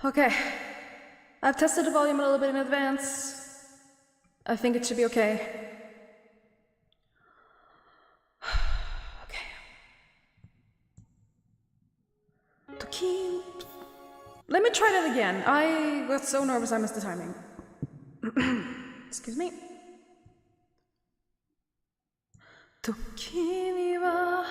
Okay, I've tested the volume a little bit in advance. I think it should be okay. Okay. Let me try that again. I got so nervous I missed the timing. Excuse me. 時には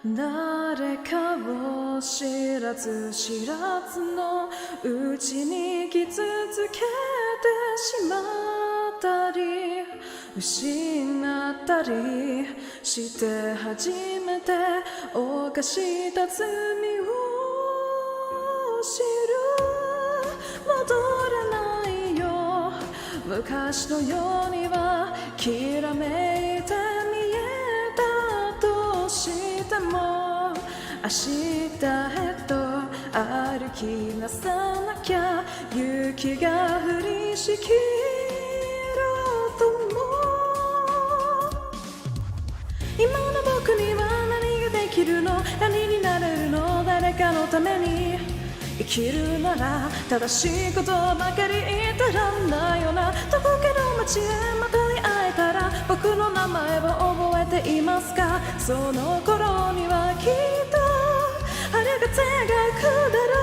誰かを知らず知らずのうちに傷つけてしまったり失ったりして初めて犯した罪を知る戻れないよ昔のようにはきらめいて見えたとしても明日へと歩きなさなきゃ雪が降りしきろうとも今の僕には何ができるの何になれるの誰かのために生きるなら正しいことばかり言ってらんないよなどこかの街へまたに会えたら僕の名前を覚えていますかその頃にはきっとあれが手がくだろ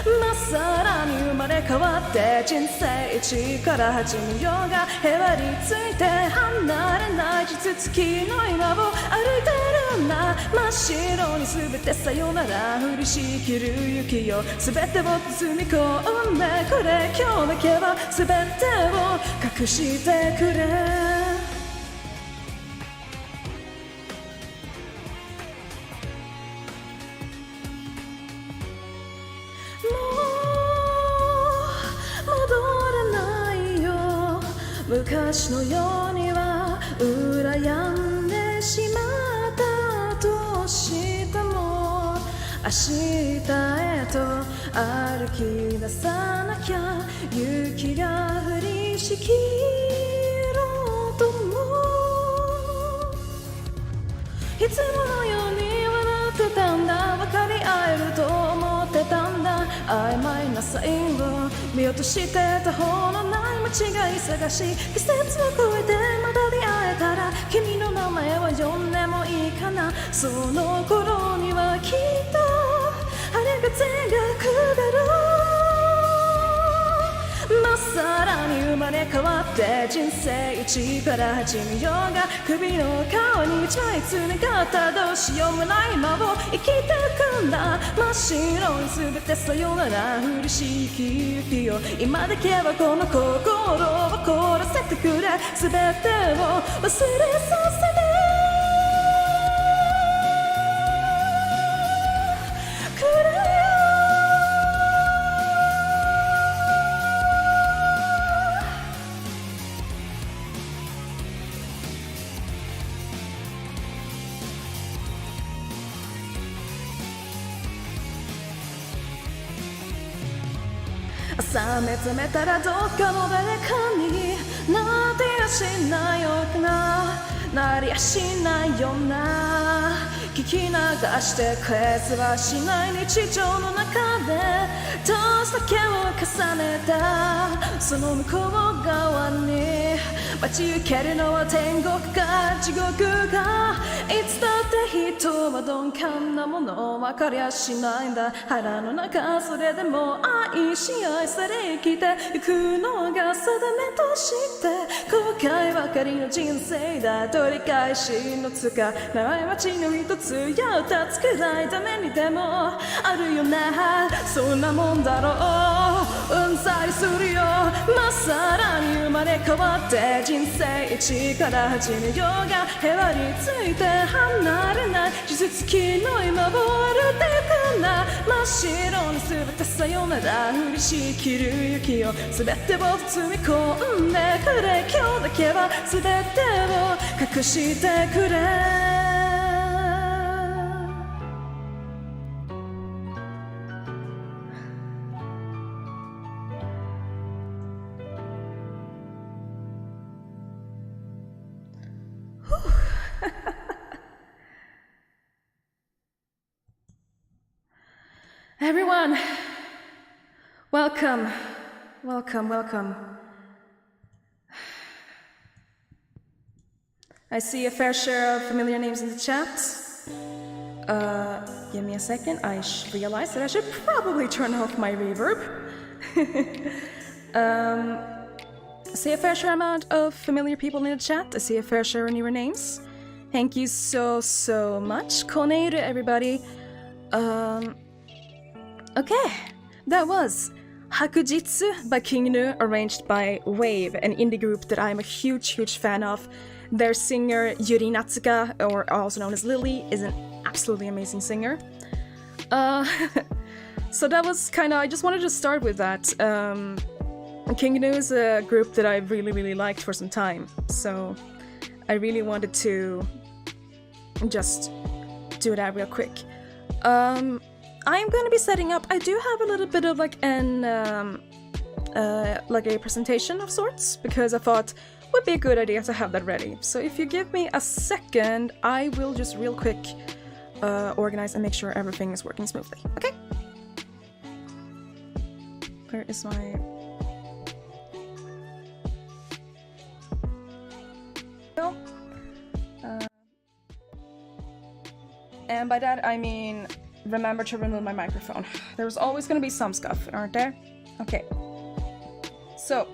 うまっさらに生まれ変わって人生一から始めようがへばりついて離れない地続きの今を歩いてるんだ真っ白に全てさよなら降りしきる雪よ全てを包み込んでくれ今日だけは全てを隠してくれ昔のようには羨んでしまったとしても明日へと歩き出さなきゃ雪が降りしきろうともいつものように笑ってたんだ分かり合えると思ってたんだ曖昧なサインを見落としてた方のない間違い探し季節を越えてまた出会えたら君の名前を呼んでもいいかなその頃にはきっとあれが手がくだろうまっさらに生まれ変わって人生一から始めようが首の皮に一枚つながったどうしようもない今を生きてくんだ真っ白に全てさよなら降りしき雪よ今だけはこの心を凍らせてくれ全てを忘れさせて冷め冷めたらどっかの誰かになってやしないよななりやしないよな聞き流して返せはしない日常の中でどうした手を重ねたその向こう側に待ち受けるのは天国か地獄かいつだって人は鈍感なもの分かりゃしないんだ腹の中それでも愛し愛され生きてゆくのが定めとして後悔ばかりの人生だ取り返しのつかない街の一つや二つくらいためにでもあるよなそんなもんだろううんざりするよまっさらに生まれ変わって人生一から始めようがへばりついて離れない地続きの今を歩いていくんだ真っ白に全てさよなら降りしきる雪を全てを包み込んでくれ今日だけは全てを隠してくれ Everyone, welcome, welcome, welcome. I see a fair share of familiar names in the chat. Give me a second, I realized that I should probably turn off my reverb. I see a fair share amount of familiar people in the chat. I see a fair share of newer names. Thank you so much. KonEir, everybody. Okay, that was Hakujitsu by KonEir, arranged by Wave, an indie group that I'm a huge fan of. Their singer, Yuri Natsuka, or also known as Lily, is an absolutely amazing singer. So that was I just wanted to start with that. KonEir is a group that I really liked for some time, so I really wanted to just do that real quick. I'm going to be setting up, I do have a little bit of like a presentation of sorts, because I thought it would be a good idea to have that ready. So if you give me a second, I will just real quick organize and make sure everything is working smoothly. Okay? Where is my... and by that I mean remember to remove my microphone. There's always going to be some scuff, aren't there? Okay. So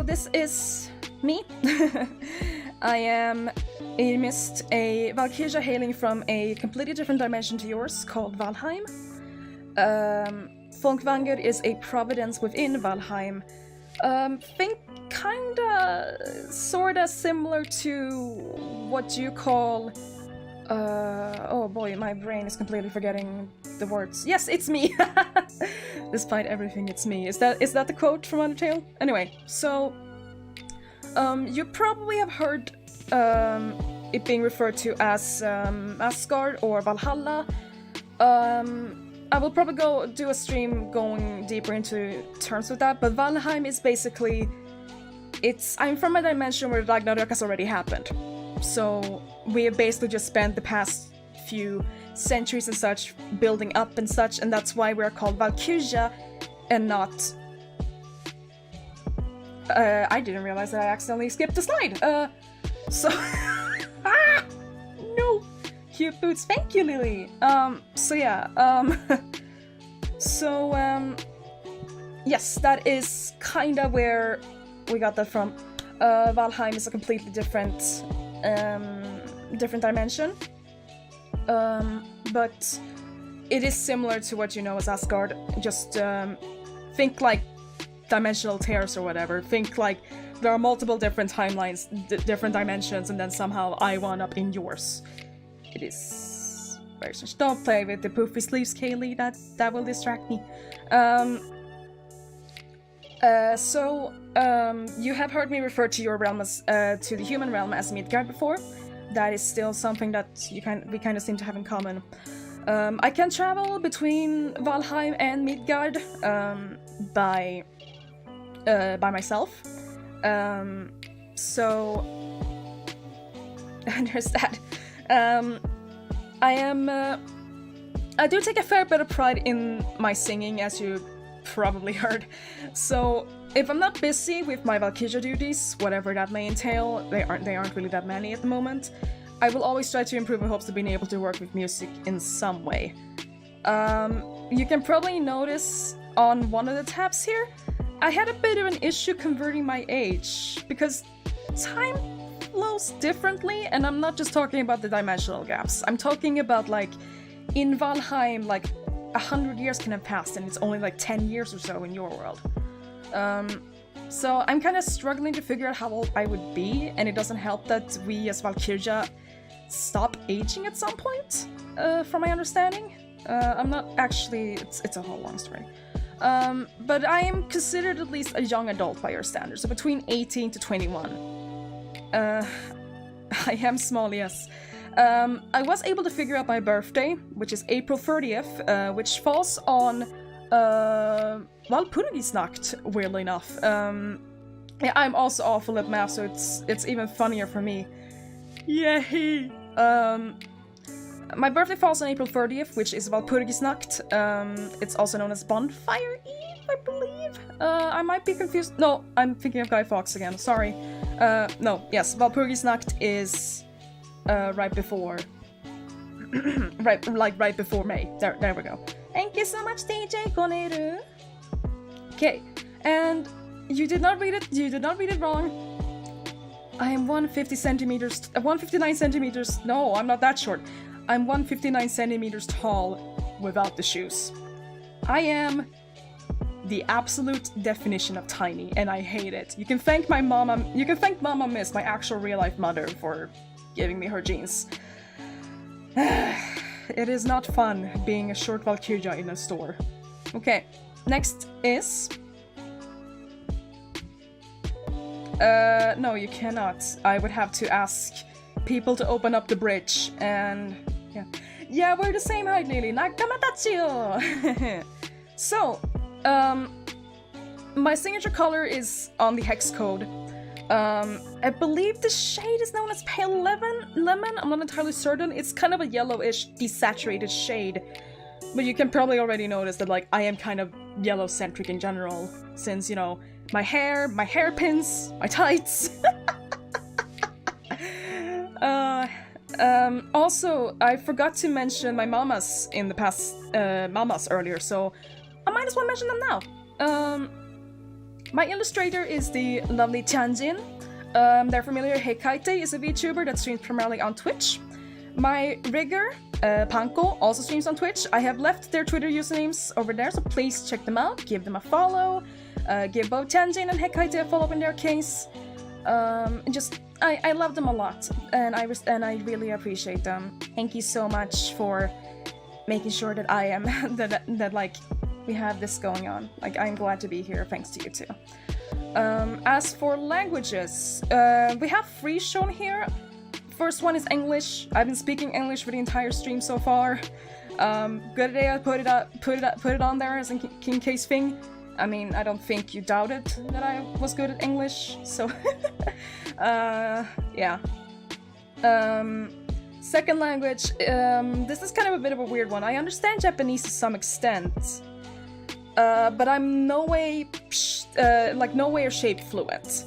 this is me. I am Eir Myste, a Valkyrja hailing from a completely different dimension to yours, called Valheim. Valkyrja is a providence within Valheim. Think kinda, sorta similar to what you call... oh boy, my brain is completely forgetting the words. Yes, it's me! Despite everything, it's me. Is that the quote from Undertale? Anyway, so... you probably have heard it being referred to as Asgard or Valhalla. I will probably do a stream going deeper into terms with that, but Valheim is basically... I'm from a dimension where Ragnarok has already happened. So we have basically just spent the past few centuries and such building up and such, and that's why we're called Valkyrja and not... I didn't realize that I accidentally skipped a slide. So... ah! No! Cute boots, thank you, Lily! So yeah, yes, that is kinda where we got that from. Valheim is a completely different dimension. But it is similar to what you know as Asgard. Just think like dimensional tears or whatever. Think like there are multiple different timelines, different dimensions, and then somehow I wound up in yours. It is very strange. Don't play with the poofy sleeves, Kaylee. That will distract me. You have heard me refer to your realm as to the human realm as Midgard before. That is still something that we kind of seem to have in common. I can travel between Valheim and Midgard by myself. So and there's that. I do take a fair bit of pride in my singing, as you probably heard. So if I'm not busy with my Valkyrja duties, whatever that may entail, they aren't really that many at the moment, I will always try to improve in hopes of being able to work with music in some way. You can probably notice on one of the tabs here, I had a bit of an issue converting my age, because time flows differently, and I'm not just talking about the dimensional gaps. I'm talking about, like, in Valheim, like, 100 years can have passed and it's only like 10 years or so in your world. So I'm kind of struggling to figure out how old I would be, and it doesn't help that we as Valkyrja stop aging at some point, from my understanding. I'm not actually... it's a whole long story. But I am considered at least a young adult by your standards, so between 18 to 21. I am small, yes. I was able to figure out my birthday, which is April 30th, which falls on Valpurgisnacht, weirdly enough. Yeah, I'm also awful at math, so it's even funnier for me. Yay! My birthday falls on April 30th, which is Valpurgisnacht. It's also known as Bonfire Eve, I believe. I might be confused. No, I'm thinking of Guy Fawkes again. Sorry. No, yes, Valpurgisnacht is right before, right before May. There we go. Thank you so much, DJ KonEir. Okay, and you did not read it. You did not read it wrong. I am 159 centimeters. No, I'm not that short. I'm 159 centimeters tall without the shoes. I am the absolute definition of tiny, and I hate it. You can thank my mama. You can thank Mama Miss, my actual real-life mother, for giving me her jeans. It is not fun being a short Valkyrja in a store. Okay, next is... no, you cannot. I would have to ask people to open up the bridge, and... Yeah, we're the same height, Lily. Nakamatachiyo! So, my signature color is on the hex code. I believe the shade is known as pale lemon. I'm not entirely certain. It's kind of a yellowish, desaturated shade. But you can probably already notice that, like, I am kind of yellow-centric in general. Since, you know, my hairpins, my tights. Also, I forgot to mention my mamas in the past, mamas earlier, so I might as well mention them now. My illustrator is the lovely Chanjin. They're familiar, Heikaite is a VTuber that streams primarily on Twitch. My rigger, Panko, also streams on Twitch. I have left their Twitter usernames over there, so please check them out, give them a follow. Give both Chanjin and Heikaite a follow in their case. I love them a lot, and I really appreciate them. Thank you so much for making sure that I am that like we have this going on. Like, I'm glad to be here, thanks to you too. As for languages, we have 3 shown here. First one is English. I've been speaking English for the entire stream so far. Good day, I put it on there as a in case thing. I mean, I don't think you doubted that I was good at English, so... yeah. Second language, this is kind of a bit of a weird one. I understand Japanese to some extent, but I'm no way or shape fluent.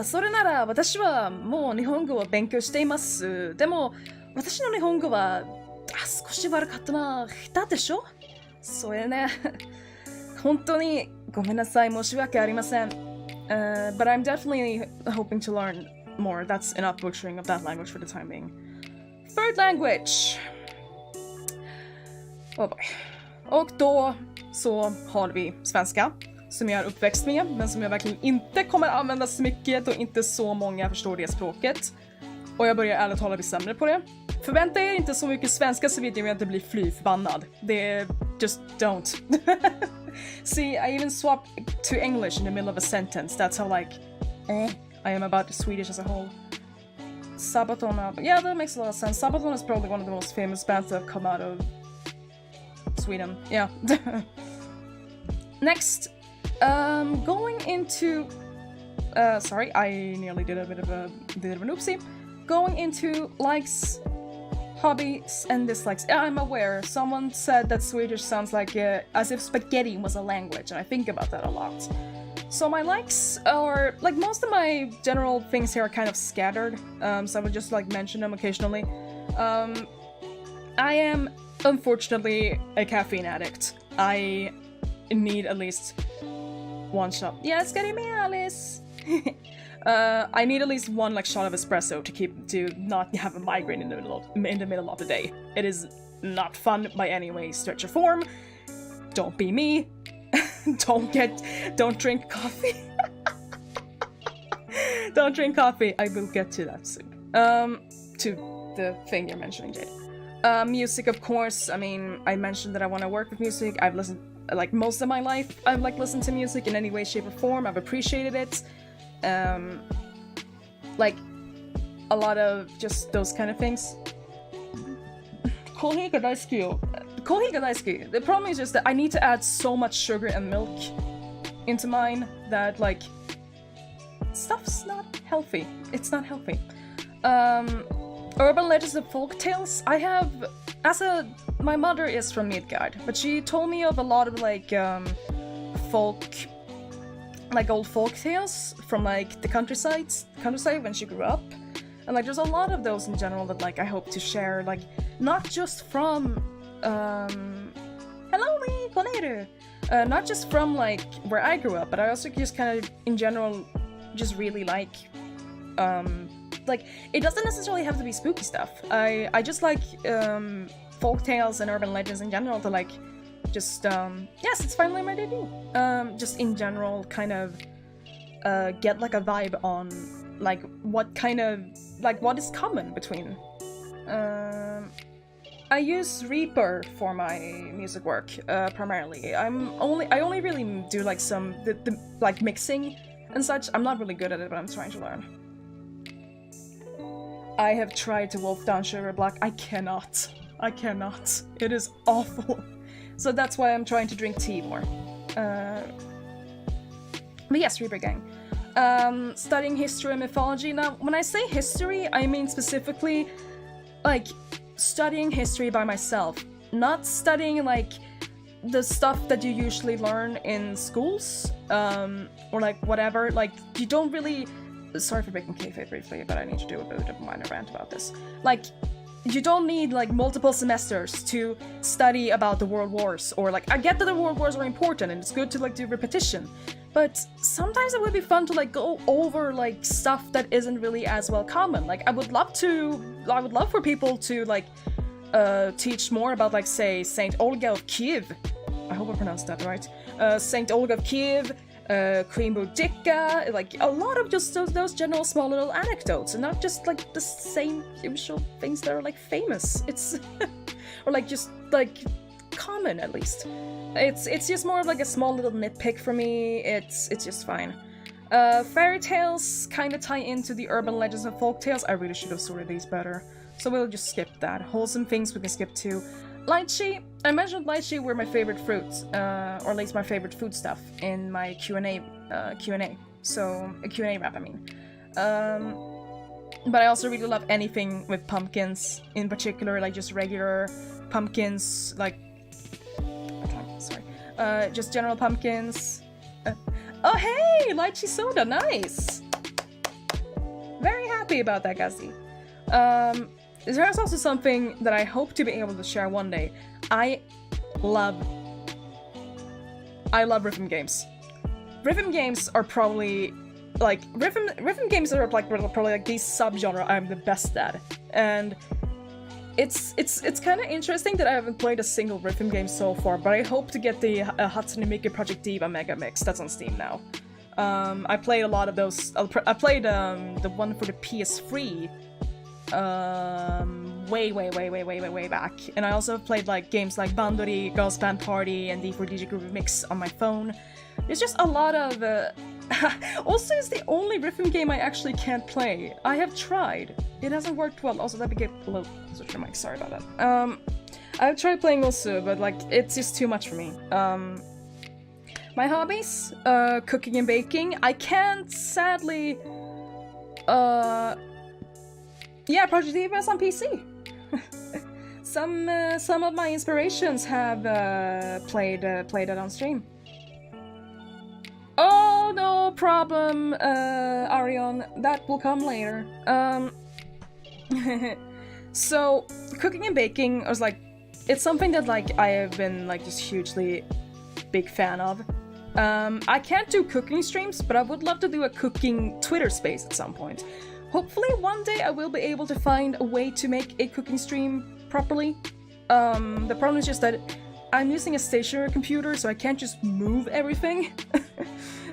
それなら私はもう日本語を勉強しています。でも、私の日本語は少し悪かったな。下手でしょ？それね。本当にごめんなさい、申し訳ありません。But I'm definitely hoping to learn more. That's enough butchering of that language for the time being. Third language. Oh boy. Och då så har vi svenska, som jag är uppväxt med, men som jag verkligen inte kommer använda så mycket och inte så många förstår det språket. Och jag börjar ärligt talat bli sämre på det. Förvänta er inte så mycket svenska så vid jag inte blir fly förbannad. Det just don't. See, I even swapped to English in the middle of a sentence. That's how like I am about Swedish as a whole. Sabaton, yeah, that makes a lot of sense. Sabaton is probably one of the most famous bands that have come out of Sweden. Yeah. Next, going into sorry, I nearly did a bit of an oopsie. Going into likes, hobbies, and dislikes. Yeah, I'm aware. Someone said that Swedish sounds like as if spaghetti was a language, and I think about that a lot. So my likes are, like, most of my general things here are kind of scattered, so I would just, like, mention them occasionally. I am, unfortunately, a caffeine addict. I need at least one shot. Yes, getting me, Alice! I need at least one, like, shot of espresso to not have a migraine in the middle of the day. It is not fun by any way, stretch or form. Don't be me. Don't drink coffee. Don't drink coffee. I will get to that soon. To the thing you're mentioning, Jade. Music, of course. I mean, I mentioned that I want to work with music. I've listened, like, most of my life, I've, like, listened to music in any way, shape, or form. I've appreciated it. Like, a lot of just those kind of things. Coffeeが大好きよ. Coffeeが大好き. The problem is just that I need to add so much sugar and milk into mine that, like, stuff's not healthy. It's not healthy. Urban legends and folk tales. I have, my mother is from Midgard, but she told me of a lot of like folk, like old folk tales from like the countryside when she grew up, and like there's a lot of those in general that like I hope to share, like not just from hello me KonEir, not just from like where I grew up, but I also just kind of in general just really like it doesn't necessarily have to be spooky stuff. I just like folk tales and urban legends in general to like just yes, it's finally my debut. Just in general kind of get like a vibe on like what kind of like what is common between. I use Reaper for my music work primarily. I only really do like some the like mixing and such. I'm not really good at it, but I'm trying to learn. I have tried to wolf down Sugar Black. I cannot. It is awful. So that's why I'm trying to drink tea more. But yes, Reaper Gang. Studying history and mythology. Now, when I say history, I mean specifically, like, studying history by myself. Not studying, like, the stuff that you usually learn in schools, or, like, whatever. Like, you don't really... Sorry for breaking kayfabe briefly, but I need to do a bit of a minor rant about this. Like, you don't need, like, multiple semesters to study about the World Wars, or, like, I get that the World Wars are important, and it's good to, like, do repetition, but sometimes it would be fun to, like, go over, like, stuff that isn't really as well common. Like, I would love for people to, like, teach more about, like, say, Saint Olga of Kiev. I hope I pronounced that right. Saint Olga of Kiev, Queen Boudica, like a lot of just those general small little anecdotes, and not just like the same usual things that are like famous. It's or like just like common at least. It's just more of like a small little nitpick for me. It's just fine. Fairy tales kind of tie into the urban legends and folk tales. I really should have sorted these better, so we'll just skip that. Wholesome things we can skip too. Lychee. I mentioned lychee were my favorite fruits, or at least my favorite food stuff in my Q&A. So a Q&A rap, I mean. But I also really love anything with pumpkins, in particular, like just regular pumpkins, like just general pumpkins. Oh hey, lychee soda, nice. Very happy about that, Gazi. There's also something that I hope to be able to share one day. I love rhythm games. Rhythm games are probably like rhythm games are like probably like the subgenre I'm the best at, and it's kind of interesting that I haven't played a single rhythm game so far. But I hope to get the Hatsune Miku Project Diva Mega Mix that's on Steam now. I played a lot of those. I played the one for the PS3. Way back, and I also played like games like Bandori, Girls Band Party, and D4DJ Groove Mix on my phone. There's just a lot of also it's the only rhythm game I actually can't play. I have tried, it hasn't worked well. Also, let me get a little closer to the mic, sorry about that. I've tried playing also, but like it's just too much for me. My hobbies, cooking and baking. I can't sadly yeah, Project Diva is on PC. Some of my inspirations have played it on stream. Oh, no problem, Arion. That will come later. So, cooking and baking was like, it's something that like I have been like just hugely big fan of. I can't do cooking streams, but I would love to do a cooking Twitter space at some point. Hopefully one day I will be able to find a way to make a cooking stream properly. The problem is just that I'm using a stationary computer, so I can't just move everything.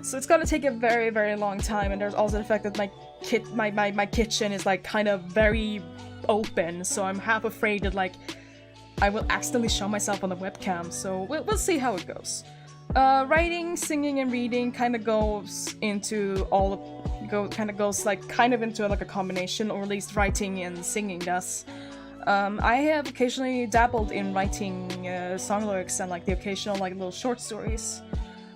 So it's gonna take a very, very long time, and there's also the fact that my kitchen is like kind of very open, so I'm half afraid that like I will accidentally show myself on the webcam, so we'll see how it goes. Writing, singing, and reading kind of goes into into like a combination, or at least writing and singing does. I have occasionally dabbled in writing song lyrics and like the occasional like little short stories.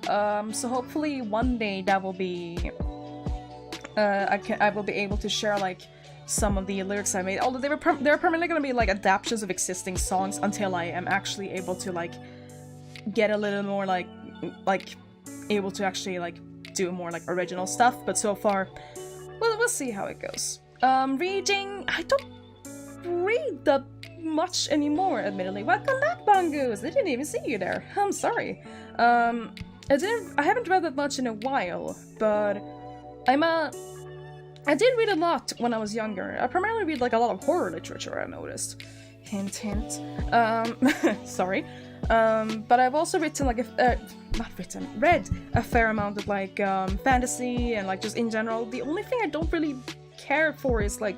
So hopefully one day that will be I will be able to share like some of the lyrics I made, although they're permanently gonna be like adaptations of existing songs until I am actually able to like get a little more like able to actually like do more like original stuff. But so far, well, we'll see how it goes. Reading, I don't read that much anymore, admittedly. Welcome back, Bongoose! I didn't even see you there. I'm sorry. I haven't read that much in a while, but I did read a lot when I was younger. I primarily read like a lot of horror literature, I noticed. Hint, hint. Sorry. But I've also written like read a fair amount of like fantasy and like just in general. The only thing I don't really care for is like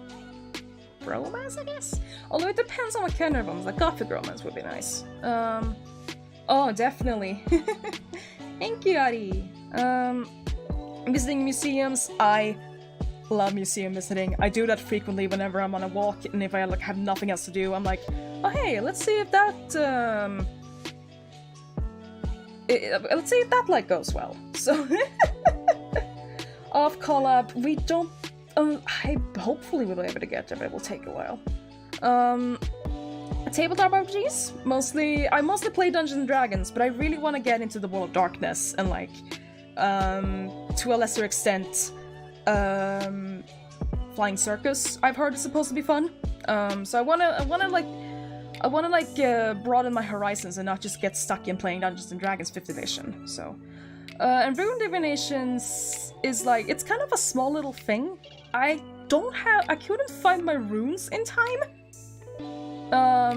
romance, I guess? Although it depends on what kind of romance. Like gothic romance would be nice. Oh, definitely. Thank you, Ari. Visiting museums, I love museum visiting. I do that frequently whenever I'm on a walk, and if I like have nothing else to do, I'm like, oh hey, let's see if that let's see if that like goes well. So off collab, we don't. I hopefully will be able to get there, but it will take a while. Tabletop RPGs, mostly. I mostly play Dungeons and Dragons, but I really want to get into the World of Darkness and like, to a lesser extent, Flying Circus. I've heard it's supposed to be fun. So I wanna broaden my horizons and not just get stuck in playing Dungeons and Dragons 5th edition. So, and Rune Divinations is like, it's kind of a small little thing. I couldn't find my runes in time. I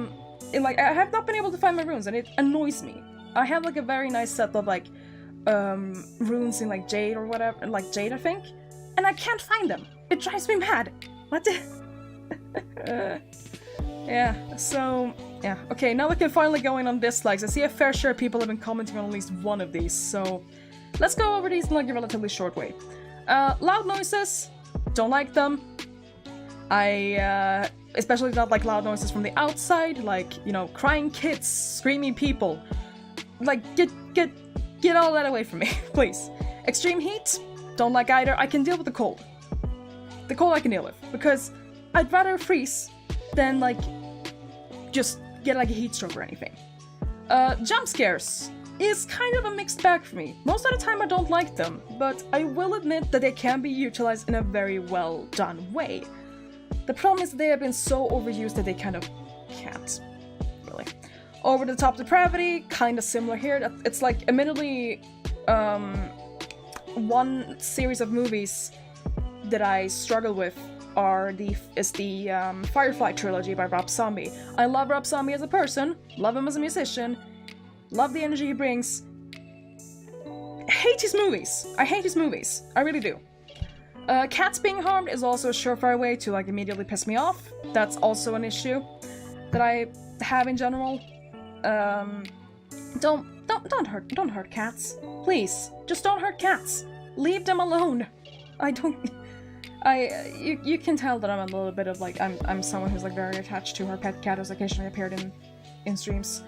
have not been able to find my runes, and it annoys me. I have like a very nice set of like runes in like Jade or whatever, like Jade I think, and I can't find them. It drives me mad. What the? Yeah, so yeah. Okay, now we can finally go in on dislikes. I see a fair share of people have been commenting on at least one of these, so let's go over these in like a relatively short way. Loud noises, don't like them. I especially not like loud noises from the outside, like, you know, crying kids, screaming people. Like, get all that away from me, please. Extreme heat, don't like either. I can deal with the cold. The cold I can deal with, because I'd rather freeze than, like, just get, like, a heat stroke or anything. Jump scares is kind of a mixed bag for me. Most of the time I don't like them, but I will admit that they can be utilized in a very well done way. The problem is they have been so overused that they kind of can't, really. Over the top depravity, kind of similar here. It's like, admittedly, one series of movies that I struggle with is the Firefly trilogy by Rob Zombie. I love Rob Zombie as a person, love him as a musician, love the energy he brings. Hate his movies. I hate his movies. I really do. Cats being harmed is also a surefire way to like immediately piss me off. That's also an issue that I have in general. Don't hurt cats. Please, just don't hurt cats. Leave them alone. You can tell that I'm a little bit of like, I'm someone who's like very attached to her pet cat, who's occasionally appeared in streams.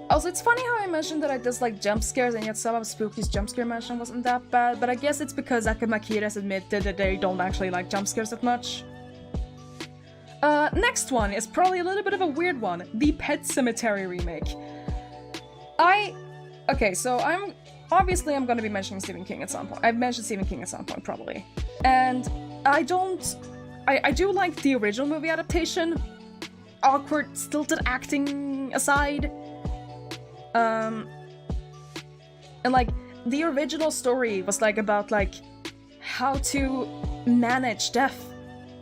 Also, it's funny how I mentioned that I dislike jump scares, and yet some of Spooky's jump scare mention wasn't that bad, but I guess it's because Akamakira has admitted that they don't actually like jump scares that much. Next one is probably a little bit of a weird one, the Pet Sematary remake. Okay, so I'm gonna be mentioning Stephen King at some point. I've mentioned Stephen King at some point, probably. And I do like the original movie adaptation, awkward, stilted acting aside. And like, the original story was like about like how to manage death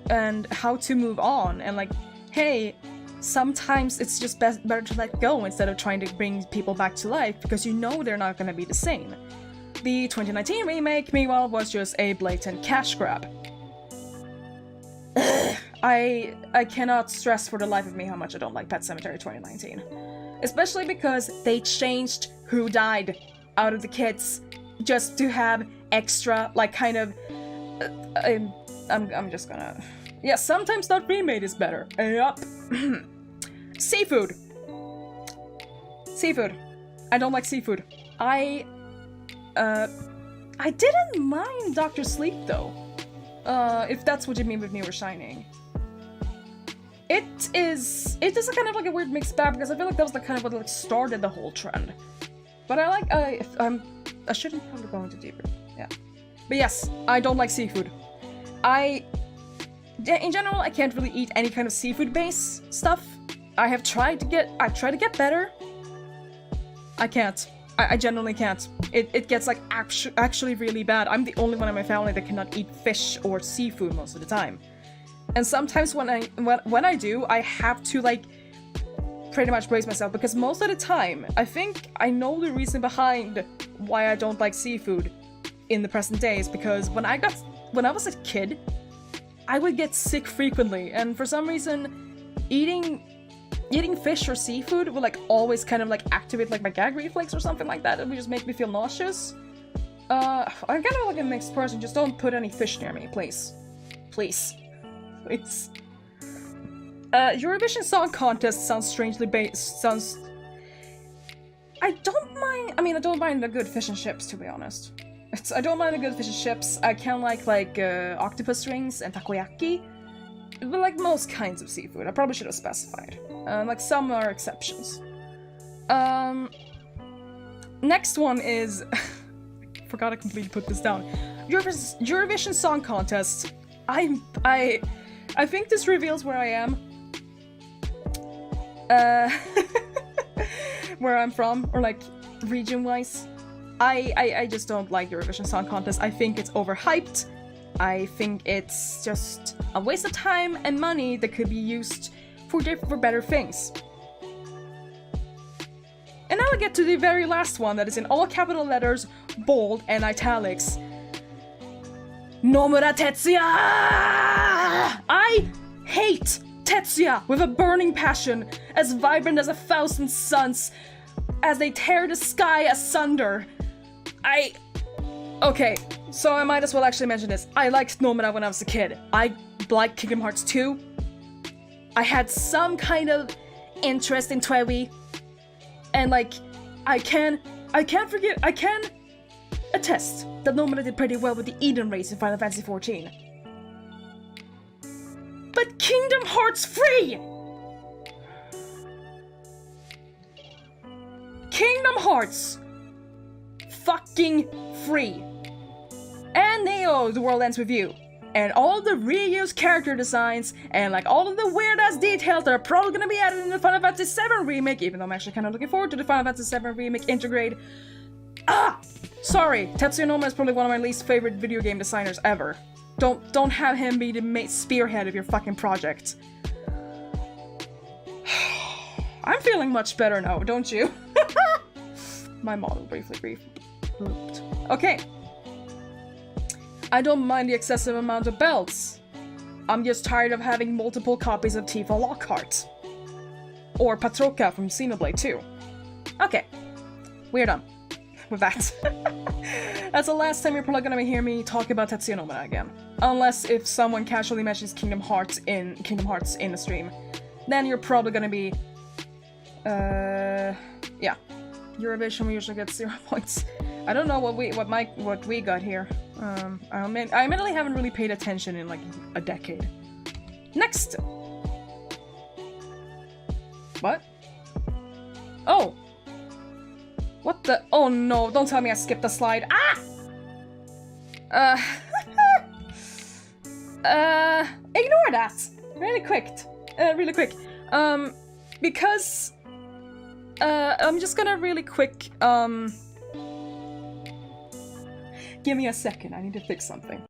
and how to move on, and like, hey, sometimes it's just better to let go instead of trying to bring people back to life, because you know they're not gonna be the same. The 2019 remake, meanwhile, was just a blatant cash grab. I cannot stress for the life of me how much I don't like Pet Sematary 2019. Especially because they changed who died out of the kids just to have extra, like, kind of... I'm just gonna... Yeah, sometimes not remade is better. Yup. Seafood. Seafood. I don't like seafood. I I didn't mind Dr. Sleep though. If that's what you mean with Newer Shining. It is a kind of like a weird mixed bag because I feel like that was the kind of what like started the whole trend. But I shouldn't probably go into deeper. Yeah. But yes, I don't like seafood. In general, I can't really eat any kind of seafood-based stuff. I try to get better. I can't. I genuinely can't. It gets like actually really bad. I'm the only one in my family that cannot eat fish or seafood most of the time. And sometimes when I do, I have to like pretty much brace myself because most of the time, I think I know the reason behind why I don't like seafood in the present days because when I was a kid, I would get sick frequently, and for some reason, eating fish or seafood would like always kind of like activate like my gag reflex or something like that. It would just make me feel nauseous. I'm kind of like a mixed person. Just don't put any fish near me, please. Please. Please. Eurovision Song Contest sounds strangely based. I don't mind the good fish and chips, to be honest. I don't mind the good fish and chips. I can like octopus rings and takoyaki. But like most kinds of seafood. I probably should have specified. Like some are exceptions. Next one is... forgot I completely put this down. Eurovision Song Contest. I think this reveals where I am. Where I'm from, or like region-wise. I just don't like Eurovision Song Contest. I think it's overhyped. I think it's just a waste of time and money that could be used for better things. And now I get to the very last one that is in all capital letters, bold, and italics. Nomura Tetsuya! I hate Tetsuya with a burning passion, as vibrant as 1,000 suns, as they tear the sky asunder. Okay, so I might as well actually mention this. I liked Nomura when I was a kid. I liked Kingdom Hearts 2. I had some kind of interest in Twewy. And like, I can attest that Nomura did pretty well with the Eden race in Final Fantasy XIV. But Kingdom Hearts 3! Kingdom Hearts fucking free. And Neo, The World Ends With You. And all the reused character designs, and like all of the weird-ass details that are probably gonna be added in the Final Fantasy VII Remake, even though I'm actually kind of looking forward to the Final Fantasy VII Remake Intergrade. Sorry, Tetsuya Nomura is probably one of my least favorite video game designers ever. Don't have him be the spearhead of your fucking project. I'm feeling much better now, don't you? My model briefly looped. Okay. I don't mind the excessive amount of belts. I'm just tired of having multiple copies of Tifa Lockhart. Or Patroka from Xenoblade 2. Okay. We're done with that. That's the last time you're probably gonna hear me talk about Tetsuya Nomura again. Unless if someone casually mentions Kingdom Hearts in the stream. Then you're probably gonna be... yeah. Eurovision we usually get 0 points. I don't know what we got here. I admittedly haven't really paid attention in like a decade. Next! What? Oh! What the? Oh no, don't tell me I skipped a slide. Ignore that! Really quick. Because... I'm just gonna really quick, give me a second, I need to fix something.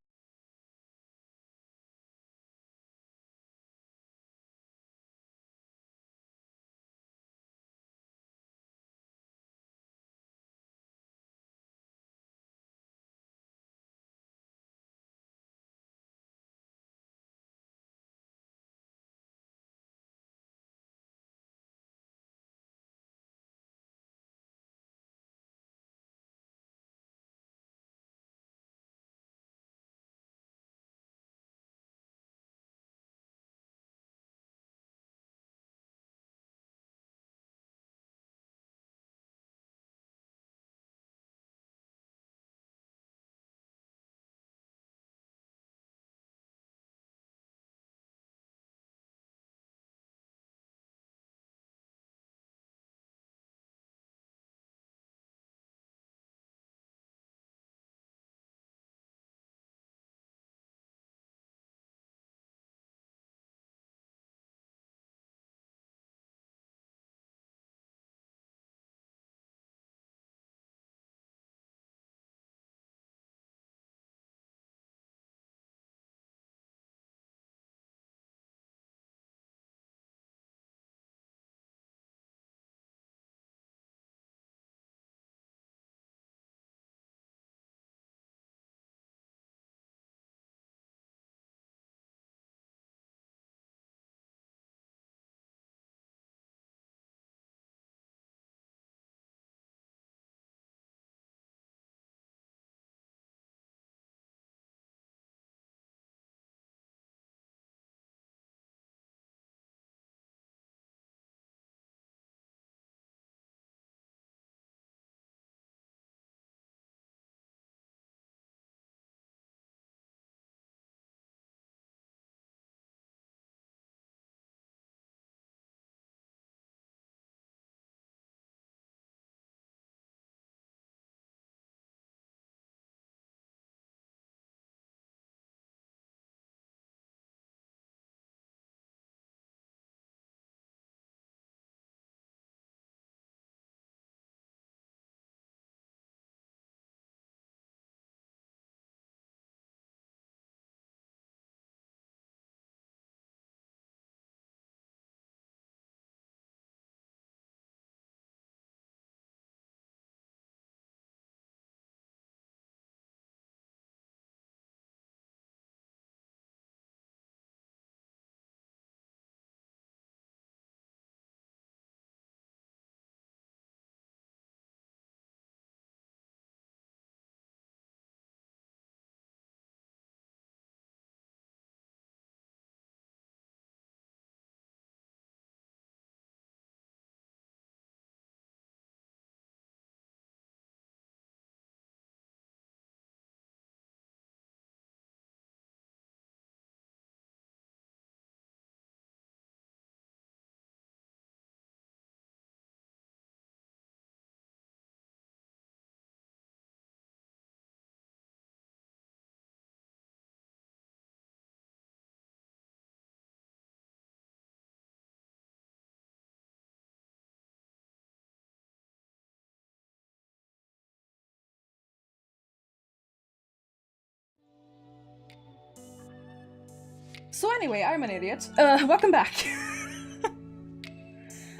So anyway, I'm an idiot. Welcome back.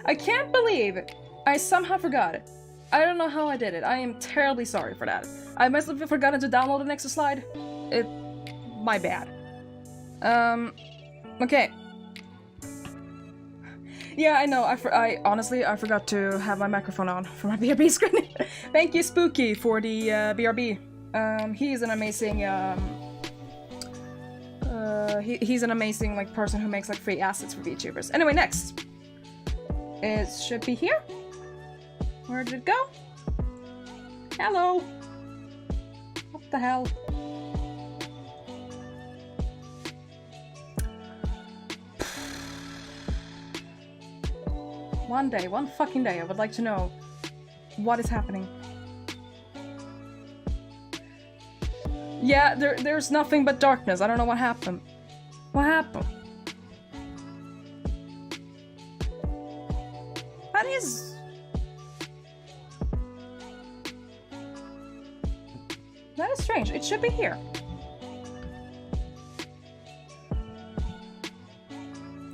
I can't believe I somehow forgot it. I don't know how I did it. I am terribly sorry for that. I must have forgotten to download the next slide. My bad. Okay. Yeah, I know. I honestly forgot to have my microphone on for my BRB screen. Thank you, Spooky, for the BRB. He's an amazing. He's an amazing like person who makes like free assets for VTubers. Anyway, next. It should be here. Where did it go? Hello. What the hell? One day, one fucking day, I would like to know what is happening. Yeah, there's nothing but darkness. I don't know what happened. What happened? That is... That is strange. It should be here.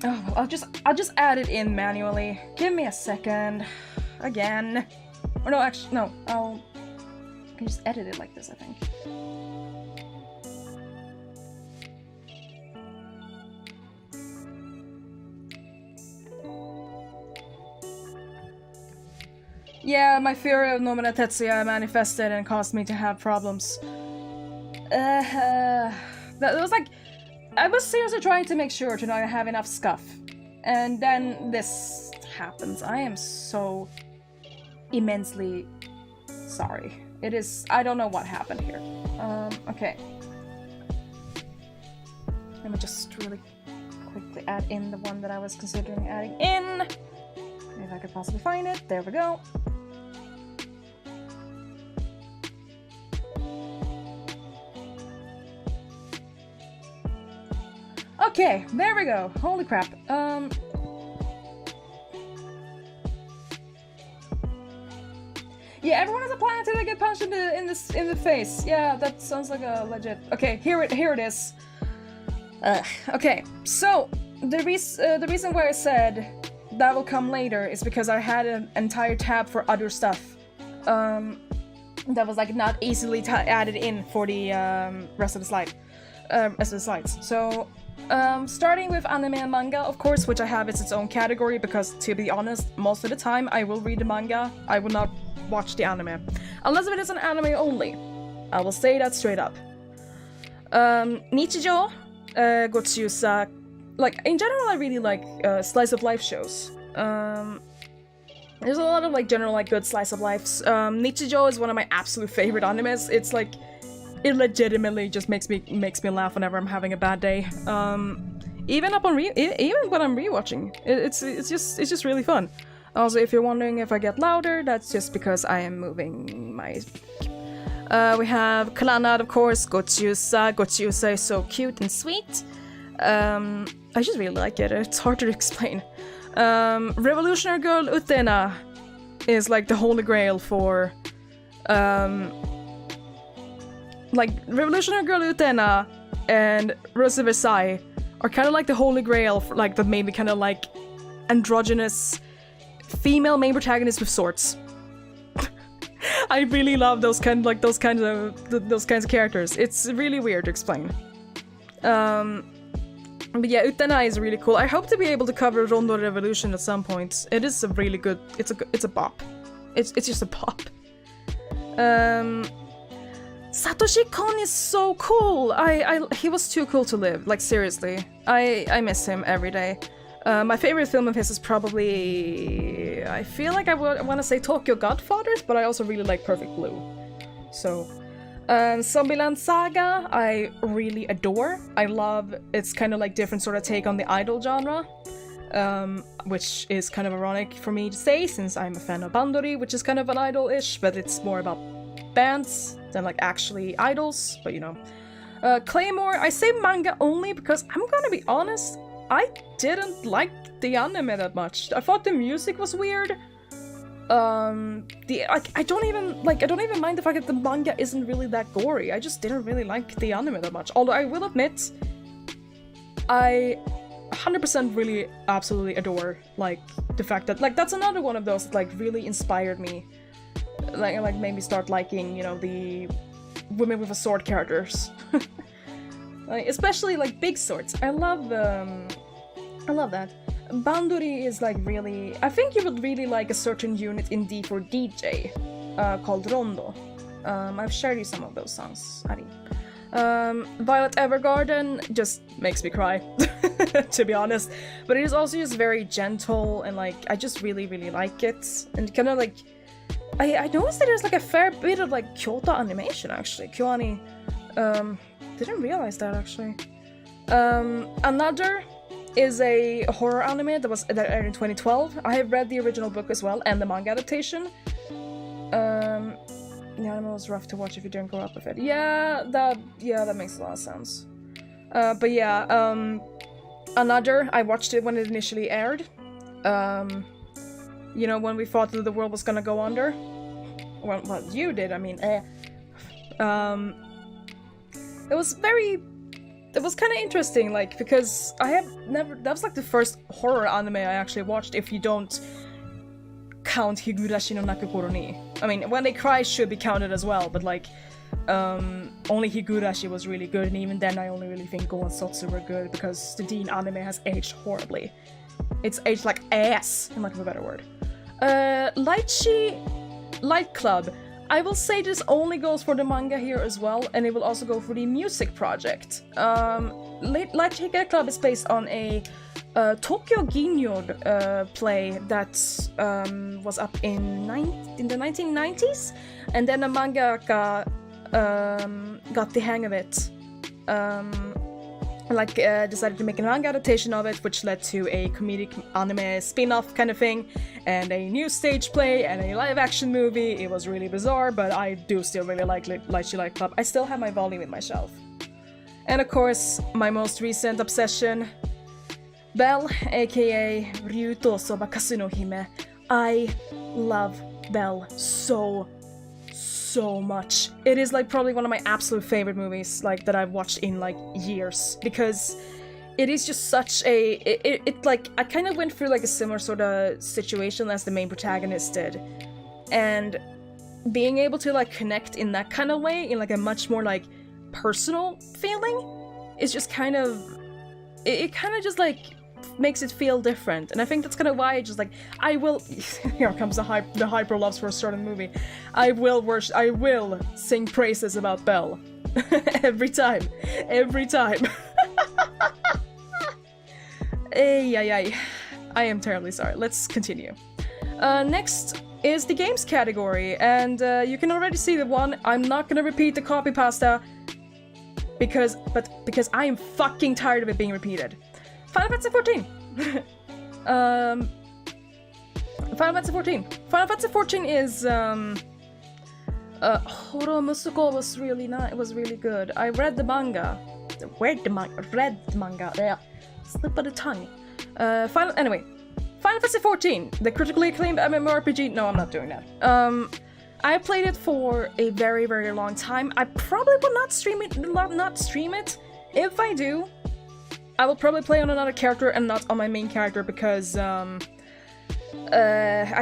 Oh, well, I'll just add it in manually. Give me a second. Again. Or no, actually, no. I can just edit it like this, I think. Yeah, my fear of Nomina Tetsuya manifested and caused me to have problems. That was like... I was seriously trying to make sure to not have enough scuff. And then this happens. I am so immensely sorry. It is... I don't know what happened here. Okay. Let me just really quickly add in the one that I was considering adding in. If I could possibly find it. There we go. Okay, there we go. Holy crap. Yeah, everyone has a plan until they get punched in the face. Yeah, that sounds like a legit. Okay, here it is. Okay, so the reason why I said that will come later is because I had an entire tab for other stuff. That was like not easily added in for the rest of the slides. So. Starting with anime and manga, of course, which I have as its own category because, to be honest, most of the time I will read the manga, I will not watch the anime. Unless it is an anime only. I will say that straight up. Nichijou, Gochusa, like, in general I really like slice of life shows. There's a lot of like general like good slice of lives. Nichijou is one of my absolute favorite animes. It's like it legitimately just makes me laugh whenever I'm having a bad day. Even when I'm rewatching, it's just really fun. Also, if you're wondering if I get louder, that's just because I am moving my. We have Clannad, of course. Gochusa. Gochusa is so cute and sweet. I just really like it. It's hard to explain. Revolutionary Girl Utena is like the holy grail for. Like, Revolutionary Girl Utena and Rose of Versailles are kind of like the holy grail for, like, that made me kind of like androgynous female main protagonists with swords. I really love those kinds of characters. It's really weird to explain. But yeah, Utena is really cool. I hope to be able to cover Rondo Revolution at some point. It is a really good. It's a bop. It's just a bop. Satoshi Kon is so cool. He was too cool to live. Like, seriously, I miss him every day. My favorite film of his is probably, I feel like I want to say Tokyo Godfathers, but I also really like Perfect Blue. So, Zombieland Saga, I really adore. I love, it's kind of like different sort of take on the idol genre, which is kind of ironic for me to say since I'm a fan of Bandori, which is kind of an idol-ish, but it's more about bands than like actually idols, but you know. Claymore, I say manga only because I'm gonna be honest, I didn't like the anime that much. I thought the music was weird. I don't even mind the fact that the manga isn't really that gory. I just didn't really like the anime that much. Although I will admit, I 100% really absolutely adore, like, the fact that, like, that's another one of those that, like, really inspired me. Like made me start liking, you know, the women with a sword characters. Like, especially, like, big swords. I love that. Bandori is, like, really... I think you would really like a certain unit in D for DJ, called Rondo. I've shared you some of those songs, Ari. Violet Evergarden just makes me cry, to be honest. But it is also just very gentle, and, like, I just really, really like it. And kind of, like... I noticed that there's, like, a fair bit of, like, Kyoto animation, actually. Kyoani. Didn't realize that, actually. Another is a horror anime that aired in 2012. I have read the original book as well, and the manga adaptation. The anime was rough to watch if you didn't grow up with it. Yeah, that makes a lot of sense. But yeah, Another, I watched it when it initially aired. You know, when we thought that the world was gonna go under. Well, you did, I mean, it was kind of interesting, like, because I have never... That was, like, the first horror anime I actually watched, if you don't count Higurashi no Nakokoro ni. I mean, When They Cry should be counted as well, but, like, only Higurashi was really good, and even then I only really think Go and Sotsu were good, because the Dean anime has aged horribly. It's aged like ass, in lack of a better word. Light Club. I will say this only goes for the manga here as well, and it will also go for the music project. Light Club is based on a Tokyo Ginyor play that was up in the 1990s, and then a mangaka got the hang of it. Decided to make a manga adaptation of it, which led to a comedic anime spin-off kind of thing, and a new stage play, and a live-action movie. It was really bizarre, but I do still really like Light Club. I still have my volume in my shelf. And of course, my most recent obsession, Belle, aka Ryuto Soba Kasuno Hime. I love Belle so much. It is, like, probably one of my absolute favorite movies, like, that I've watched in, like, years, because it is just such a... It like, I kind of went through, like, a similar sort of situation as the main protagonist did, and being able to, like, connect in that kind of way, in, like, a much more, like, personal feeling, is just kind of... It kind of just, like, makes it feel different, and I think that's kind of why I just, like, I will... Here comes the hyper loves for a certain movie. I will sing praises about Belle. Every time. Ay. I am terribly sorry. Let's continue. Next is the games category, and you can already see the one. I'm not gonna repeat the copy pasta because I am fucking tired of it being repeated. Final Fantasy 14. Final Fantasy 14. Final Fantasy 14 is Horo Musuko was really nice. It was really good. I read the manga. Read the manga. Yeah. Slip of the tongue. Anyway, Final Fantasy 14, the critically acclaimed MMORPG. No, I'm not doing that. I played it for a very, very long time. I probably will not stream it. If I do, I will probably play on another character and not on my main character, because I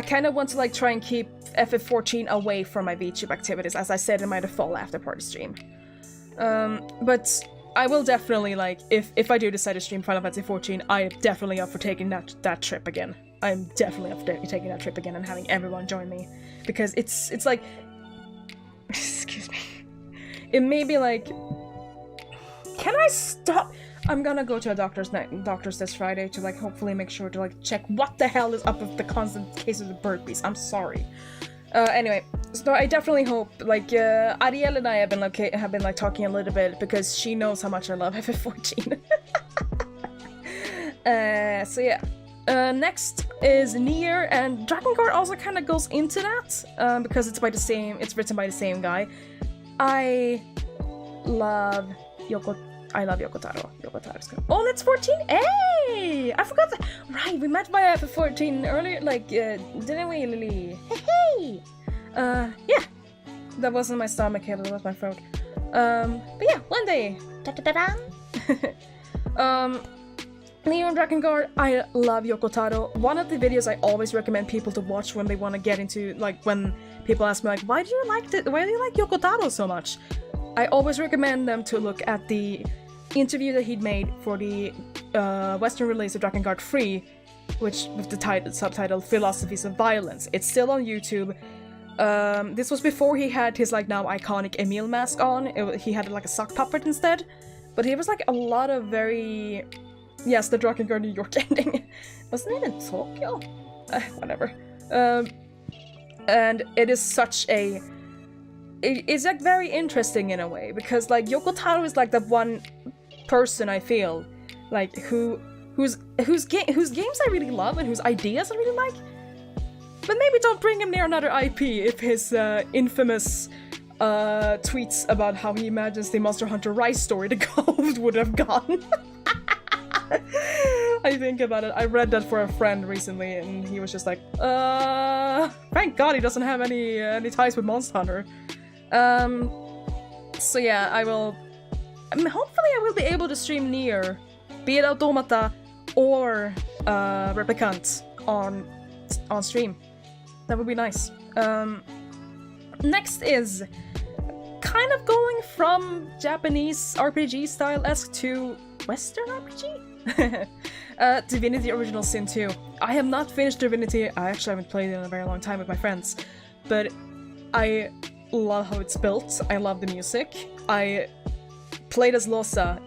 kind of want to, like, try and keep FF14 away from my VTube activities, as I said in my default after party stream. But I will definitely, like, if I do decide to stream Final Fantasy 14, I am definitely up for taking that trip again. I'm definitely up for taking that trip again and having everyone join me, because it's like, excuse me, it may be like, can I stop? I'm gonna go to a doctor's this Friday to, like, hopefully make sure to, like, check what the hell is up with the constant cases of burpees. I'm sorry. Anyway, so I definitely hope, like, Ariel and I have been like talking a little bit, because she knows how much I love FF14. So yeah. Next is Nier, and Drakengard also kind of goes into that, because it's written by the same guy. I love Yokotaro. Yokotaro's good. Oh, that's 14! Hey! I forgot that. Right, we met via FF14 earlier, like, didn't we, Lily? Hey! Yeah. That wasn't my stomach, that was my throat. But yeah, one day. Neo and Drakengard, I love Yoko Taro. One of the videos I always recommend people to watch when they want to get into, like, when people ask me, like, why do you like Yoko Taro so much? I always recommend them to look at the interview that he'd made for the Western release of Drakengard 3, which with the subtitle Philosophies of Violence. It's still on YouTube. This was before he had his, like, now iconic Emil mask on. He had, like, a sock puppet instead. But he was, like, a lot of very... Yes, the Drakengard New York ending. Wasn't it in Tokyo? Whatever. And it is such a... It's, like, very interesting in a way, because, like, Yoko Taro is, like, the one person I feel, like, whose games I really love and whose ideas I really like. But maybe don't bring him near another IP if his infamous tweets about how he imagines the Monster Hunter Rise story to go would have gone. I think about it. I read that for a friend recently, and he was just like, thank God he doesn't have any ties with Monster Hunter. So yeah, hopefully I will be able to stream Nier, be it Automata or Replicant on stream. That would be nice. Next is kind of going from Japanese RPG style-esque to Western RPG? Divinity Original Sin 2. I have not finished Divinity. I actually haven't played it in a very long time with my friends. But I love how it's built. I love the music. I played as Losa.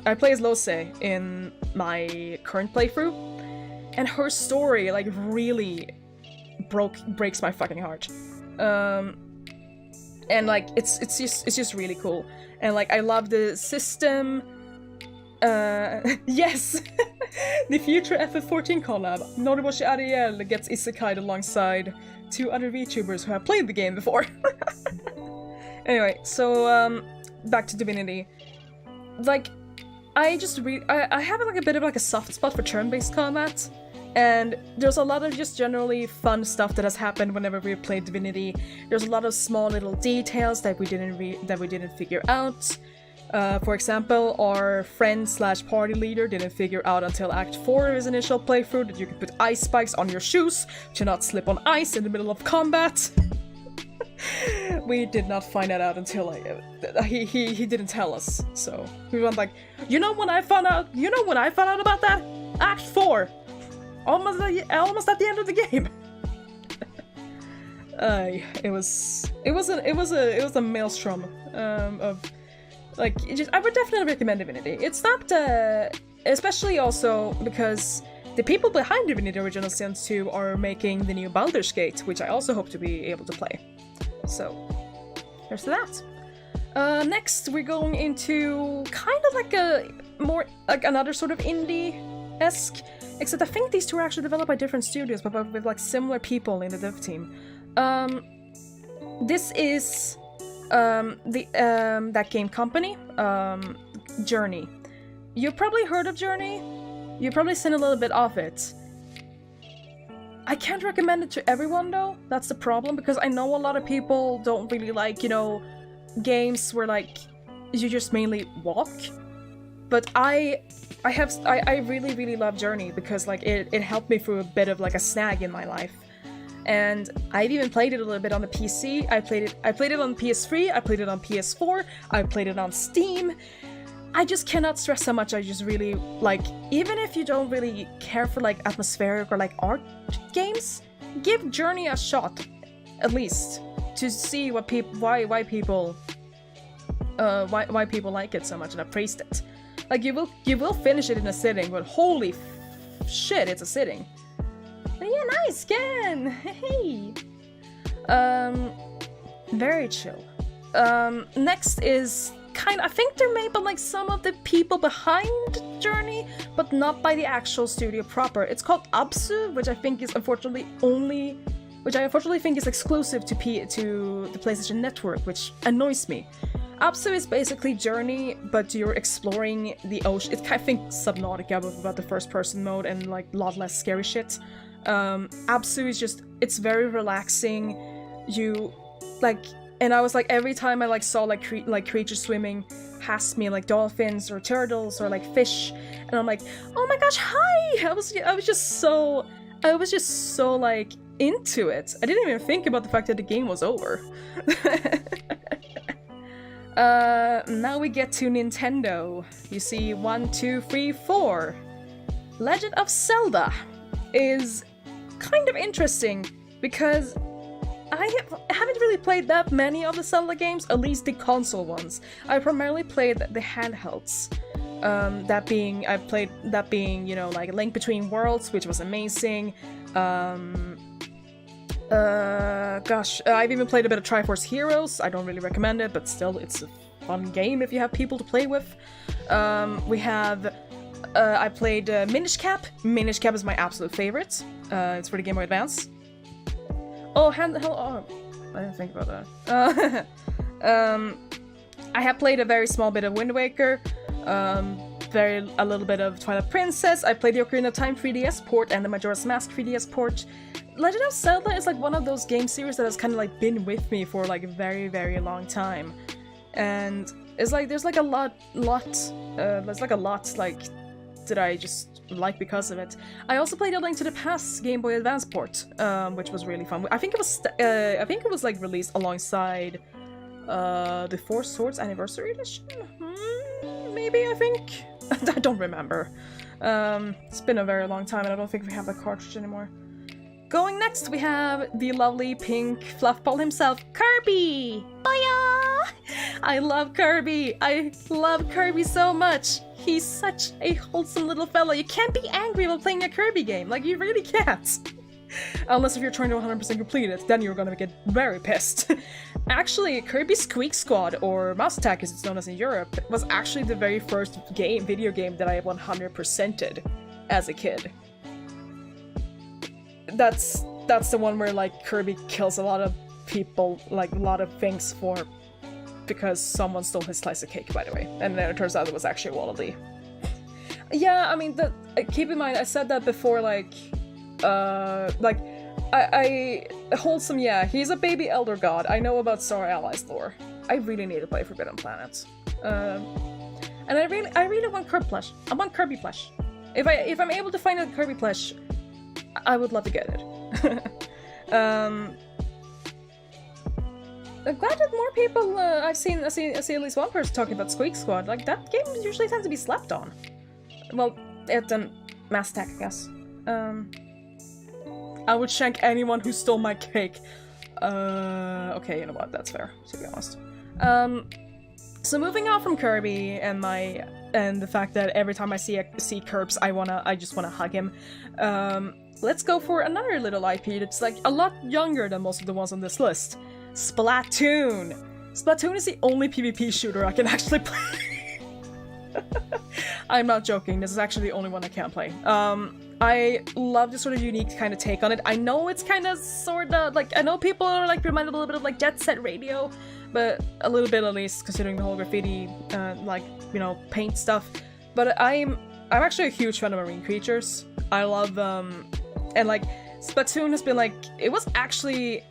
I play as Lose in my current playthrough. And her story, like, really breaks my fucking heart. And, like, it's just really cool. And, like, I love the system. Yes! The future FF14 collab. Noriboshi Ariel gets isekai'd alongside 2 other VTubers who have played the game before. Anyway, so, back to Divinity. Like, I have, like, a bit of, like, a soft spot for turn-based combat. And there's a lot of just generally fun stuff that has happened whenever we played Divinity. There's a lot of small little details that we didn't figure out. For example, our friend/party leader didn't figure out until Act 4 of his initial playthrough that you could put ice spikes on your shoes to not slip on ice in the middle of combat. We did not find that out until he didn't tell us. So we went like, you know when I found out about that? Act 4. Almost at the end of the game. It was a maelstrom of, like, I would definitely recommend Divinity. It's not especially also because the people behind Divinity Original Sin 2 are making the new Baldur's Gate, which I also hope to be able to play. So there's that. Next we're going into kind of like a more like another sort of indie-esque. Except I think these two are actually developed by different studios, but with, like, similar people in the dev team. This is that game company, Journey. You've probably heard of Journey. You've probably seen a little bit of it. I can't recommend it to everyone though. That's the problem, because I know a lot of people don't really like, you know, games where, like, you just mainly walk. But I really, really love Journey because, like, it helped me through a bit of, like, a snag in my life. And I've even played it a little bit on the PC. I played it on PS3, I played it on PS4, I played it on Steam. I just cannot stress how much I just really, like, even if you don't really care for, like, atmospheric or, like, art games, give Journey a shot, at least, to see why people like it so much and have praised it. Like, you will finish it in a sitting, but holy shit, it's a sitting. Yeah, nice, Ken! Hey! Very chill. Next is I think they're made by, like, some of the people behind Journey, but not by the actual studio proper. It's called Absu, which I think is unfortunately think is exclusive to the PlayStation Network, which annoys me. Absu is basically Journey, but you're exploring the ocean. It's kind of think Subnautica about the first-person mode and, like, a lot less scary shit. Absu is just, it's very relaxing. You, like, and I was like, every time I like saw like creatures swimming past me, like dolphins or turtles or like fish, and I'm like, oh my gosh, hi! I was just so like into it. I didn't even think about the fact that the game was over. Now we get to Nintendo. You see 1, 2, 3, 4. Legend of Zelda is kind of interesting because I haven't really played that many of the Zelda games, at least the console ones. I primarily played the handhelds. That being, you know, like Link Between Worlds, which was amazing. I've even played a bit of Triforce Heroes. I don't really recommend it, but still, it's a fun game if you have people to play with. I played Minish Cap. Minish Cap is my absolute favorite. It's for the Game Boy Advance. Oh, I didn't think about that. I have played a very small bit of Wind Waker. A little bit of Twilight Princess. I played the Ocarina of Time 3DS port and the Majora's Mask 3DS port. Legend of Zelda is like one of those game series that has kind of like been with me for like a very, very long time. And it's like there's like a lot that I just like because of it. I also played A Link to the Past Game Boy Advance port, which was really fun. I think it was like released alongside the Four Swords Anniversary Edition. Maybe, I think. I don't remember. It's been a very long time, and I don't think we have the cartridge anymore. Going next, we have the lovely pink fluffball himself, Kirby! Oh yeah! I love Kirby! I love Kirby so much! He's such a wholesome little fella. You can't be angry while playing a Kirby game. Like, you really can't. Unless if you're trying to 100% complete it, then you're gonna get very pissed. Actually, Kirby Squeak Squad, or Mouse Attack as it's known as in Europe, was actually the very first video game that I 100%ed as a kid. That's the one where like Kirby kills a lot of people, like a lot of things because someone stole his slice of cake, by the way. And then it turns out it was actually Wallaby. Yeah, I mean, keep in mind, I said that before, like I wholesome, yeah, he's a baby elder god. I know about Star Allies lore. I really need to play Forbidden Planet. And I really want Kirby plush. I want Kirby plush. If I'm able to find a Kirby plush, I would love to get it. I'm glad that more people, I see at least one person talking about Squeak Squad. Like, that game usually tends to be slept on. Well, it's Mass Attack, I guess. I would shank anyone who stole my cake. Okay, you know what, that's fair, to be honest. So moving on from Kirby and the fact that every time I see Kirby, I just wanna hug him. Let's go for another little IP that's like a lot younger than most of the ones on this list. Splatoon! Splatoon is the only PvP shooter I can actually play. I'm not joking, this is actually the only one I can't play. I love this sort of unique kind of take on it. I know it's kind of sorta like, I know people are like reminded a little bit of like Jet Set Radio, but a little bit at least, considering the whole graffiti, like, you know, paint stuff. But I'm actually a huge fan of marine creatures. I love and like Splatoon has been like, it was actually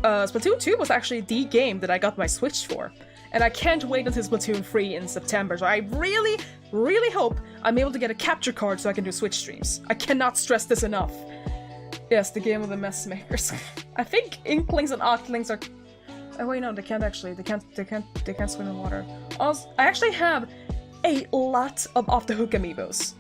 Splatoon 2 was actually the game that I got my Switch for. And I can't wait until Splatoon 3 in September, so I really, really hope I'm able to get a capture card so I can do Switch streams. I cannot stress this enough. Yes, the game of the mess makers. I think Inklings and Octlings are... Oh wait, no, they can't actually. They can't swim in water. Also, I actually have a lot of Off the Hook amiibos.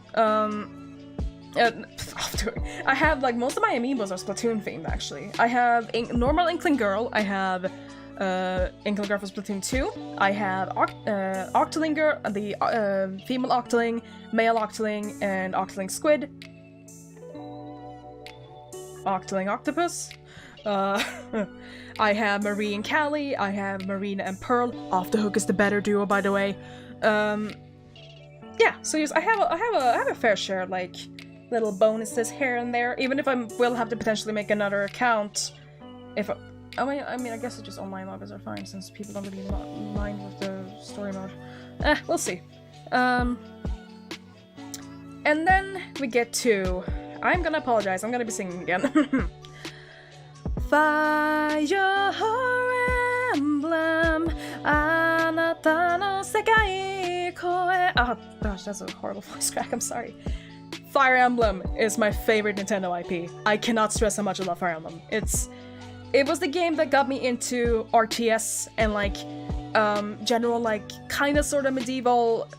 I have, like, most of my amiibos are Splatoon themed, actually. I have normal Inkling Girl, I have Inkling Girl from Splatoon 2, I have Octoling Girl, the female Octoling, male Octoling, and Octoling Squid. Octoling Octopus. I have Marie and Callie, I have Marina and Pearl. Off the Hook is the better duo, by the way. Yeah, so yes, I have a fair share, like, little bonuses here and there, even if I will have to potentially make another account. If I mean, I guess it's just online logos are fine, since people don't really mind with the story mode. We'll see. And then we get to... I'm gonna apologize, I'm gonna be singing again. Fire Emblem Takai koe. Oh gosh, that's a horrible voice crack. I'm sorry. Fire Emblem is my favorite Nintendo IP. I cannot stress how much I love Fire Emblem. It was the game that got me into RTS and like general like kind of sort of medieval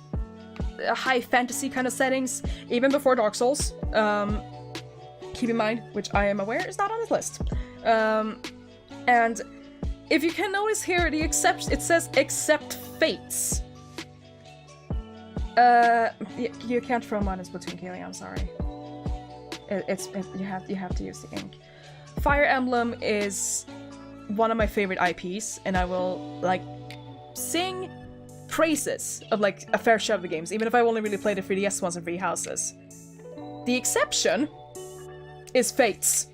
high fantasy kind of settings, even before Dark Souls. Keep in mind, which I am aware is not on this list. And if you can notice here, it says except fates. You can't throw mine in Splatoon, Keely, I'm sorry. You have to use the ink. Fire Emblem is one of my favorite IPs, and I will like sing praises of like a fair share of the games, even if I've only really played the 3DS ones and 3 houses. The exception is Fates.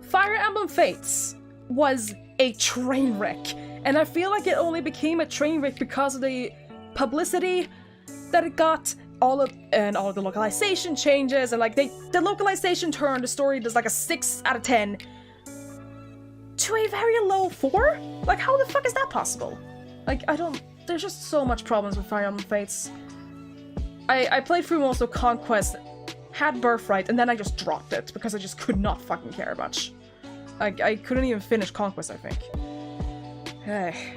Fire Emblem Fates was a train wreck, and I feel like it only became a train wreck because of the publicity that it got, all of the localization changes, and like the localization turned the story does like a 6 out of 10 to a very low 4? Like, how the fuck is that possible? Like, there's just so much problems with Fire Emblem Fates. I played through most of Conquest, had Birthright, and then I just dropped it because I just could not fucking care much. I couldn't even finish Conquest, I think. Hey.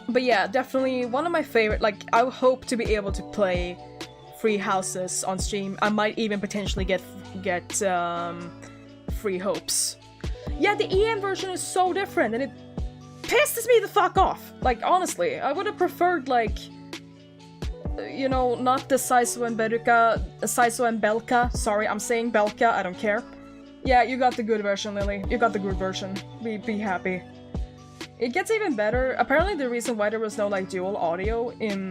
But yeah, definitely one of my favorite, like, I hope to be able to play 3 houses on stream. I might even potentially get free hopes. Yeah, the EM version is so different, and it pisses me the fuck off. Like, honestly, I would have preferred, like, you know, not the Saizo and Belka. Sorry, I'm saying Belka, I don't care. Yeah, you got the good version, Lily. You got the good version. Be happy. It gets even better. Apparently the reason why there was no like dual audio in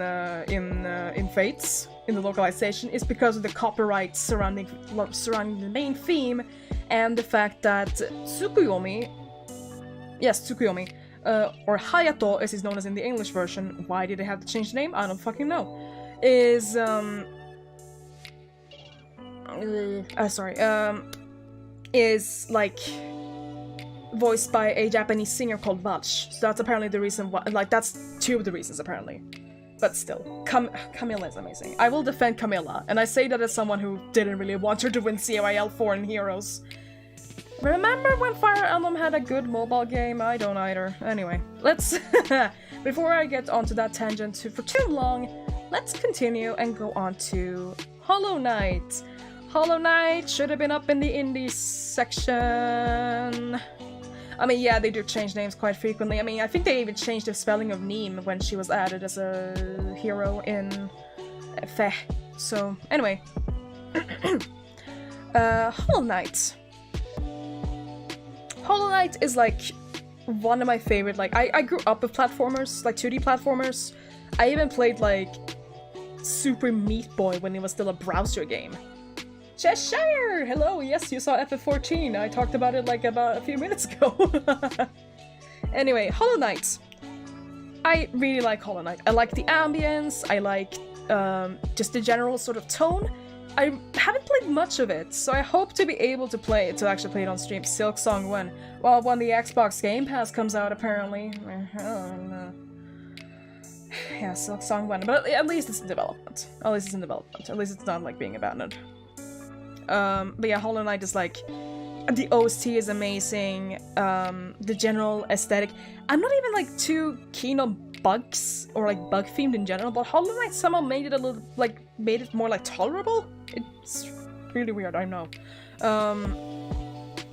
Fates, in the localization, is because of the copyright surrounding the main theme, and the fact that Tsukuyomi, or Hayato as he's known as in the English version, why did they have to change the name? I don't fucking know. Is like voiced by a Japanese singer called Valch. So that's apparently the reason why, like, that's 2 of the reasons apparently. But still, Camilla is amazing. I will defend Camilla, and I say that as someone who didn't really want her to win COIL 4 in Heroes. Remember when Fire Emblem had a good mobile game? I don't either. Anyway, let's... before I get onto that tangent for too long, let's continue and go on to Hollow Knight. Hollow Knight should have been up in the indies section. I mean, yeah, they do change names quite frequently. I mean, I think they even changed the spelling of Neem when she was added as a hero in Fe. So, anyway. Hollow Knight. Hollow Knight is like one of my favorite, like, I grew up with platformers, like 2D platformers. I even played like Super Meat Boy when it was still a browser game. Cheshire! Hello, yes, you saw FF14. I talked about it like about a few minutes ago. Anyway, Hollow Knight. I really like Hollow Knight. I like the ambience, I like just the general sort of tone. I haven't played much of it, so I hope to be able to actually play it on stream. Silksong when the Xbox Game Pass comes out, apparently. Yeah, Silksong 1, but at least it's in development. At least it's not like being abandoned. But yeah, Hollow Knight is like, the OST is amazing, the general aesthetic. I'm not even like too keen on bugs or like bug themed in general, but Hollow Knight somehow made it a little like made it more like tolerable. It's really weird, I know.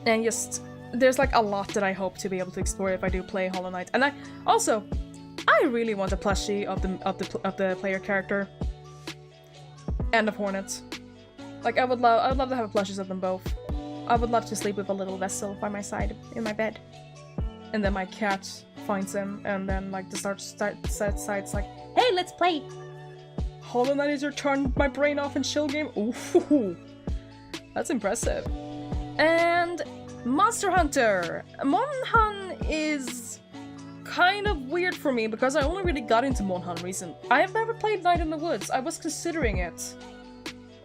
And just there's like a lot that I hope to be able to explore if I do play Hollow Knight. And I really want a plushie of the player character and of Hornet. Like I would love to have plushies of them both. I would love to sleep with a little vessel by my side in my bed, and then my cat finds him, and then like the sides like, hey, let's play. Hollow Knight is your turn my brain off in chill game. Ooh, that's impressive. And Monster Hunter. Monhan is kind of weird for me because I only really got into Monhan recently. I have never played Night in the Woods. I was considering it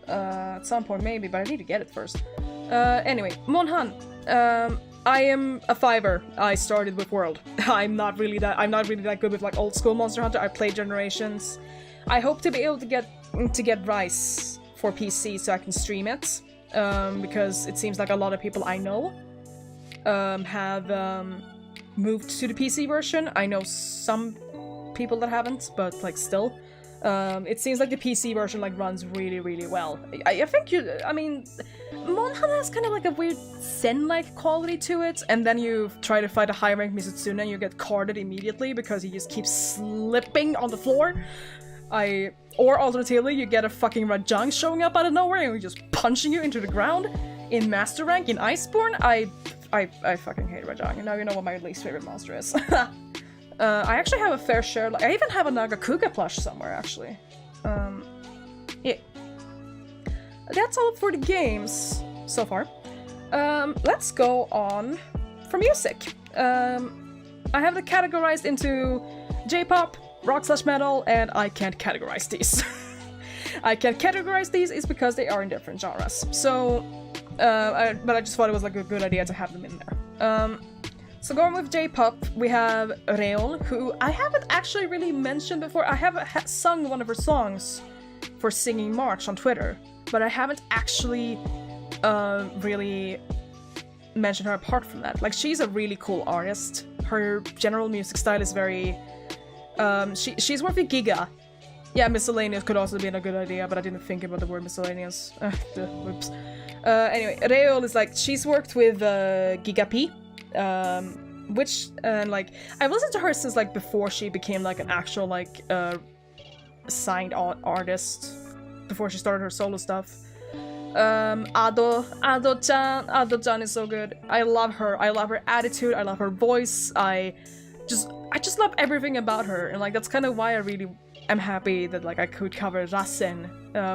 at some point maybe, but I need to get it first. Anyway, Monhan. I am a 5er. I started with World. I'm not really that good with like old school Monster Hunter. I played Generations. I hope to be able to get Rise for PC so I can stream it. Because it seems like a lot of people I know have moved to the PC version. I know some people that haven't, but like still. It seems like the PC version like runs really, really well. I think Monhan has kind of like a weird Zen-like quality to it, and then you try to fight a high-ranked Mizutsune and you get carded immediately because he just keeps slipping on the floor. Or alternatively, you get a fucking Rajang showing up out of nowhere and just punching you into the ground. In Master Rank, in Iceborne, I fucking hate Rajang, and now you know what my least favorite monster is. I actually have a fair share. Like, I even have a Nagakuga plush somewhere, actually. Yeah. That's all for the games so far. Let's go on for music. I have it categorized into J-pop, rock/metal, and I can't categorize these. I can't categorize these is because they are in different genres. So, but I just thought it was like a good idea to have them in there. So going with J-pop, we have Reol, who I haven't actually really mentioned before. I have sung one of her songs for Singing March on Twitter, but I haven't actually really mentioned her apart from that. Like, she's a really cool artist. Her general music style is very... she's more of a Giga. Yeah, miscellaneous could also be a good idea, but I didn't think about the word miscellaneous. Whoops. Anyway, Reol is like, she's worked with Giga P. Which like I've listened to her since like before she became like an actual like signed artist, before she started her solo stuff. Ado-chan is so good. I love her attitude, I love her voice, I just love everything about her, and like that's kind of why I really am happy that like I could cover Rasen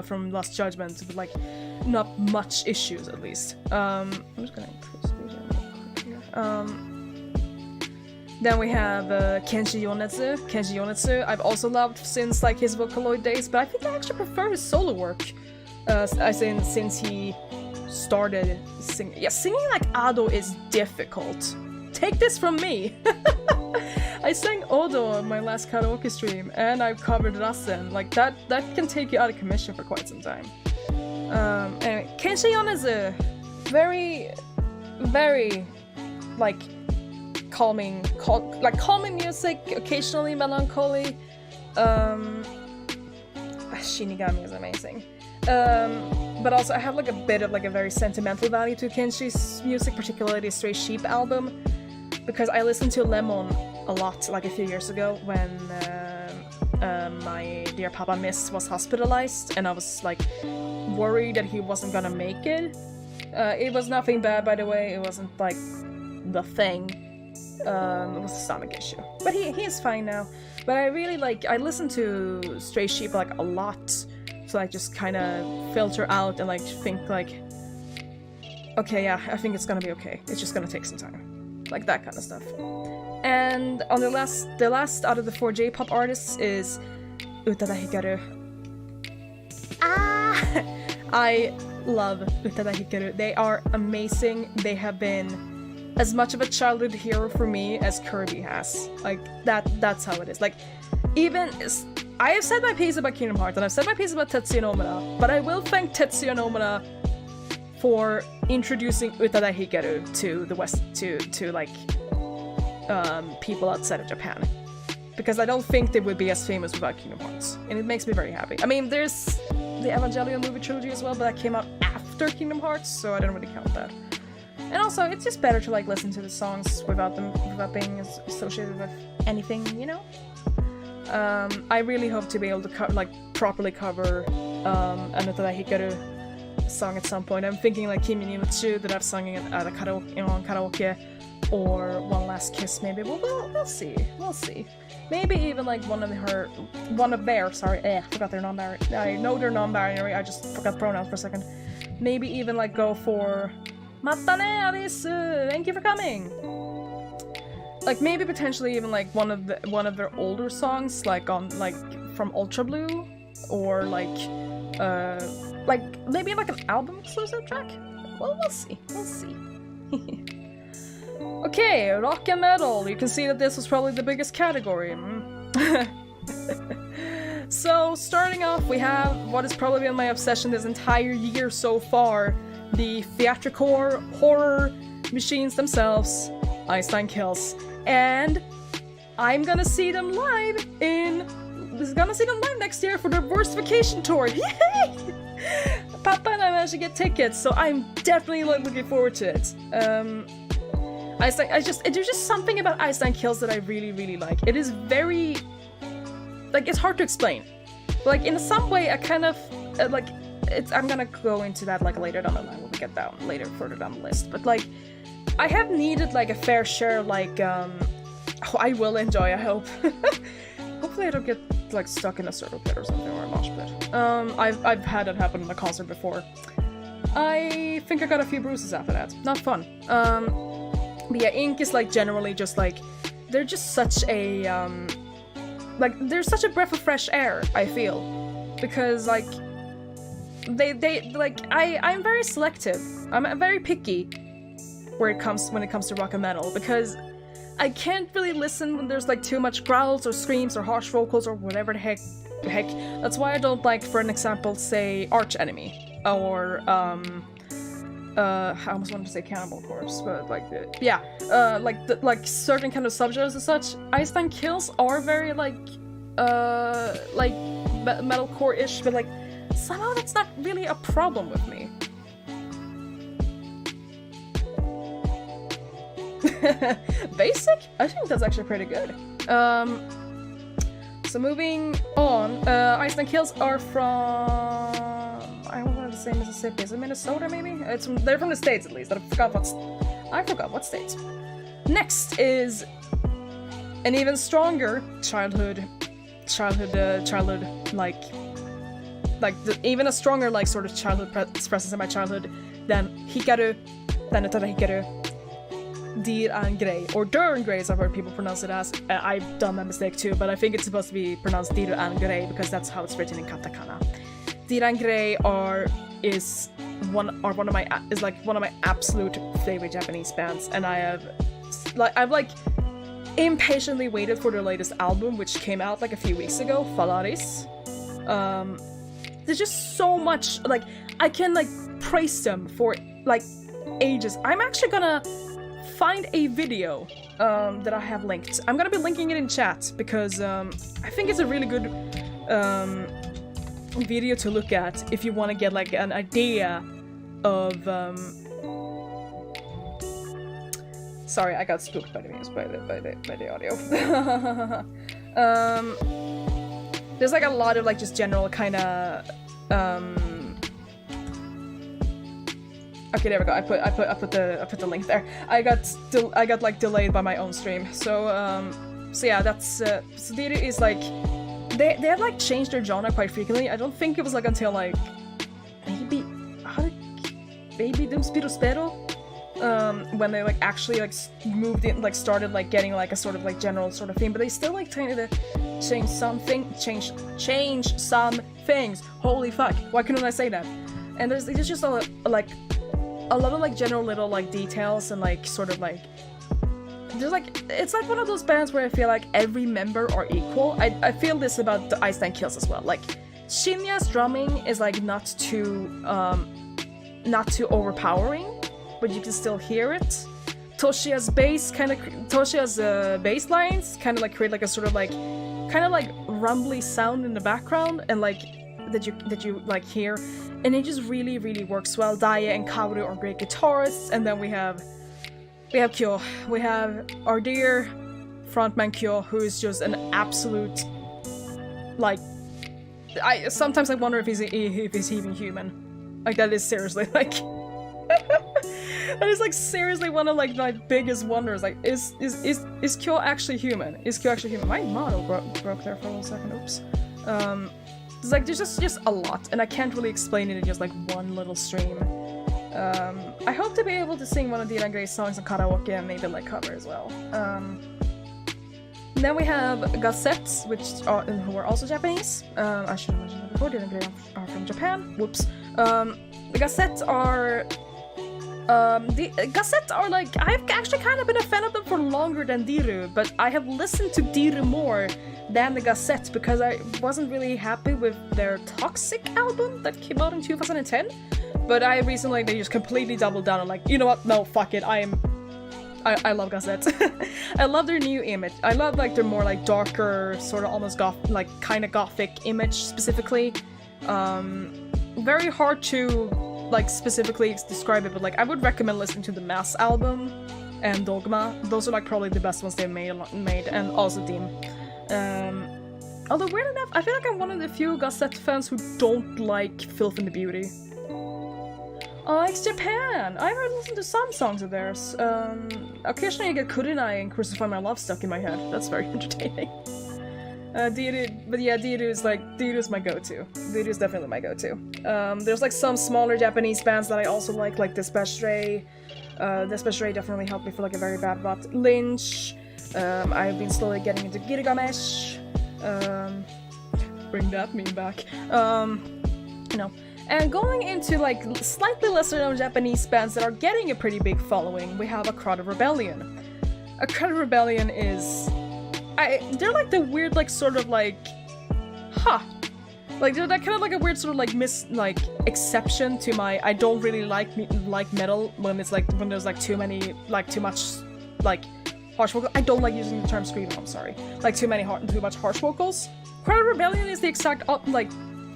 from Lost Judgment with like not much issues at least. I'm just gonna increase region real quick here. Then we have Kenshi Yonetsu. Kenshi Yonetsu I've also loved since like his Vocaloid days, but I think I actually prefer his solo work. Since he started singing. Yeah, singing like Ado is difficult. Take this from me! I sang Odo on my last karaoke stream, and I've covered Rasen. Like, that can take you out of commission for quite some time. Anyway, Kenshi Yonetsu. Very, very, like, calming music, occasionally melancholy. Shinigami is amazing. But also I have like a bit of like a very sentimental value to Kenshi's music, particularly the Stray Sheep album, because I listened to Lemon a lot like a few years ago when my dear Papa Miss was hospitalized, and I was like worried that he wasn't gonna make it. It was nothing bad, by the way. It wasn't like the thing. It was a stomach issue, but he is fine now. But I really I listen to Stray Sheep like a lot, so I just kind of filter out and like think like, okay, yeah, I think it's gonna be okay. It's just gonna take some time, like that kind of stuff. And on the last out of the 4 J-pop artists is Utada Hikaru. I love Utada Hikaru. They are amazing. They have been as much of a childhood hero for me as Kirby has. Like, that's how it is. Like, even... I have said my piece about Kingdom Hearts, and I've said my piece about Tetsuya Nomura, but I will thank Tetsuya Nomura for introducing Utada Hikaru to the West, to people outside of Japan. Because I don't think they would be as famous without Kingdom Hearts, and it makes me very happy. I mean, there's the Evangelion movie trilogy as well, but that came out after Kingdom Hearts, so I don't really count that. And also, it's just better to like listen to the songs without being associated with anything, you know? I really hope to be able to properly cover an Utada Hikaru song at some point. I'm thinking like Kimi ni Mutsu that I've sung at a karaoke, or One Last Kiss maybe. We'll see. Maybe even like one of their, sorry, I forgot their non-binary. I know they're non-binary, I just forgot pronouns for a second. Maybe even like go for Mata ne, Alice! Thank you for coming! Like maybe potentially even like one of their older songs, like from Ultra Blue, or like maybe like an album exclusive track. Well, we'll see. Okay, rock and metal. You can see that this was probably the biggest category. So, starting off, we have what has probably been my obsession this entire year so far. The theatrical horror machines themselves, Einstein Kills. And I'm gonna see them live next year for their Worst Vacation tour. Yay! Papa and I managed to get tickets, so I'm definitely looking forward to it. There's just something about Einstein Kills that I really, really like. It is very, like, it's hard to explain. Like, in some way, I kind of, I'm gonna go into that, like, later down the line when we get further down the list. But, like, I have needed, like, a fair share, like, I will enjoy, I hope. Hopefully I don't get, like, stuck in a circle pit or something, or a mosh pit. I've had it happen in a concert before. I think I got a few bruises after that. Not fun. But yeah, Ink is, like, generally just, like, they're just such a, like, they're such a breath of fresh air, I feel. Because, like, I'm very selective. I'm very picky when it comes to rock and metal, because I can't really listen when there's, like, too much growls or screams or harsh vocals or whatever the heck. That's why I don't like, for an example, say, Arch Enemy, or, I almost wanted to say Cannibal Corpse, but, like, like certain kind of subgenres and such. Einstein Kills are very, like metalcore-ish, but, like, somehow that's not really a problem with me. Basic? I think that's actually pretty good. So moving on, Einstein Kills are from, I wanted to say Mississippi. Is it Minnesota, maybe? They're from the States, at least. I forgot what states. Next is an even stronger childhood, even a stronger, like, sort of childhood presence in my childhood than Hikaru, Utada Hikaru, Dir and Grey, or Dur and Grey, as I've heard people pronounce it as. I've done that mistake too, but I think it's supposed to be pronounced Dir and Grey because that's how it's written in katakana. Dir and Grey is one of my absolute favorite Japanese bands, and I've impatiently waited for their latest album, which came out like a few weeks ago, Valaris. There's just so much, like, I can, like, praise them for, like, ages. I'm actually gonna find a video that I have linked. I'm gonna be linking it in chat because I think it's a really good video to look at if you want to get, like, an idea of sorry, I got spooked by the music, by the audio. There's, like, a lot of, like, just general kind of okay, there we go. I put the link there. I got like delayed by my own stream. So yeah, that's so Diri is, like, they have, like, changed their genre quite frequently. I don't think it was, like, until, like, maybe Spiro when they, like, actually, like, moved in, like, started, like, getting, like, a sort of, like, general sort of theme, but they still, like, trying to change some things. Holy fuck, why couldn't I say that? And there's just a lot of, like, general little, like, details and, like, sort of, like, there's, like, it's like one of those bands where I feel like every member are equal. I feel this about the Einstein Kills as well. Like, Shinya's drumming is, like, not too overpowering, but you can still hear it. Toshiya's bass bass lines kind of, like, create, like, a sort of, like, kind of, like, rumbly sound in the background, and, like, that you like hear, and it just really, really works well. Daya and Kaoru are great guitarists, and then we have Kyo. We have our dear frontman Kyo, who is just an absolute, like, I sometimes wonder if he's even human. Like, that is seriously, like, that is, like, seriously one of, like, my biggest wonders. Like, is Kyo actually human? Is Kyo actually human? My model broke there for a little second. Oops. It's like, there's just a lot, and I can't really explain it in just, like, one little stream. I hope to be able to sing one of Dylan Gray's songs on karaoke and maybe, like, cover as well. Then we have Gazettes, who are also Japanese. I should have mentioned that before. Dylan Gray are from Japan. Whoops. The Gazettes are The Gazette are like, I've actually kind of been a fan of them for longer than Diru, but I have listened to Diru more than the Gazette because I wasn't really happy with their Toxic album that came out in 2010. But I recently, they just completely doubled down on like, you know what, no, fuck it, I love Gazette. I love their new image. I love like their more like darker, sort of almost goth, like kind of gothic image specifically. Very hard to like specifically describe it, but like I would recommend listening to the Mass album and Dogma. Those are like probably the best ones they've made, and also Dim. Although weird enough, I feel like I'm one of the few Gazette fans who don't like Filth and the Beauty. Oh, it's Japan! I've listened to some songs of theirs. Occasionally I get KonEir and Crucify My Love stuck in my head. That's very entertaining. Diru, but yeah, Diru is my go-to. Diru is definitely my go-to. There's like some smaller Japanese bands that I also like Despacere. Despacere definitely helped me for like a very bad rut. Lynch. I've been slowly getting into Gilgamesh. Bring that meme back. You know. And going into like slightly lesser known Japanese bands that are getting a pretty big following, we have A Crowd of Rebellion. A Crowd of Rebellion is... they're like the weird like sort of like... Like they're that kind of like a weird sort of like exception to my I don't really like metal when it's like when there's like too much like harsh vocals. I don't like using the term screamo, I'm sorry. Like too much harsh vocals. Crowd of Rebellion is the exact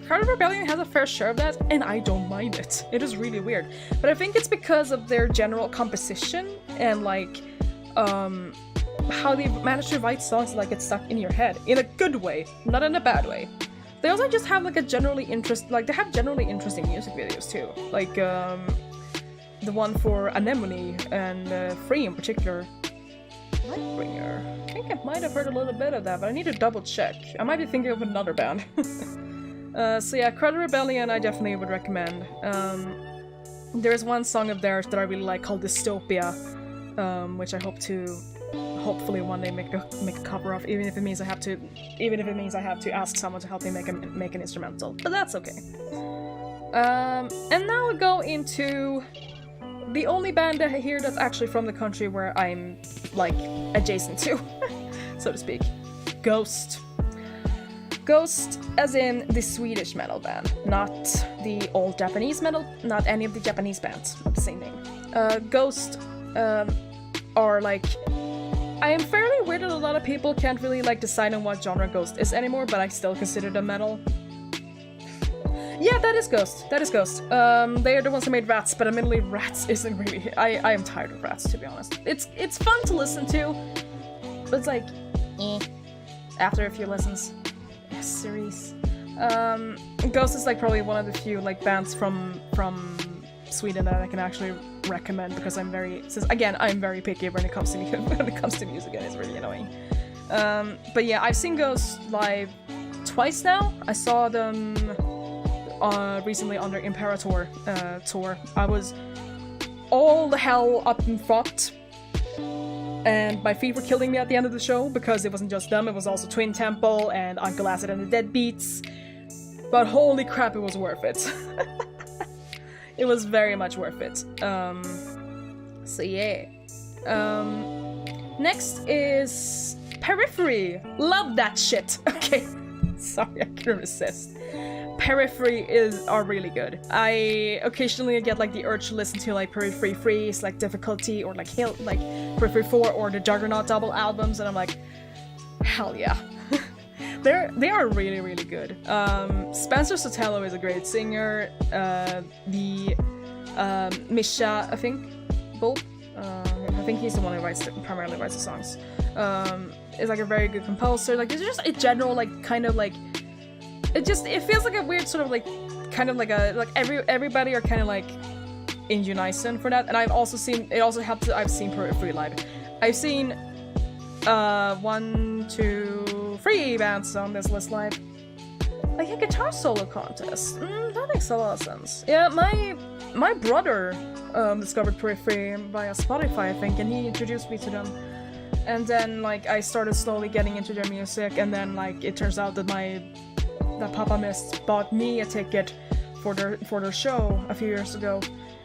Crowd of Rebellion has a fair share of that, and I don't mind it. It is really weird. But I think it's because of their general composition and like how they manage to write songs that like get stuck in your head in a good way, not in a bad way. They also just have like they have generally interesting music videos too, like the one for Anemone and Free in particular. Lightbringer. I think I might have heard a little bit of that, but I need to double check. I might be thinking of another band. So yeah, Crowd of Rebellion I definitely would recommend. There's one song of theirs that I really like called Dystopia, which I hope to hopefully one day make a cover of, even if it means I have to ask someone to help me make an instrumental, but that's okay. And now we go into the only band here that's actually from the country where I'm like adjacent to, so to speak. Ghost. Ghost as in the Swedish metal band, not the old Japanese metal, not any of the Japanese bands with the same name. Ghost are like... I am fairly weird that a lot of people can't really like decide on what genre Ghost is anymore, but I still consider them metal. Yeah, that is Ghost. That is Ghost. They are the ones who made Rats, but admittedly Rats isn't really... I am tired of Rats, to be honest. It's fun to listen to, but it's like... after a few listens. Yes, series. Ghost is like probably one of the few like bands from Sweden that I can actually recommend because I'm very picky when it comes to music and it's really annoying. But yeah, I've seen Ghost live twice now. I saw them recently on their Imperator tour. I was all the hell up in front, and my feet were killing me at the end of the show because it wasn't just them, it was also Twin Temple and Uncle Acid and the Deadbeats. But holy crap, it was worth it. It was very much worth it. So yeah. Next is Periphery. Love that shit. Okay. Sorry, I couldn't resist. Periphery are really good. I occasionally get like the urge to listen to like Periphery Freeze, like Difficulty, or like Periphery 4 or the Juggernaut double albums, and I'm like, hell yeah. They are really, really good. Spencer Sotelo is a great singer. Misha, I think, I think he's the one who primarily writes the songs. Is like a very good composer. Like there's just a general like kind of like it feels like a weird sort of like kind of like everybody are kind of like in unison for that. And I've also seen I've seen Periphery live. I've seen 1, 2, 3 bands on this list live. Like a guitar solo contest. That makes a lot of sense. Yeah, my brother discovered Periphery via Spotify, I think, and he introduced me to them. And then like I started slowly getting into their music, and then like it turns out that Papa Mist bought me a ticket for their show a few years ago.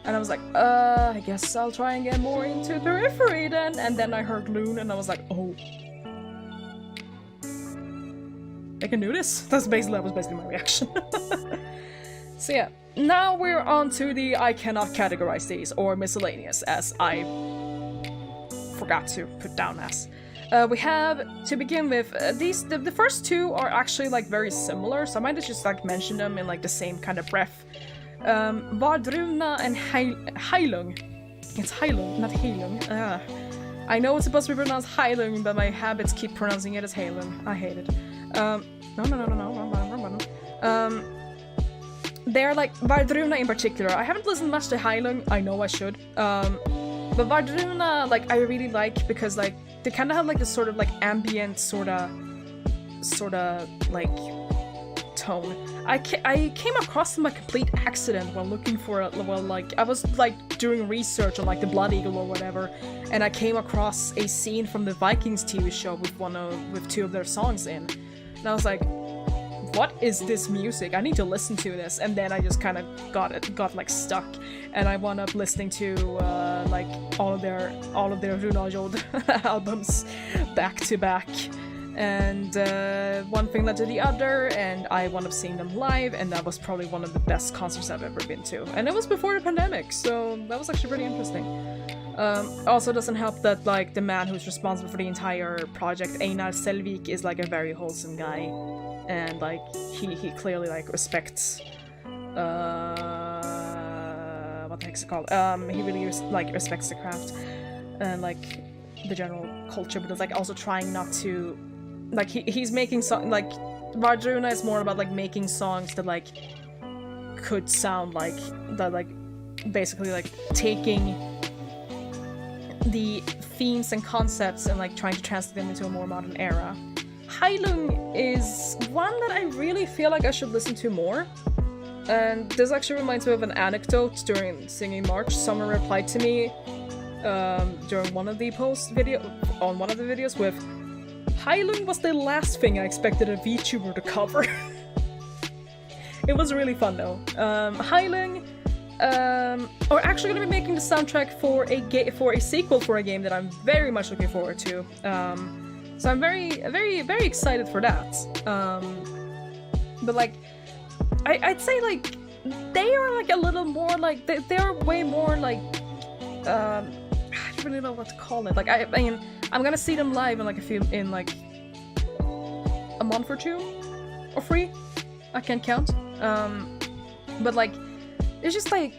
And I was like, I guess I'll try and get more into Periphery then. And then I heard Loon and I was like, oh. I can do this? That was basically my reaction. So yeah, now we're on to the I cannot categorize these, or miscellaneous, as I forgot to put down as. We have, to begin with, the first two are actually like very similar, so I might just like mention them in like the same kind of breath. Vardruna and Heilung. It's Heilung, not Heilung. I know it's supposed to be pronounced Heilung, but my habits keep pronouncing it as Heilung. I hate it. No. They're like, Vardruna in particular. I haven't listened much to Heilung, I know I should. But Vardruna, like, I really like because, like, they kind of have, like, this sort of, like, ambient, sort of, like, tone. I came across them by complete accident while looking for, I was, like, doing research on, like, the Blood Eagle or whatever, and I came across a scene from the Vikings TV show with two of their songs in. And I was like, what is this music? I need to listen to this. And then I just kind of got like stuck, and I wound up listening to like all of their Runajod albums back to back. And one thing led to the other, and I wound up seeing them live, and that was probably one of the best concerts I've ever been to. And it was before the pandemic, so that was actually pretty interesting. Also doesn't help that like the man who's responsible for the entire project, Einar Selvik, is like a very wholesome guy, and like he clearly like respects what the heck's it called? He really respects the craft and like the general culture, but it's like also trying not to like he's making like Vardruna is more about like making songs that like could sound like that, like basically like taking the themes and concepts and like trying to translate them into a more modern era. Heilung is one that I really feel like I should listen to more. And this actually reminds me of an anecdote during Singing March. Someone replied to me during one of the videos with, Heilung was the last thing I expected a VTuber to cover. It was really fun though. Heilung are actually going to be making the soundtrack for a sequel for a game that I'm very much looking forward to. So I'm very, very, very excited for that. But like, I'd say like they are like a little more like they're way more like I don't really know what to call it. Like I mean, I'm gonna see them live in like a month or 2 or 3. I can't count. But like, it's just like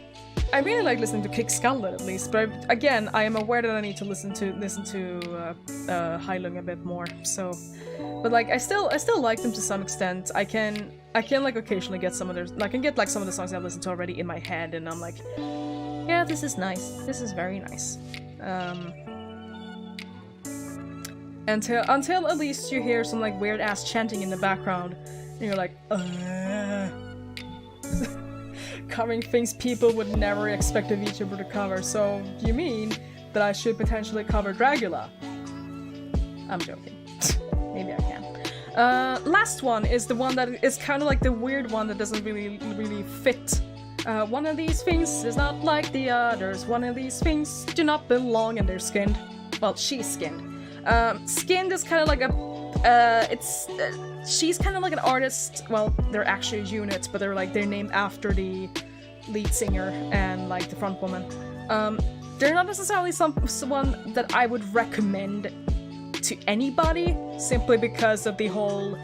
I really like listening to Kick Skaldet at least. But again, I am aware that I need to listen to Heilung a bit more. So, but like I still like them to some extent. I can like occasionally get some of their I can get like some of the songs I've listened to already in my head, and I'm like, yeah, this is nice. This is very nice. Until at least you hear some like weird ass chanting in the background, and you're like, covering things people would never expect a VTuber to cover. So you mean that I should potentially cover Dragula? I'm joking. Maybe I can. Last one is the one that is kind of like the weird one that doesn't really fit. One of these things is not like the others. One of these things do not belong, and they're skinned. Well, she's skinned. Skinned is kind of like she's kind of like an artist. Well, they're actually units, but they're named after the lead singer and like the front woman. They're not necessarily someone that I would recommend to anybody, simply because of the whole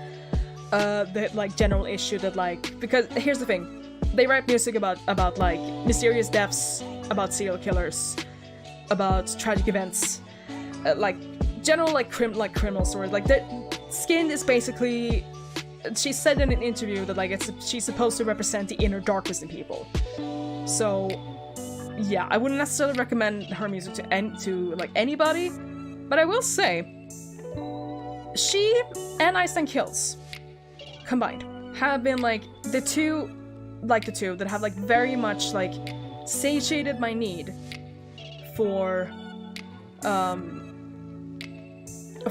the like general issue that like, because here's the thing, they write music about like mysterious deaths, about serial killers, about tragic events, like general like criminal stories. Like Skinned is basically, she said in an interview that like she's supposed to represent the inner darkness in people. So yeah, I wouldn't necessarily recommend her music to like anybody, but I will say she and Ice and Kills combined have been like the two that have like very much like satiated my need for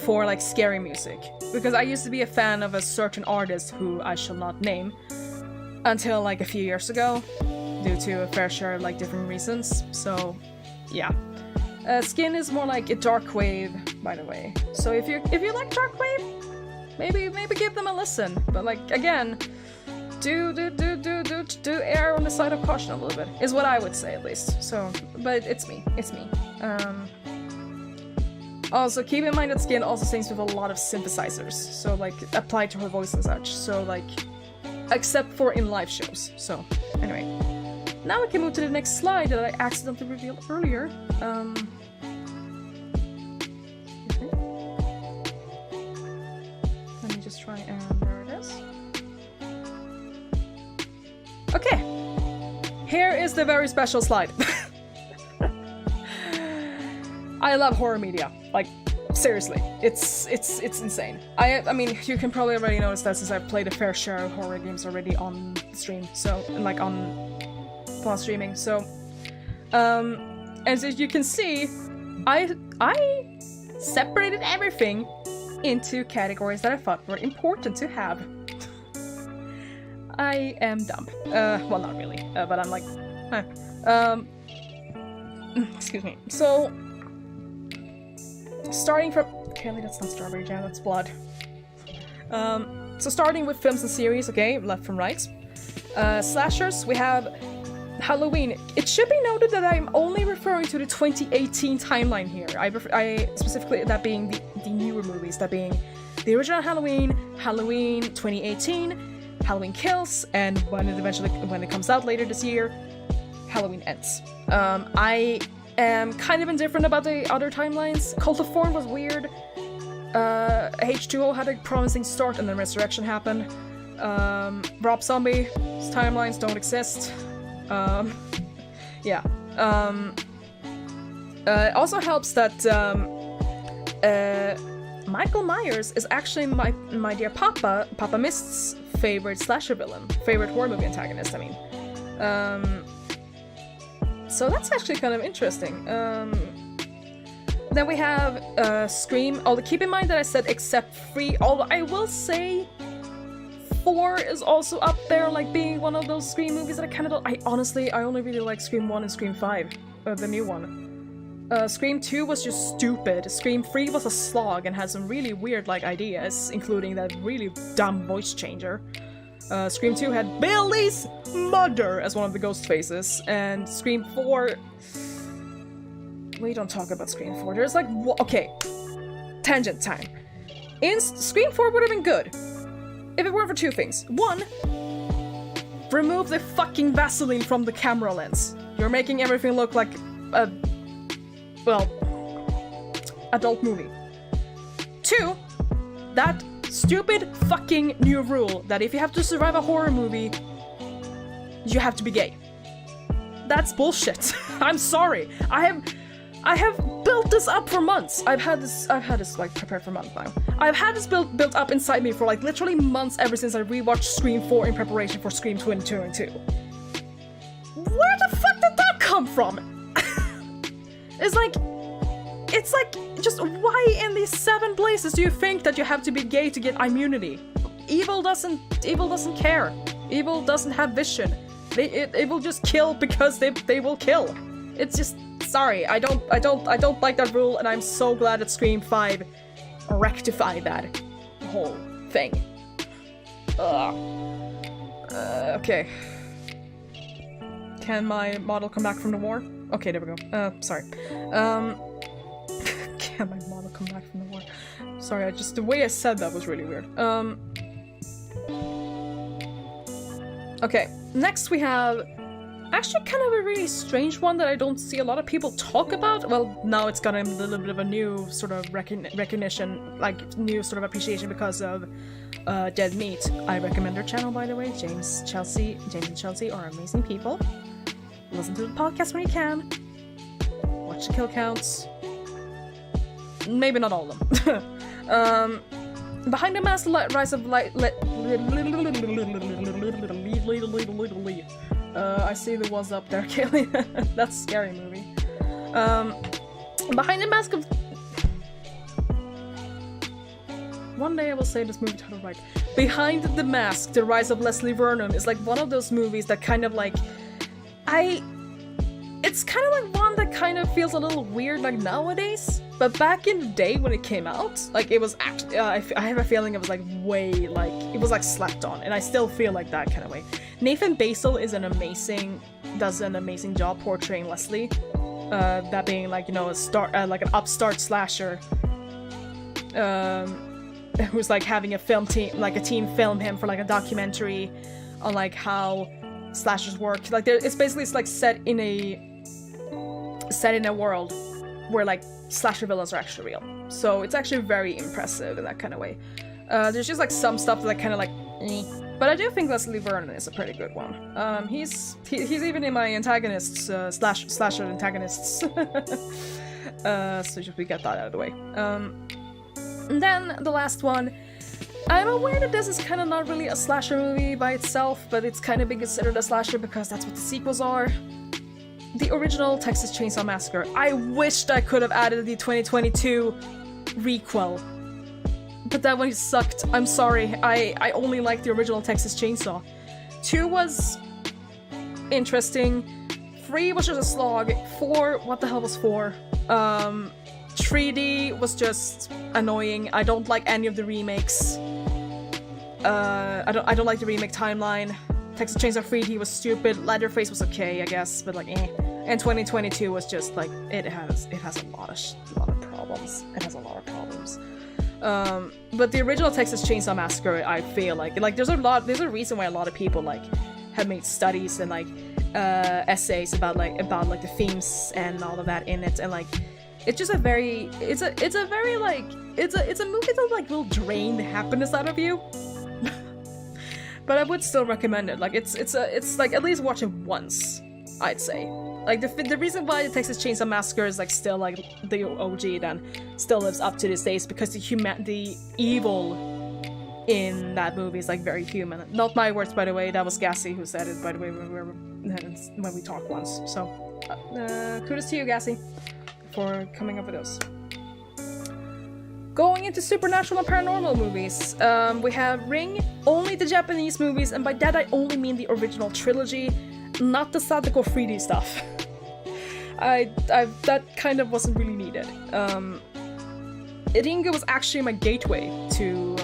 like scary music, because I used to be a fan of a certain artist who I shall not name until like a few years ago, due to a fair share of like different reasons. So, yeah. Skin is more like a dark wave, by the way. So if you like dark wave, maybe give them a listen. But like again, do err on the side of caution a little bit is what I would say at least. So, but it's me. Also keep in mind that Skin also sings with a lot of synthesizers, so like applied to her voice and such. So like, except for in live shows. So anyway, now we can move to the next slide that I accidentally revealed earlier. Let me just try and there it is. Okay, here is the very special slide. I love horror media, like seriously, it's insane. I mean, you can probably already notice that since I've played a fair share of horror games already on stream, so like on streaming. So, as you can see, I separated everything into categories that I thought were important to have. I am dumb. Well, not really, but I'm like, excuse me. So, starting from... Okay, that's not strawberry jam, that's blood. So starting with films and series, okay, left from right. Slashers, we have Halloween. It should be noted that I'm only referring to the 2018 timeline here. I specifically, that being the newer movies, that being the original Halloween, Halloween 2018, Halloween Kills, and when it comes out later this year, Halloween Ends. I am kind of indifferent about the other timelines. Cult of Thorn was weird. H2O had a promising start and then Resurrection happened. Rob Zombie's timelines don't exist. Yeah. It also helps that Michael Myers is actually my dear Papa Mist's favorite slasher villain, favorite horror movie antagonist, I mean. So that's actually kind of interesting. Then we have Scream. Although keep in mind that I said except 3, although I will say 4 is also up there, like being one of those Scream movies that I kind of don't... I only really like Scream 1 and Scream 5, the new one. Scream 2 was just stupid. Scream 3 was a slog and had some really weird like ideas, including that really dumb voice changer. Scream 2 had Billy's mother as one of the ghost faces, and Scream 4... We don't talk about Scream 4. There's like... Okay. Tangent time. Scream 4 would have been good if it weren't for 2 things. 1, remove the fucking Vaseline from the camera lens. You're making everything look like a... well... adult movie. 2, that stupid fucking new rule that if you have to survive a horror movie, you have to be gay. That's bullshit. I'm sorry. I have built this up for months. I've had this like prepared for months now. I've had this built up inside me for like literally months ever since I rewatched Scream 4 in preparation for Scream 2 and 2 and 2. Where the fuck did that come from? It's like, just why in these 7 places do you think that you have to be gay to get immunity? Evil doesn't care. Evil doesn't have vision. It will just kill because they will kill. It's just, sorry, I don't like that rule, and I'm so glad that Scream 5 rectified that whole thing. Okay. Can my model come back from the war? Okay, there we go. Sorry. Can my model come back from the war? Sorry, the way I said that was really weird. Okay, next we have actually kind of a really strange one that I don't see a lot of people talk about. Well, now it's got a little bit of a new sort of recognition, like new sort of appreciation because of Dead Meat. I recommend their channel, by the way. James and Chelsea are amazing people. Listen to the podcast when you can. Watch the kill counts. Maybe not all of them. Behind the Mask, Rise of Light. I see the was up there, Kaylee. That's a scary movie. Behind the Mask of... One day I will say this movie title right. Behind the Mask, The Rise of Leslie Vernon is like one of those movies that kind of like It's kind of like one that kind of feels a little weird like nowadays, but back in the day when it came out, like it was actually, I have a feeling it was like way, like, it was like slapped on, and I still feel like that kind of way. Nathan Basil is does an amazing job portraying Leslie, that being like, you know, like an upstart slasher, who's like having a film team, like a team film him for like a documentary on like how slashers work. Like it's basically like set in a world where like slasher villains are actually real. So it's actually very impressive in that kind of way. There's just like some stuff that kind of like, but I do think Leslie Vernon is a pretty good one. He's even in my antagonists, slasher antagonists. So just we get that out of the way. And then the last one. I'm aware that this is kind of not really a slasher movie by itself, but it's kind of being considered a slasher because that's what the sequels are. The original Texas Chainsaw Massacre. I wished I could have added the 2022 requel, but that one sucked. I'm sorry. I only liked the original Texas Chainsaw. 2 was interesting. 3 was just a slog. 4, what the hell was 4? 3D was just annoying. I don't like any of the remakes. I don't like the remake timeline. Texas Chainsaw 3D was stupid. Leatherface was okay, I guess, but like eh. And 2022 was just like it has a lot of problems. It has a lot of problems. But the original Texas Chainsaw Massacre, I feel like there's a reason why a lot of people like have made studies and like essays about the themes and all of that in it, and like it's just a very it's a movie that like will drain the happiness out of you. But I would still recommend it. Like it's like at least watch it once, I'd say. Like the reason why the Texas Chainsaw Massacre is like still like the OG then still lives up to this day is because the evil in that movie is like very human. Not my words, by the way. That was Gassy who said it, by the way, when we talked once. So kudos to you, Gassy, for coming up with those. Going into supernatural and paranormal movies, we have Ring, only the Japanese movies, and by that I only mean the original trilogy, not the Sadako 3D stuff. That kind of wasn't really needed. Ringu was actually my gateway to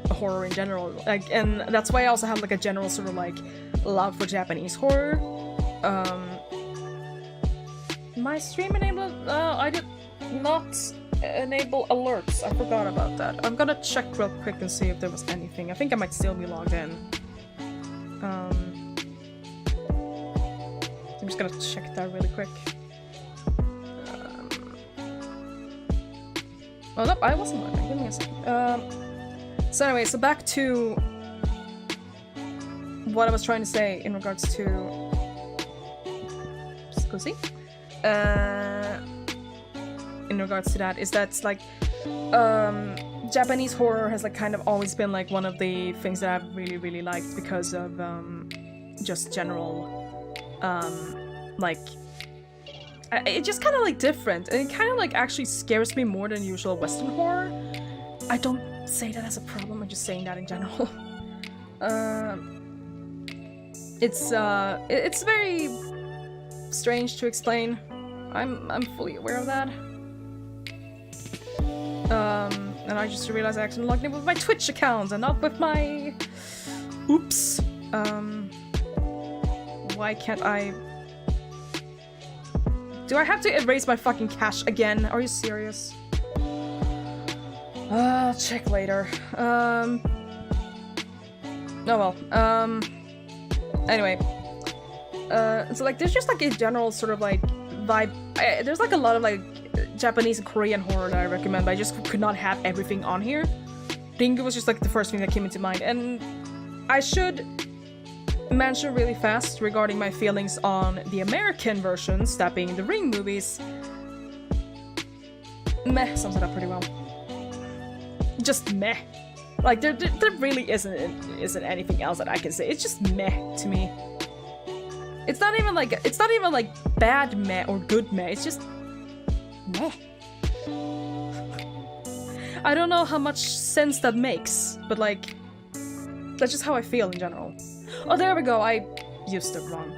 horror in general, like, and that's why I also have like a general sort of like love for Japanese horror. My stream enabled, I did not enable alerts. I forgot about that. I'm gonna check real quick and see if there was anything. I think I might still be logged in. I'm just gonna check that really quick. Oh nope, I wasn't logged in. Give me a second. So anyway, so back to what I was trying to say in regards to Scusi. In regards to that is that like Japanese horror has like kind of always been like one of the things that I've really liked because of just general like it's just kind of like different, and it kind of like actually scares me more than usual Western horror. I don't say that as a problem, I'm just saying that in general. It's very strange to explain. I'm fully aware of that. And I just realized I actually logged in with my Twitch account and not with my... Oops. Why can't I... Do I have to erase my fucking cache again? Are you serious? I'll check later. Oh well. Anyway. So like there's just like a general sort of like vibe. There's like a lot of like Japanese and Korean horror that I recommend, but I just could not have everything on here. Ringu was just like the first thing that came into mind, and I should mention really fast regarding my feelings on the American versions, that being the Ring movies. Meh sums it up pretty well. Just meh. Like there really isn't anything else that I can say. It's just meh to me. It's not even like bad meh or good meh. It's just meh. I don't know how much sense that makes, but like that's just how I feel in general. Oh, there we go. I used it wrong.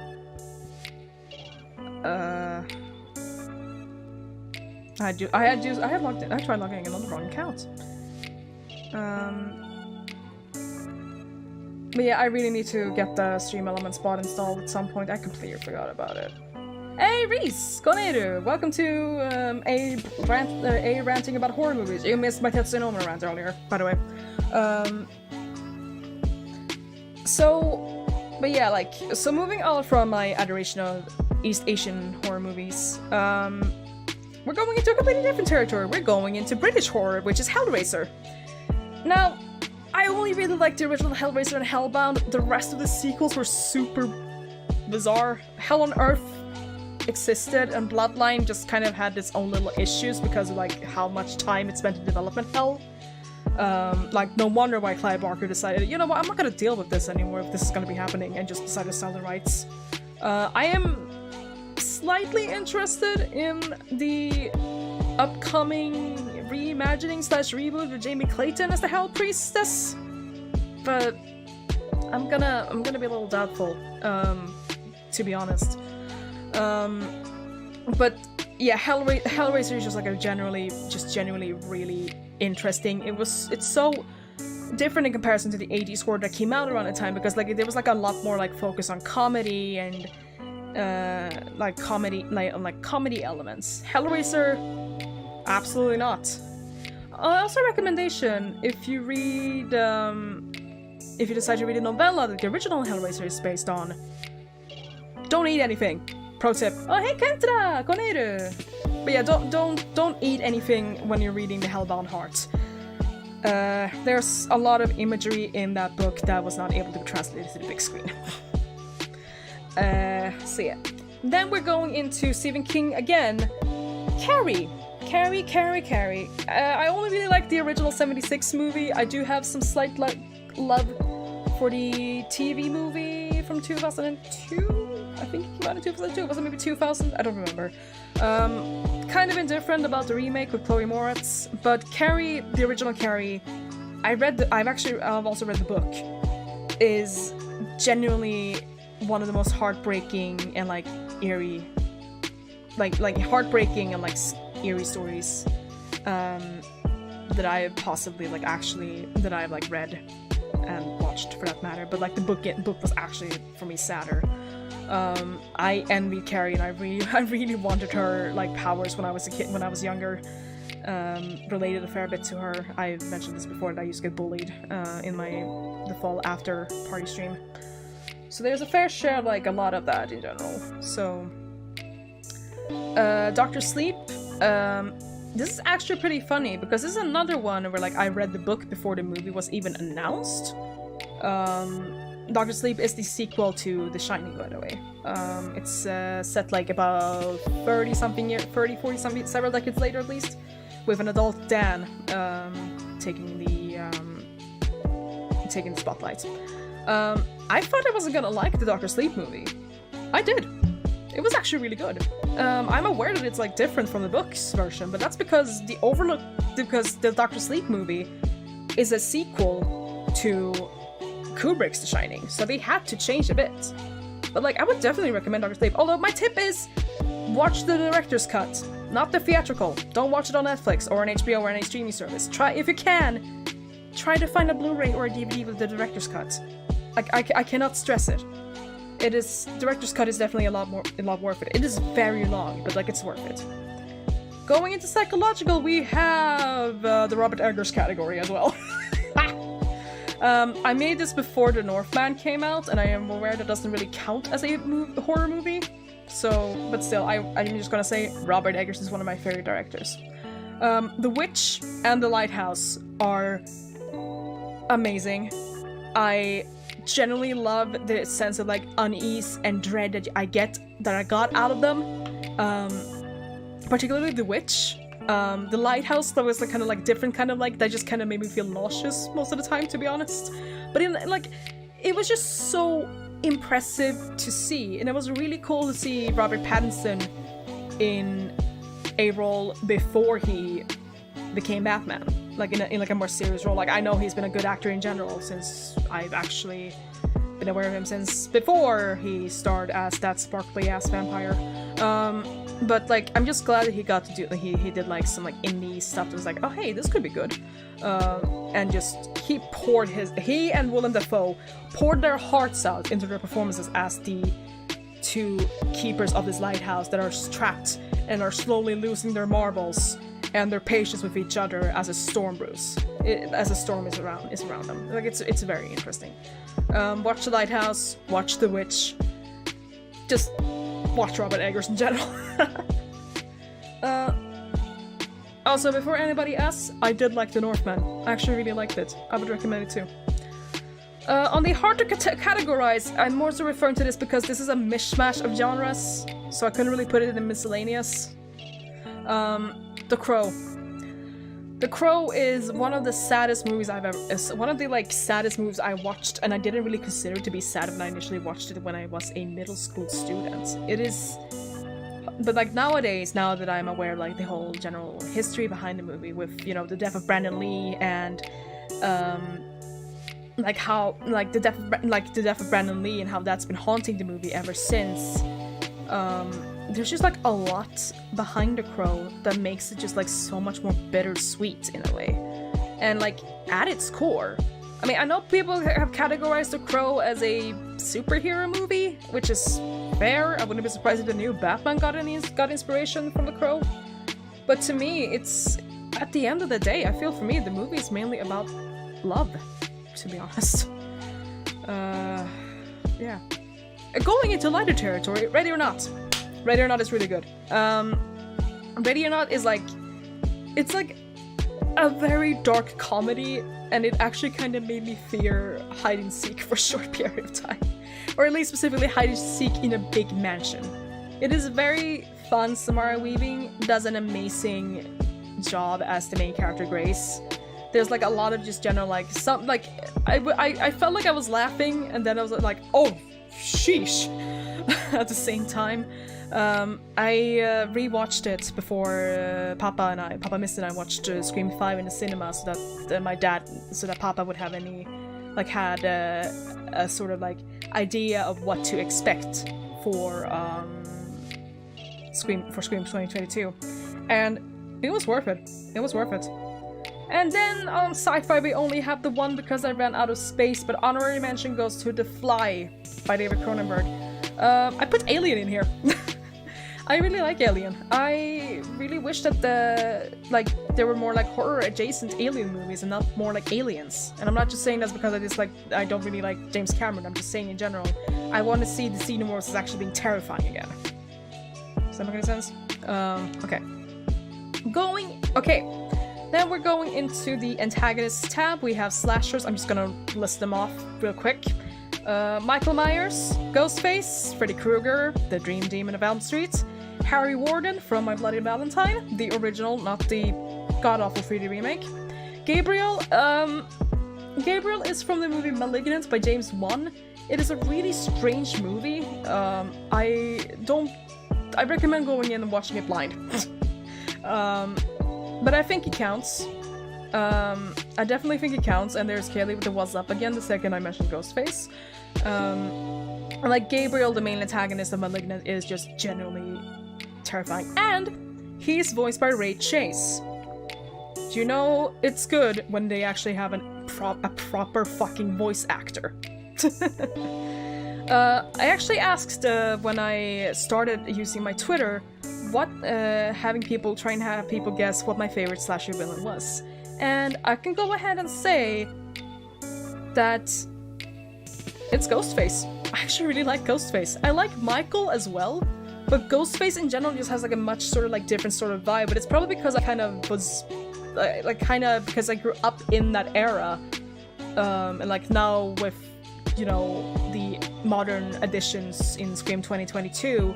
I tried logging in on the wrong account. But yeah, I really need to get the Stream Elements bot installed at some point. I completely forgot about it. Hey Reese! KonEir! Welcome to a ranting about horror movies. You missed my Tetsunoma rant earlier, by the way. But yeah, like, so moving on from my adoration of East Asian horror movies, we're going into a completely different territory. We're going into British horror, which is Hellraiser. Now, I only really liked the original Hellraiser and Hellbound. The rest of the sequels were super bizarre. Hell on Earth existed, and Bloodline just kind of had its own little issues because of like how much time it spent in development hell. Like, no wonder why Clive Barker decided, you know what, I'm not gonna deal with this anymore if this is gonna be happening, and just decided to sell the rights. I am slightly interested in the upcoming reimagining / reboot with Jamie Clayton as the Hell Priestess, but I'm gonna be a little doubtful, to be honest. But yeah, Hellraiser is just like a genuinely really interesting. It's so different in comparison to the 80s horror that came out around the time, because like there was like a lot more like focus on comedy and comedy elements. Hellraiser, absolutely not. Also a recommendation, if you decide to read a novella that the original Hellraiser is based on, don't eat anything. Pro tip. Oh hey Kentra! KonEir! But yeah, don't eat anything when you're reading the Hellbound Heart. There's a lot of imagery in that book that was not able to be translated to the big screen. So yeah. Then we're going into Stephen King again. Carrie. I only really like the original 76 movie. I do have some slight love for the TV movie from 2002. I think it came out in 2002. Was it maybe 2000? I don't remember. Kind of indifferent about the remake with Chloe Moretz, but Carrie, the original Carrie, I've also read the book, is genuinely one of the most heartbreaking and like eerie, heartbreaking and like eerie stories that I have possibly that I've like read and watched for that matter. But like the book was actually for me sadder. I envied Carrie, and I really wanted her like powers when I was a kid, when I was younger. Related a fair bit to her. I've mentioned this before that I used to get bullied in the fall after party stream. So there's a fair share of like a lot of that in general. So Dr. Sleep, this is actually pretty funny because this is another one where like I read the book before the movie was even announced. Dr. Sleep is the sequel to The Shining, by the way. It's set like about 40 something, several decades later at least, with an adult Dan taking the spotlight. I thought I wasn't gonna like the Dr. Sleep movie. I did. It was actually really good. I'm aware that it's like different from the book's version, but that's because the Dr. Sleep movie is a sequel to Kubrick's The Shining, so they had to change a bit. But like, I would definitely recommend Dr. Sleep, although my tip is watch the director's cut, not the theatrical. Don't watch it on Netflix or on HBO or any streaming service. If you can, try to find a Blu-ray or a DVD with the director's cut. I cannot stress it. Director's cut is definitely a lot worth it. It is very long, but like it's worth it. Going into psychological, we have the Robert Eggers category as well. I made this before The Northman came out, and I am aware that doesn't really count as a horror movie. So, but still, I'm just gonna say Robert Eggers is one of my favorite directors. The Witch and The Lighthouse are amazing. I genuinely love the sense of like unease and dread that I got out of them. Particularly The Witch. The Lighthouse, that was like kind of like different, kind of like that just kind of made me feel nauseous most of the time, to be honest. But it was just so impressive to see, and it was really cool to see Robert Pattinson in a role before he became Batman, like in like a more serious role. Like, I know he's been a good actor in general since I've actually been aware of him since before he starred as that sparkly ass vampire. But like, I'm just glad that he got to do. He did like some like indie stuff that was like, oh hey, this could be good. And just he and Willem Dafoe poured their hearts out into their performances as the two keepers of this lighthouse that are trapped and are slowly losing their marbles and their patience with each other as a storm brews, as a storm is around them. Like it's very interesting. Watch The Lighthouse, watch The Witch, just watch Robert Eggers in general. Also, before anybody asks, I did like The Northman. I actually really liked it. I would recommend it too. On the hard to categorize, I'm more so referring to this because this is a mishmash of genres, so I couldn't really put it in miscellaneous. The Crow. The Crow is one of the saddest movies I've ever... Is one of the like saddest movies I watched, and I didn't really consider it to be sad when I initially watched it when I was a middle school student. It is... But like nowadays, now that I'm aware of like the whole general history behind the movie with, you know, the death of Brandon Lee and like how like the death of Brandon Lee and how that's been haunting the movie ever since. There's just like a lot behind The Crow that makes it just like so much more bittersweet in a way. And like at its core, I mean, I know people have categorized The Crow as a superhero movie, which is fair. I wouldn't be surprised if the new Batman got inspiration from The Crow. But to me, it's, at the end of the day, I feel for me, the movie is mainly about love, to be honest. Yeah. Going into lighter territory, Ready or Not. Ready or Not is really good. Ready or Not is like, it's like a very dark comedy, and it actually kind of made me fear hide and seek for a short period of time. Or at least specifically hide and seek in a big mansion. It is very fun. Samara Weaving does an amazing job as the main character, Grace. There's like a lot of just general like, some like, I felt like I was laughing, and then I was like, oh, sheesh, at the same time. I rewatched it before Papa Myste and I watched Scream 5 in the cinema, so that Papa would have any, like, had a sort of like idea of what to expect for Scream 2022, and it was worth it. It was worth it. And then on sci-fi we only have the one because I ran out of space, but honorary mention goes to The Fly by David Cronenberg. I put Alien in here. I really like Alien. I really wish that there were more like horror adjacent Alien movies and not more like Aliens. And I'm not just saying that's because I don't really like James Cameron. I'm just saying in general, I want to see the Xenomorphs as actually being terrifying again. Does that make any sense? Okay. Then we're going into the antagonists tab. We have slashers. I'm just gonna list them off real quick. Michael Myers, Ghostface, Freddy Krueger, the Dream Demon of Elm Street, Harry Warden from My Bloody Valentine, the original, not the god-awful 3D remake. Gabriel is from the movie Malignant by James Wan. It is a really strange movie. I recommend going in and watching it blind. But I think it counts. I definitely think it counts, and there's Kaylee with the What's Up again the second I mentioned Ghostface. Like Gabriel, the main antagonist of Malignant, is just generally terrifying, and he's voiced by Ray Chase. Do you know it's good when they actually have a proper fucking voice actor? I actually asked when I started using my Twitter what trying to have people guess what my favorite slasher villain was. And I can go ahead and say that it's Ghostface. I actually really like Ghostface. I like Michael as well, but Ghostface in general just has like a much sort of like different sort of vibe, but it's probably because I kind of was because I grew up in that era, and like now with, you know, the modern additions in Scream 2022,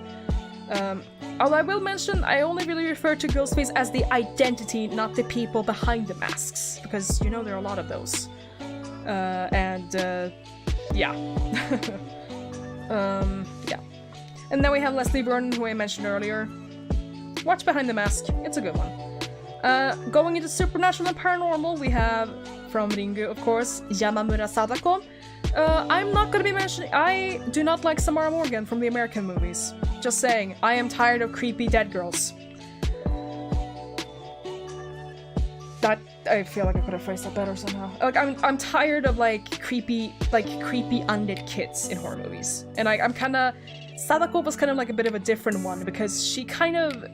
although I will mention, I only really refer to Ghostface as the identity, not the people behind the masks, because, you know, there are a lot of those. Yeah. Yeah. And then we have Leslie Vernon, who I mentioned earlier. Watch Behind the Mask, it's a good one. Going into supernatural and paranormal, we have, from Ringu, of course, Yamamura Sadako. I'm not gonna be mentioning. I do not like Samara Morgan from the American movies. Just saying, I am tired of creepy dead girls. That I feel like I could have phrased that better somehow. Like I'm tired of like creepy undead kids in horror movies, and I'm kind of. Sadako was kind of like a bit of a different one because she kind of.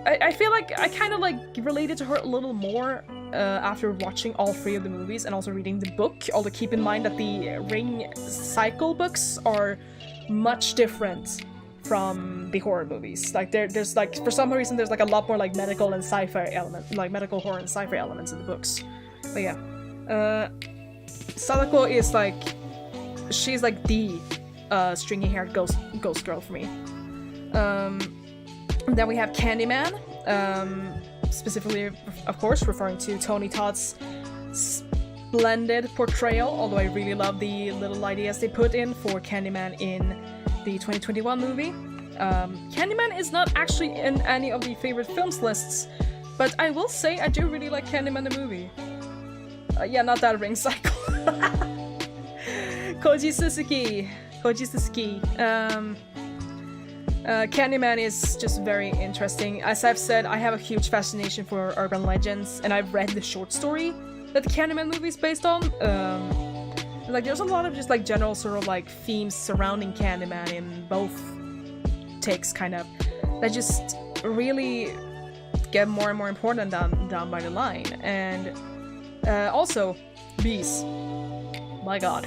I feel like I kind of like related to her a little more after watching all 3 of the movies and also reading the book. Although keep in mind that the Ring Cycle books are much different from the horror movies. Like there's like for some reason there's like a lot more like medical and sci-fi element, like medical horror and sci-fi elements in the books. But yeah, Sadako is like she's like the stringy-haired ghost girl for me. Then we have Candyman, specifically, of course, referring to Tony Todd's splendid portrayal, although I really love the little ideas they put in for Candyman in the 2021 movie. Candyman is not actually in any of the favorite films lists, but I will say I do really like Candyman the movie. Yeah, not that Ring Cycle. Koji Suzuki. Candyman is just very interesting. As I've said, I have a huge fascination for urban legends, and I've read the short story that the Candyman movie is based on. Like, there's a lot of just like general sort of like themes surrounding Candyman in both takes, kind of, that just really get more and more important down by the line. And also, bees. My God.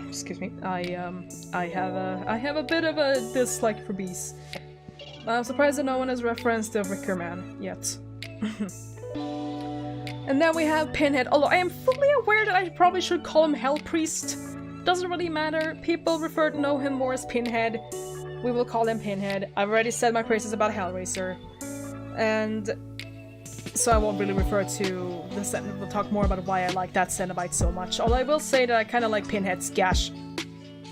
Excuse me. I have a bit of a dislike for bees. I'm surprised that no one has referenced the Wicker Man yet. And then we have Pinhead, although I am fully aware that I probably should call him Hell Priest. Doesn't really matter. People know him more as Pinhead. We will call him Pinhead. I've already said my praises about Hellraiser. And so I won't really refer to the Cenobite. We'll talk more about why I like that Cenobite so much. Although I will say that I kind of like Pinhead's gash.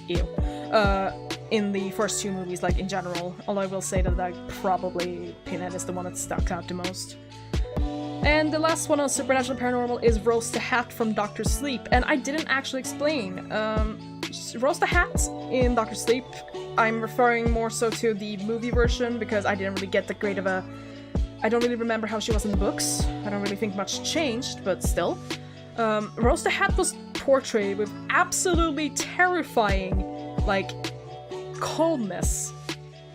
Ew. In the first 2 movies, like in general. Although I will say that like probably Pinhead is the one that stuck out the most. And the last one on Supernatural Paranormal is Rose the Hat from Doctor Sleep. And I didn't actually explain. Rose the Hat in Doctor Sleep, I'm referring more so to the movie version because I didn't really get that great of a... I don't really remember how she was in the books. I don't really think much changed, but still. Rose the Hat was portrayed with absolutely terrifying, like, calmness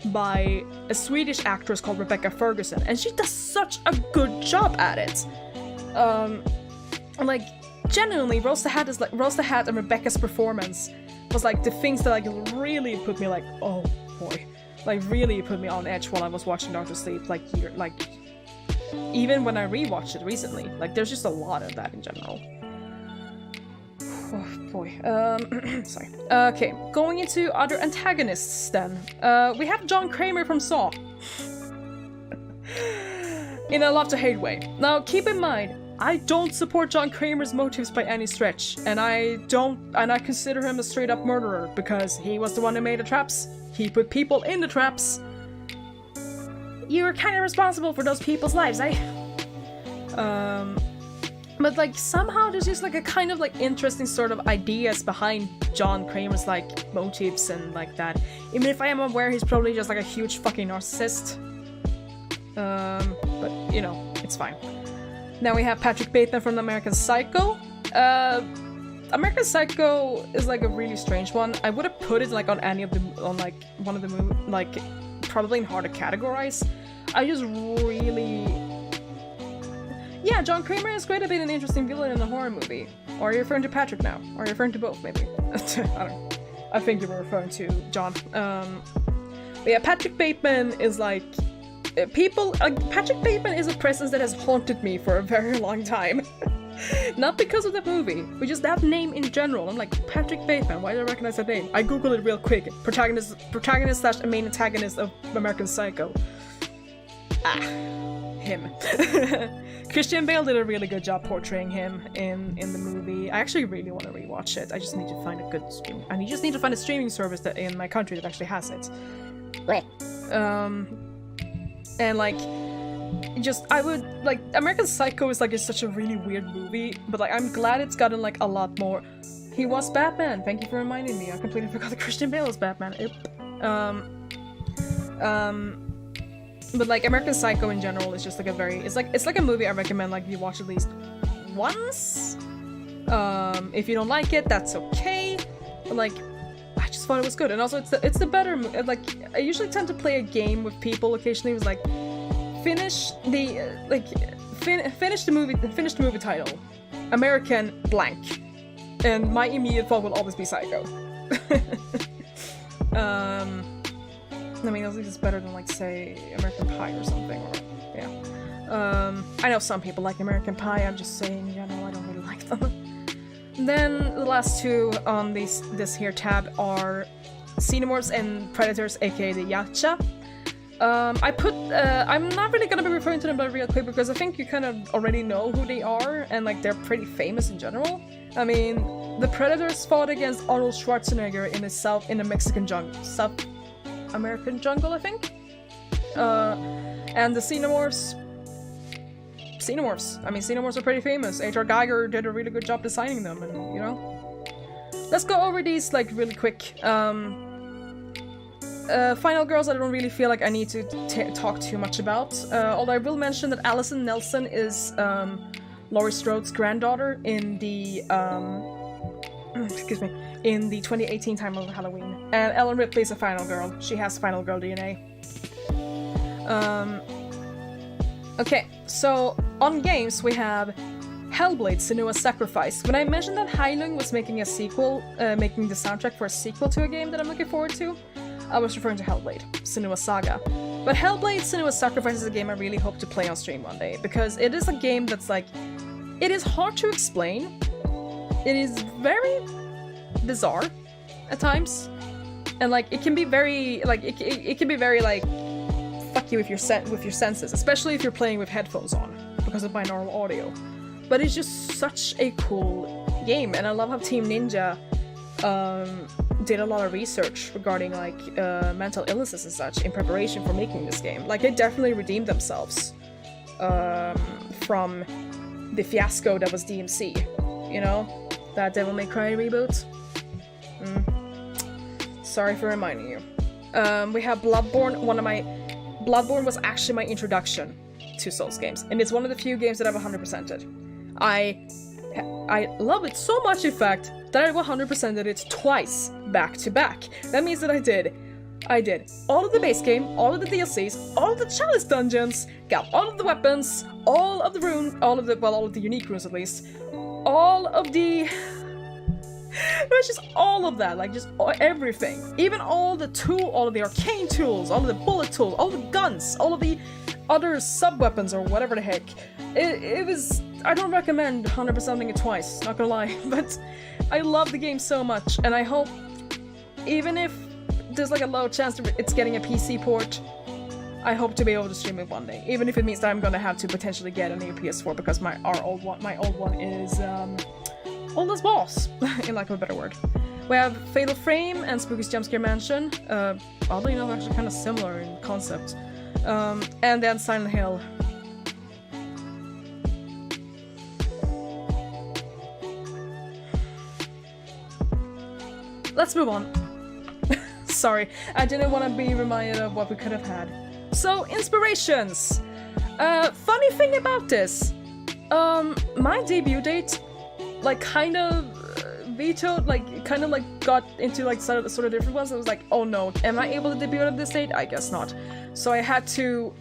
by a Swedish actress called Rebecca Ferguson, and she does such a good job at it. Like, genuinely, Rose the Hat and Rebecca's performance was like the things that like really put me like, oh boy. Like, really put me on edge while I was watching Doctor Sleep, like, even when I rewatched it recently. Like, there's just a lot of that in general. Oh, boy. Sorry. Okay, going into other antagonists, then. We have John Kramer from Saw. In a love-to-hate way. Now, keep in mind, I don't support John Kramer's motives by any stretch, and I consider him a straight-up murderer, because he was the one who made the traps. He put people in the traps. You're kind of responsible for those people's lives, eh? But like somehow there's just like a kind of like interesting sort of ideas behind John Kramer's like motives and like that. Even if I am aware he's probably just like a huge fucking narcissist. But you know, it's fine. Now we have Patrick Bateman from American Psycho. American Psycho is like a really strange one. I would have put it like on any of the like one of the like probably hard to categorize. I just really, yeah, John Kramer is great at being an interesting villain in a horror movie. Or are you referring to Patrick now? Or are you referring to both? Maybe I don't know. I think you were referring to John. But yeah, Patrick Bateman is like Patrick Bateman is a presence that has haunted me for a very long time. Not because of that movie, but just that name in general. I'm like, Patrick Bateman, why do I recognize that name? I googled it real quick. Protagonist slash main antagonist of American Psycho. Ah, him. Christian Bale did a really good job portraying him in the movie. I actually really want to rewatch it. I just need to find a good stream. And you just need to find a streaming service that in my country that actually has it. And like, I would, like, American Psycho is, like, it's such a really weird movie, but, like, I'm glad it's gotten, like, a lot more. He was Batman, thank you for reminding me. I completely forgot that Christian Bale was Batman. But, like, American Psycho in general is just, like, it's like a movie I recommend, like, you watch at least once. If you don't like it, that's okay. But, like, I just thought it was good. And also, it's the better, like, I usually tend to play a game with people occasionally. It was like, finish the movie title, American blank, and my immediate thought will always be Psycho. I mean, at least it's better than, like, say, American Pie or something, or, yeah. I know some people like American Pie, I'm just saying, you know, I don't really like them. Then the last two on this here tab are Xenomorphs and Predators, aka the Yacha. I'm not really gonna be referring to them but real quick because I think you kind of already know who they are and, like, they're pretty famous in general. I mean, the Predators fought against Arnold Schwarzenegger in the Mexican jungle, South American jungle, I think. And the Xenomorphs, I mean, Xenomorphs are pretty famous. H.R. Geiger did a really good job designing them, and, you know. Let's go over these, like, really quick. Final Girls, I don't really feel like I need to talk too much about. Although I will mention that Allison Nelson is Laurie Strode's granddaughter in the in the 2018 Time of Halloween. And Ellen Ripley is a Final Girl. She has Final Girl DNA. Okay, so on games we have Hellblade: Senua's Sacrifice. When I mentioned that Heilung was making a sequel, making the soundtrack for a sequel to a game that I'm looking forward to, I was referring to Hellblade: Senua's Saga. But Hellblade: Senua's Sacrifice is a game I really hope to play on stream one day, because it is a game that's, like, it is hard to explain. It is very bizarre at times, and, like, it can be very, like, it can be very, like, fuck you with your senses, especially if you're playing with headphones on because of binaural audio. But it's just such a cool game, and I love how Team Ninja did a lot of research regarding, like, mental illnesses and such in preparation for making this game. Like, they definitely redeemed themselves from the fiasco that was DMC, you know? That Devil May Cry reboot. Sorry for reminding you. We have Bloodborne. Bloodborne was actually my introduction to Souls games, and it's one of the few games that I've 100%ed. I love it so much, in fact, that I 100%ed it twice, back to back. That means that I did all of the base game, all of the DLCs, all of the chalice dungeons, got all of the weapons, all of the unique runes at least, all of the... It was just all of that, like, just everything. Even all the arcane tools, all of the bullet tools, all the guns, all of the other sub-weapons or whatever the heck. It was... I don't recommend 100%ing it twice, not gonna lie, but I love the game so much, and I hope, even if there's, like, a low chance that it's getting a PC port, I hope to be able to stream it one day, even if it means that I'm gonna have to potentially get a new PS4 because my old one is old as balls, in lack of a better word. We have Fatal Frame and Spooky's Jumpscare Mansion, oddly enough actually kind of similar in concept, and then Silent Hill. Let's move on. Sorry, I didn't want to be reminded of what we could have had. So, inspirations! Funny thing about this, my debut date, like, kind of vetoed, like, kind of, like, got into, like, sort of different ones. I was like, oh no, am I able to debut at this date? I guess not. So I had to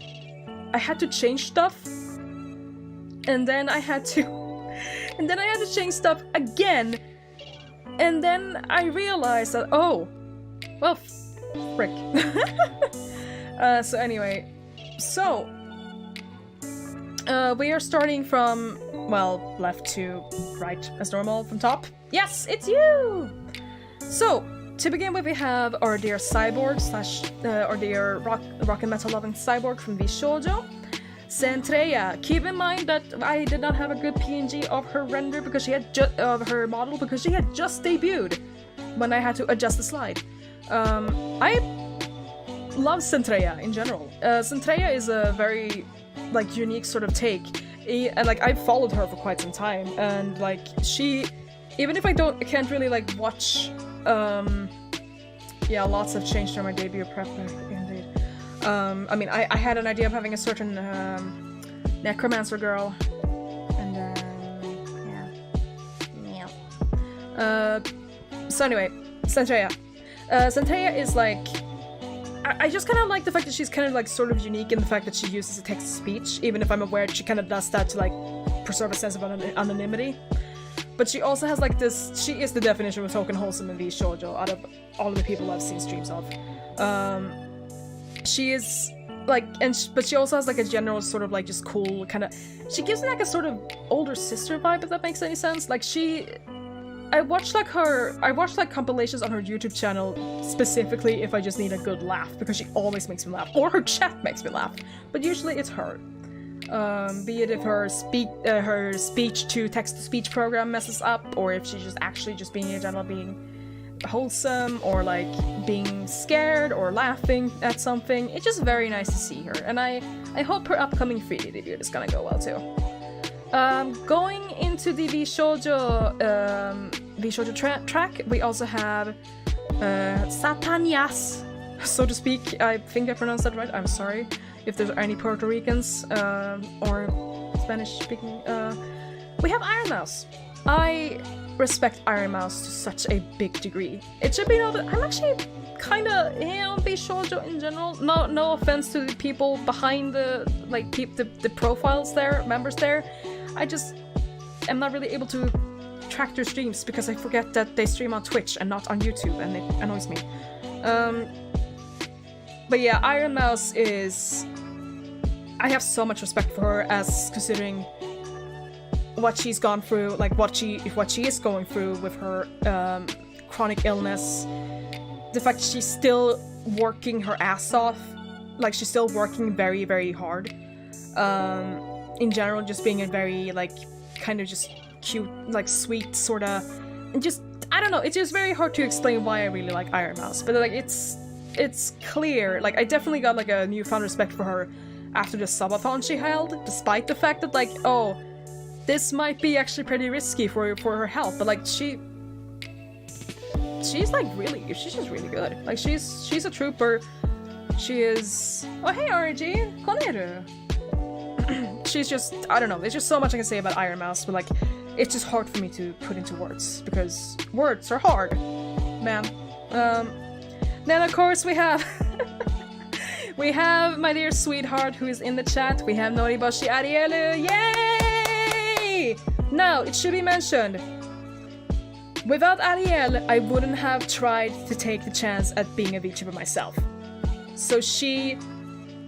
change stuff, and then I had to change stuff again. And then I realized that, oh, well, frick. So anyway, so, we are starting from, well, left to right as normal from top. Yes, it's you! So, to begin with, we have our dear cyborg our dear rock and metal loving cyborg from Vishojo. Centreia. Keep in mind that I did not have a good PNG of her render because she had her model because she had just debuted when I had to adjust the slide. I love Centreia in general. Centreia is a very like unique sort of take. And like I've followed her for quite some time, and like she, even if I can't really like watch, yeah, lots have changed during my debut prep, indeed. I mean, I had an idea of having a certain necromancer girl, and yeah. So anyway, Centrea. Centrea is like, I just kind of like the fact that she's kind of like sort of unique in the fact that she uses a text-to-speech, even if I'm aware she kind of does that to like preserve a sense of anonymity. But she also has like this, she is the definition of token wholesome in V shoujo out of all of the people I've seen streams of. She is like, but she also has like a general sort of like just cool kind of, she gives me like a sort of older sister vibe, if that makes any sense. Like I watch like compilations on her YouTube channel specifically if I just need a good laugh, because she always makes me laugh, or her chat makes me laugh, but usually it's her. Be it if her speech to text-to-speech program messes up, or if she's just actually just being in general being wholesome, or like being scared or laughing at something. It's just very nice to see her, and I hope her upcoming 3D debut is gonna go well too. Going into the V shoujo track, we also have Satanias, so to speak. I think I pronounced that right. I'm sorry if there's any Puerto Ricans or Spanish speaking. We have Eir Myste. I respect Eir Myste to such a big degree. It should be noted I'm actually kind of on V shoujo in general. No offense to the people behind the like the profiles there, members there. I just am not really able to track their streams because I forget that they stream on Twitch and not on YouTube, and it annoys me. But yeah, Eir Myste is... I have so much respect for her, as considering what she's gone through, like what she is going through with her chronic illness. The fact that she's still working her ass off, like she's still working very, very hard. In general, just being a very, like, kind of just cute, like, sweet, sorta, and just, I don't know, it's just very hard to explain why I really like Eir Myste, but, like, it's clear, like, I definitely got, like, a newfound respect for her after the subathon she held, despite the fact that, like, oh, this might be actually pretty risky for her health, but, like, she's, like, she's just really good. Like, she's a trooper. She is... Oh, hey, RG! KonEir! She's just, I don't know, there's just so much I can say about Eir Myste, but like, it's just hard for me to put into words, because words are hard, man. Then of course we have, we have my dear sweetheart who is in the chat. We have Noriboshi Arielu, yay! Now, it should be mentioned, without Ariel, I wouldn't have tried to take the chance at being a VTuber myself. So she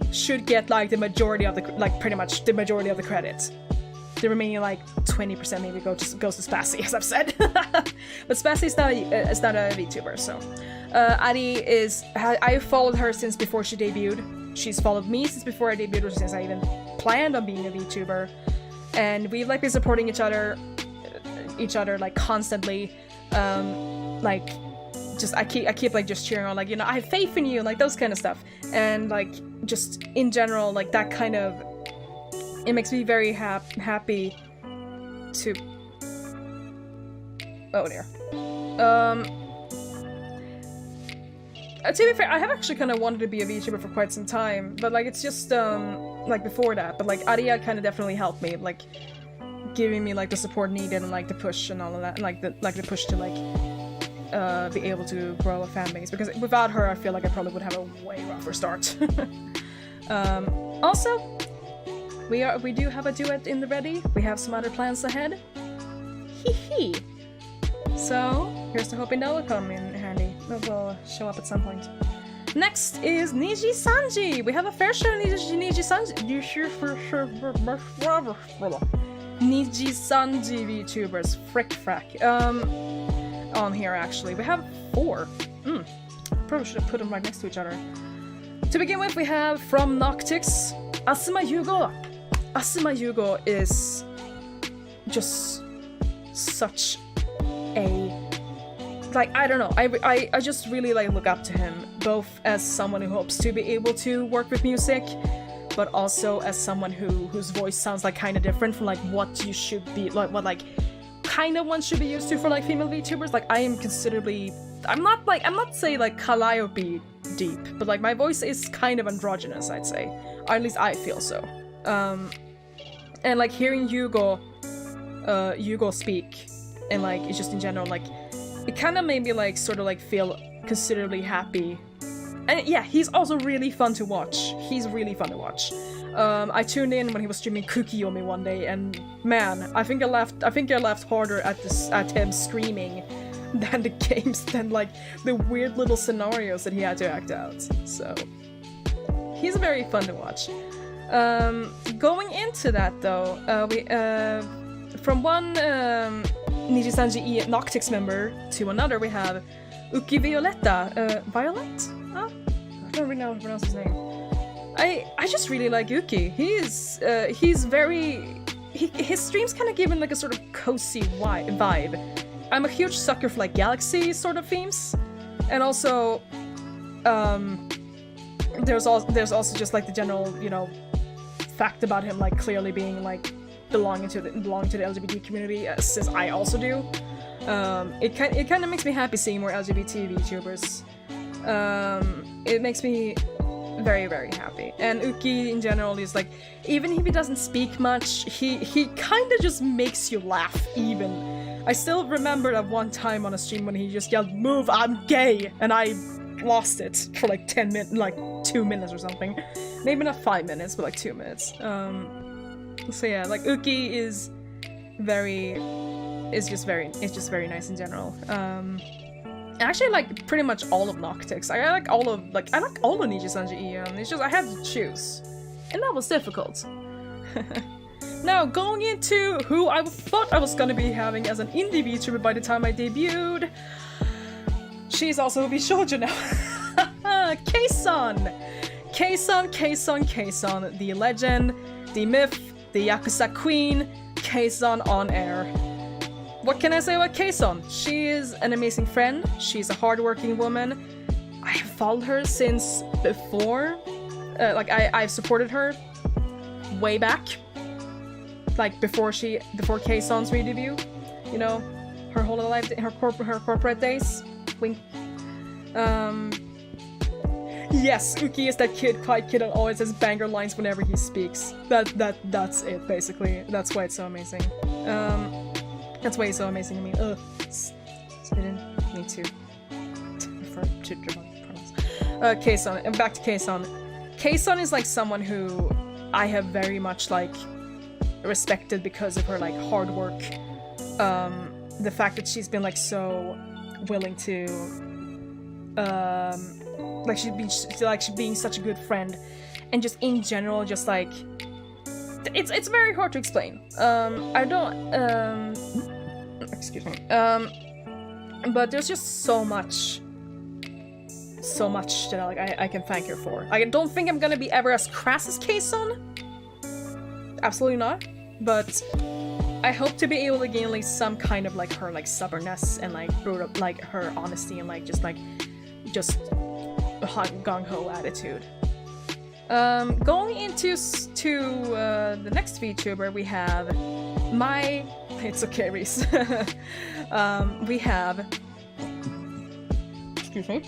should get like the majority of the, like pretty much the majority of the credits. The remaining like 20% maybe goes to Spassy, as I've said. But Spassy is not a VTuber, so. Ari is, I followed her since before she debuted. She's followed me since before I debuted, or since I even planned on being a VTuber. And we've like been supporting each other like constantly. Like, just I keep like just cheering on, like, you know, I have faith in you, like those kind of stuff. And like just in general, like that kind of, it makes me very happy to, oh dear. To be fair, I have actually kind of wanted to be a VTuber for quite some time, but like it's just like before that, but like Aria kind of definitely helped me, like giving me like the support needed and like the push and all of that, and like the push to like be able to grow a fan base, because without her I feel like I probably would have a way rougher start. Also, we do have a duet in the ready. We have some other plans ahead. Hee hee. So here's to hoping that will come in handy. It will show up at some point. Next is Niji Sanji. We have a fair share of Niji Sanji. Niji Sanji VTubers. Frick frack. On here actually. We have 4. Probably should have put them right next to each other. To begin with, we have from Noctix, Asuma Yugo. Asuma Yugo is just such a, like, I don't know, I just really like look up to him, both as someone who hopes to be able to work with music, but also as someone whose voice sounds like kind of different from like what you should be like, what like kind of one should be used to for like female VTubers. Like I am considerably, I'm not say like Calliope deep, but like my voice is kind of androgynous, I'd say, or at least I feel so. And like hearing Hugo speak, and like it's just in general like it kind of made me like sort of like feel considerably happy. And yeah, he's also really fun to watch. He's really fun to watch. I tuned in when he was streaming Cookie Yomi one day, and man, I think I laughed harder at him screaming than the games, than like the weird little scenarios that he had to act out. So he's very fun to watch. Going into that though, we from one Nijisanji Noctix member to another, we have Uki Violetta. Violet? I don't really know how to pronounce his name. I just really like Uki. He's very... his streams kind of give him like a sort of cozy vibe. I'm a huge sucker for like galaxy sort of themes. And also... there's also just like the general, you know, fact about him like clearly being like belonging to the LGBT community, as I also do. It kind of makes me happy seeing more LGBT VTubers. It makes me very, very happy. And Uki in general is like, even if he doesn't speak much, he kind of just makes you laugh even. I still remember that one time on a stream when he just yelled, "Move, I'm gay!" and I lost it for like 10 minutes, like 2 minutes or something. Maybe not 5 minutes, but like 2 minutes. So yeah, like Uki is just very nice in general. Actually, like pretty much all of Noctix. I like all of Nijisanji Ian. It's just I had to choose, and that was difficult. Now going into who I thought I was gonna be having as an indie VTuber by the time I debuted. She's also a Bishoujo now. K-san, the legend, the myth, the Yakuza queen, K-san on air. What can I say about K-san? She is an amazing friend. She's a hardworking woman. I have followed her since before. I've supported her way back. Like before K-san's re-debut. You know, her whole life, her corporate days. Wink. Yes, Uki is that quiet kid that always has banger lines whenever he speaks. That's it, basically. That's why it's so amazing. That's why he's so amazing. I mean, spit in. Me too. Refer to pronouns. K-san, and back to K-san. K-san is like someone who I have very much like respected because of her like hard work. The fact that she's been like so willing to she's being such a good friend, and just in general, just like it's very hard to explain. I don't excuse me. But there's just so much that I can thank her for. I don't think I'm gonna be ever as crass as K-san. Absolutely not. But I hope to be able to gain at least some kind of like her like stubbornness and like like her honesty and like just gung-ho attitude. Going into the next VTuber, we have it's okay, Reese. We have excuse me.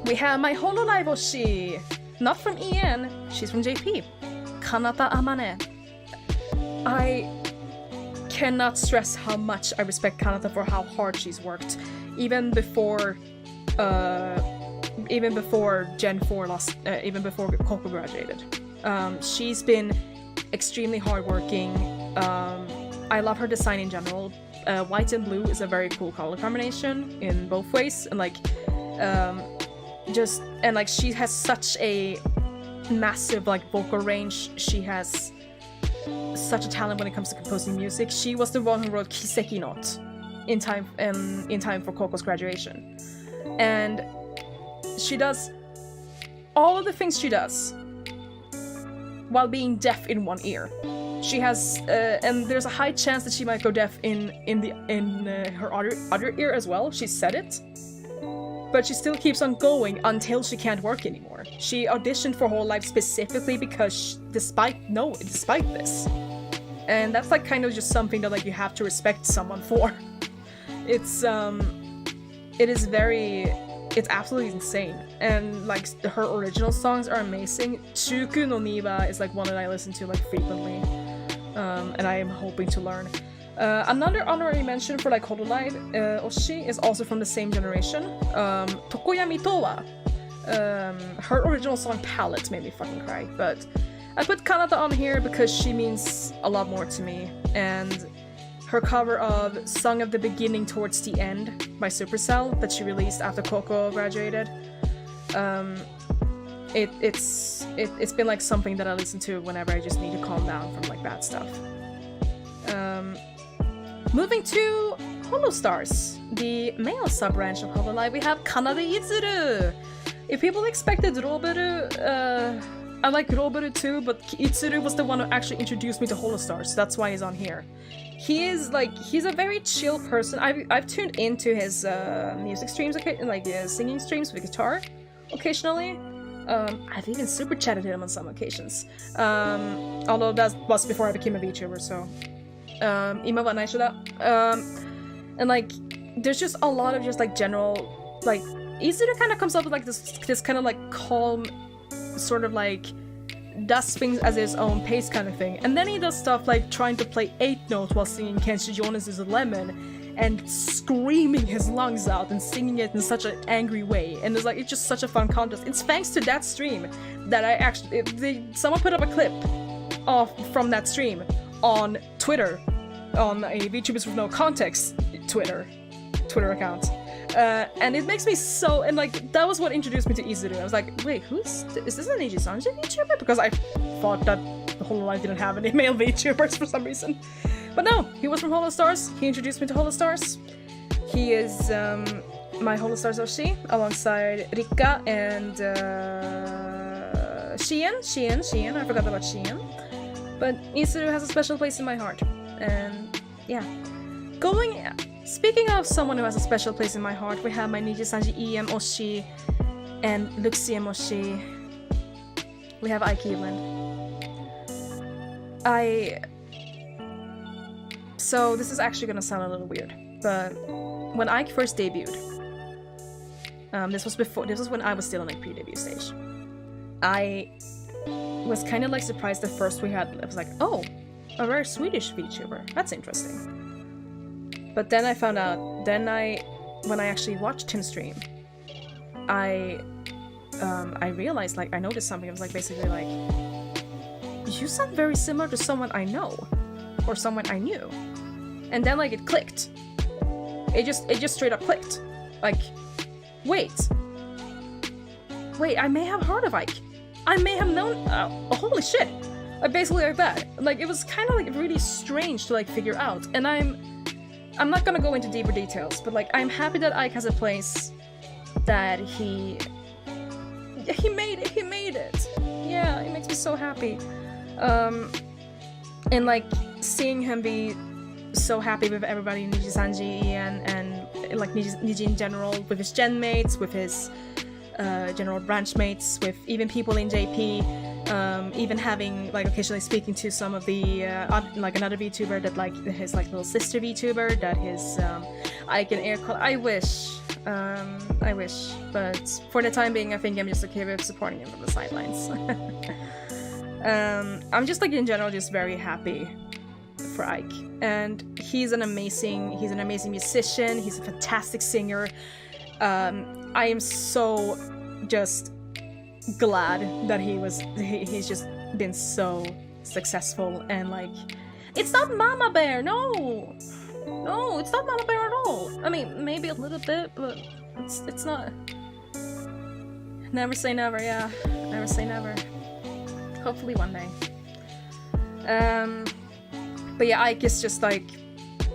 We have my Hololive-oshi, not from EN, she's from JP. Kanata Amane. I cannot stress how much I respect Kanata for how hard she's worked, even before Gen 4 even before Coco graduated. She's been extremely hardworking. I love her design in general. White and blue is a very cool color combination in both ways, and like she has such a massive like vocal range. She has such a talent when it comes to composing music. She was the one who wrote Kiseki Note in time for Coco's graduation, and she does all of the things she does while being deaf in one ear. She has, and there's a high chance that she might go deaf in her other ear as well. She said it. but she still keeps on going until she can't work anymore. She auditioned for Hololive specifically because despite this. And that's like kind of just something that like you have to respect someone for. It's absolutely insane. And like her original songs are amazing. Shuku no Niba is like one that I listen to like frequently. And I am hoping to learn. Another honorary mention for like Hololive Oshi is also from the same generation. Tokoyami Towa. Her original song Palette made me fucking cry, but I put Kanata on here because she means a lot more to me, and her cover of Song of the Beginning Towards the End by Supercell that she released after Coco graduated. It's been like something that I listen to whenever I just need to calm down from like bad stuff. Moving to Holostars, the male sub-branch of Hololive, we have Kanade Izuru. If people expected Roboru, I like Roboru too, but Izuru was the one who actually introduced me to Holostars. That's why he's on here. He's a very chill person. I've tuned into his music streams, like singing streams with guitar, occasionally. I've even super chatted him on some occasions. Although that was before I became a VTuber, so. And like, there's just a lot of just like general, like, Izuru kind of comes up with like this kind of like calm, sort of like, does things at his own pace kind of thing. And then he does stuff like trying to play 8 notes while singing Kenshi Jonas' Lemon and screaming his lungs out and singing it in such an angry way. And it's just such a fun contest. It's thanks to that stream that I actually, someone put up a clip from that stream on Twitter, on a VTubers with no context Twitter account. And it makes me so, and like, that was what introduced me to Izuru. I was like, wait, is this an Eiji-sanji VTuber? Because I thought that the Hololive didn't have any male VTubers for some reason. But no, he was from Holostars. He introduced me to Holostars. He is my Holostars Oshi, alongside Rika and Shien. I forgot about Shien. But Izuru has a special place in my heart. And yeah. Speaking of someone who has a special place in my heart, we have my Niji-sanji EM Oshi and Luxiem Oshi. We have Ike Eveland. So this is actually gonna sound a little weird, but when Ike first debuted, this was when I was still in like pre-debut stage. I was kind of like surprised at first I was like, oh, a rare Swedish VTuber. That's interesting. But then I found out, when I actually watched him stream, I realized, like, I noticed something. I was like, basically like, you sound very similar to someone I know, or someone I knew. And then like it clicked. It just straight up clicked. Like, wait, I may have heard of Ike. I may have known, holy shit. Like, basically like that. Like, it was kind of like really strange to like figure out. And I'm not gonna go into deeper details, but like, I'm happy that Ike has a place that he made it. Yeah, it makes me so happy. And like, seeing him be so happy with everybody in Niji-sanji and like Niji in general, with his gen mates, with his general branch mates, with even people in JP, even having like occasionally speaking to some of the like another VTuber that like his like little sister VTuber that his Ike and Eir I wish, but for the time being I think I'm just okay with supporting him from the sidelines. I'm just like in general just very happy for Ike, and he's an amazing musician. He's a fantastic singer. I am so just glad that he's just been so successful, and like, it's not Mama Bear, no, it's not Mama Bear at all. I mean, maybe a little bit, but it's not. Never say never, yeah, never say never. Hopefully one day. But yeah, Ike is just like,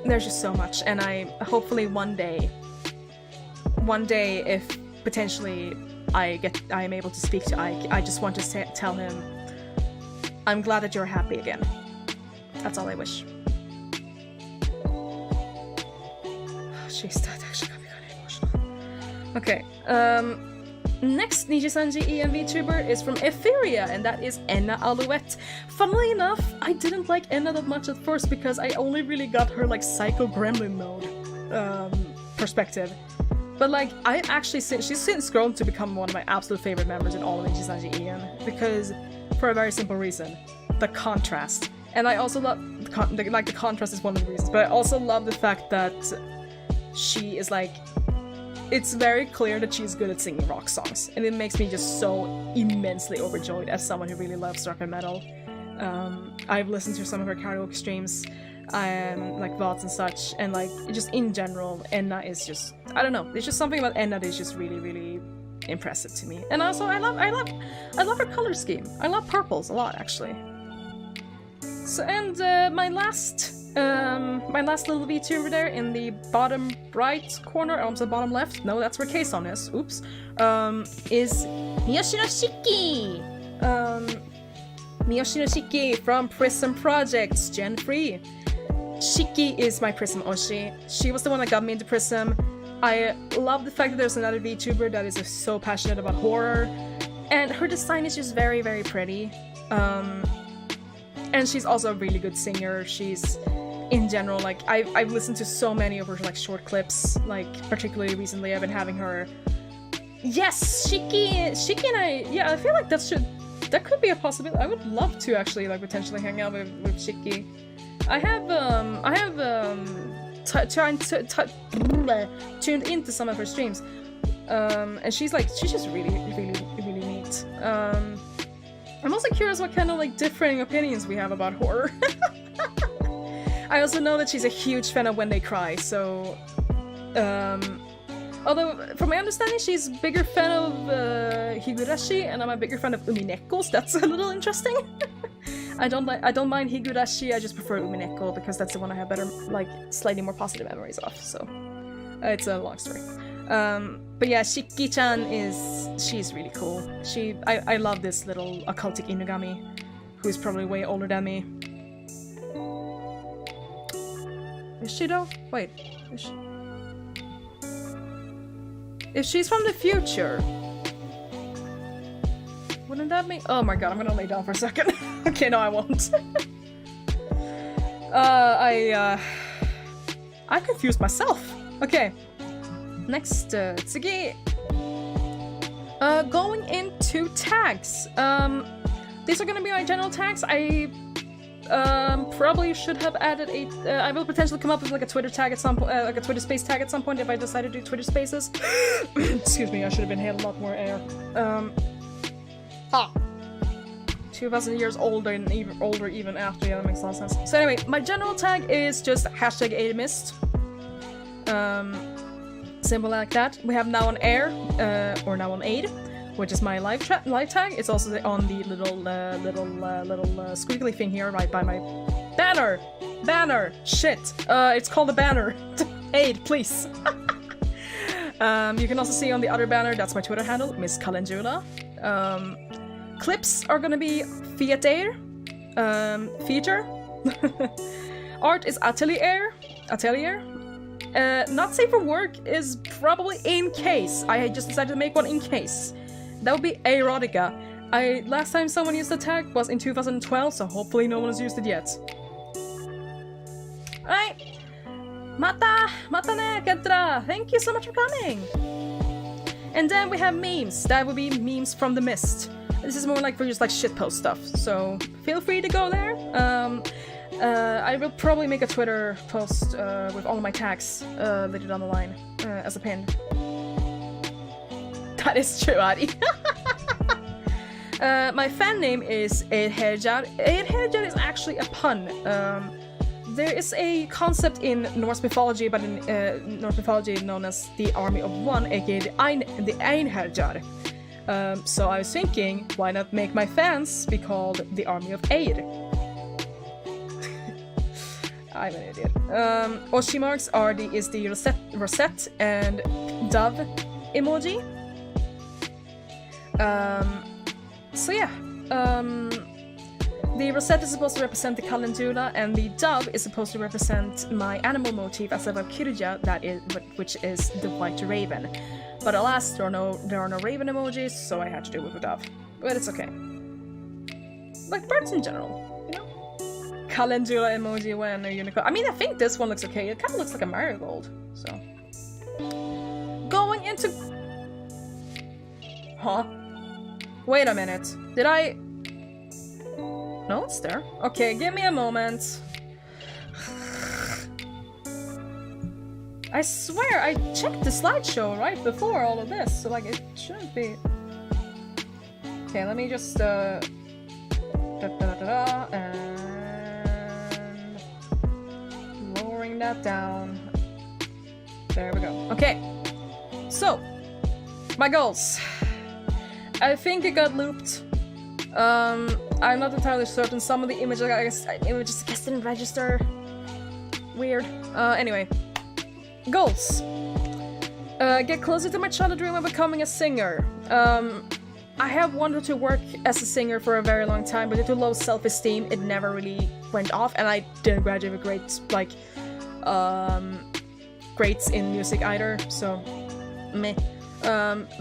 there's just so much, and I hopefully one day if potentially I am able to speak to Ike, I just want to tell him, I'm glad that you're happy again. That's all I wish. Jeez, that actually got me kind of emotional. Okay, next Nijisanji EM VTuber is from Etheria, and that is Enna Alouette. Funnily enough, I didn't like Enna that much at first because I only really got her like Psycho Gremlin mode perspective. But like, she's since grown to become one of my absolute favorite members in all of Nijisanji EM because, for a very simple reason, the contrast. And I also love, the contrast is one of the reasons, but I also love the fact that she is like, it's very clear that she's good at singing rock songs, and it makes me just so immensely overjoyed as someone who really loves rock and metal. I've listened to some of her karaoke streams, like VODs and such, and like just in general, Enna is just, I don't know, there's just something about Enna that is just really, really impressive to me. And also, I love her color scheme. I love purples a lot, actually. So, and my last little VTuber there in the bottom right corner, almost the bottom left, no, that's where K-Son is, oops, is Miyoshino Shiki! Miyoshino Shiki from Prism Projects Gen 3. Shiki is my Prism Oshi. She was the one that got me into Prism. I love the fact that there's another VTuber that is so passionate about horror, and her design is just very, very pretty. And she's also a really good singer. She's, in general, like, I've listened to so many of her like short clips, like particularly recently I've been having her. Yes, Shiki and I, yeah, I feel like that could be a possibility. I would love to actually like potentially hang out with Shiki. I have tuned into some of her streams, and she's just really neat. I'm also curious what kind of like differing opinions we have about horror. I also know that she's a huge fan of When They Cry, so although from my understanding she's a bigger fan of Higurashi, and I'm a bigger fan of Umineko, so that's a little interesting. I don't mind Higurashi, I just prefer Umineko because that's the one I have better, like, slightly more positive memories of, so it's a long story. But yeah, Shiki-chan she's really cool. I love this little occultic Inugami, who's probably way older than me. Is she though? Wait, is she? If she's from the future, wouldn't that mean? Oh my god, I'm gonna lay down for a second. Okay, no, I won't. I confused myself. Okay. Next, tsugi. Going into tags. These are gonna be my general tags. I probably should have added I will potentially come up with like a Twitter tag at some point, like a Twitter space tag at some point if I decide to do Twitter spaces. Excuse me, I should have inhaled a lot more air. 2,000 years older and even older even after, yeah, that makes a lot of sense. So anyway, my general tag is just hashtag Eir Myste. Simple like that. We have now on Eir, or now on Eir, which is my live tag. It's also on the little squiggly thing here, right by my banner. Shit. It's called a banner. Aid, please. You can also see on the other banner. That's my Twitter handle, Miss Calendula. Clips are gonna be Fiat Eir, feature. Art is Atelier. Not safe for work is probably in case. I just decided to make one in case. That would be erotica. Last time someone used the tag was in 2012, so hopefully no one has used it yet. Alright. Mata ne, Kentra. Thank you so much for coming. And then we have memes. That would be memes from the mist. This is more like for just like shitpost stuff, so feel free to go there. I will probably make a Twitter post with all of my tags later down the line as a pin. That is true, Ari. My fan name is Eir Myste is actually a pun. There is a concept in Norse mythology, but in Norse mythology known as the Army of One, aka the Einherjar. So I was thinking, why not make my fans be called the Army of Eir? I'm an idiot. Oshi marks is the rosette and dove emoji. So yeah, the rosette is supposed to represent the calendula, and the dove is supposed to represent my animal motif as a Valkyrja, which is the white raven. But alas, there are no raven emojis, so I had to do it without. But it's okay. Like birds in general, you know? Calendula emoji when a unicorn. I mean, I think this one looks okay. It kind of looks like a marigold, so. Going into... Huh? Wait a minute. Did I... No, it's there. Okay, give me a moment. I swear I checked the slideshow right before all of this, so like it shouldn't be... Okay, let me just and lowering that down. There we go. Okay, so my goals. I think it got looped. I'm not entirely certain. Some of the images I guess didn't register. Weird. Anyway. Goals. Get closer to my childhood dream of becoming a singer. I have wanted to work as a singer for a very long time, but due to low self-esteem, it never really went off, and I didn't graduate with great, like, grades in music either, so meh.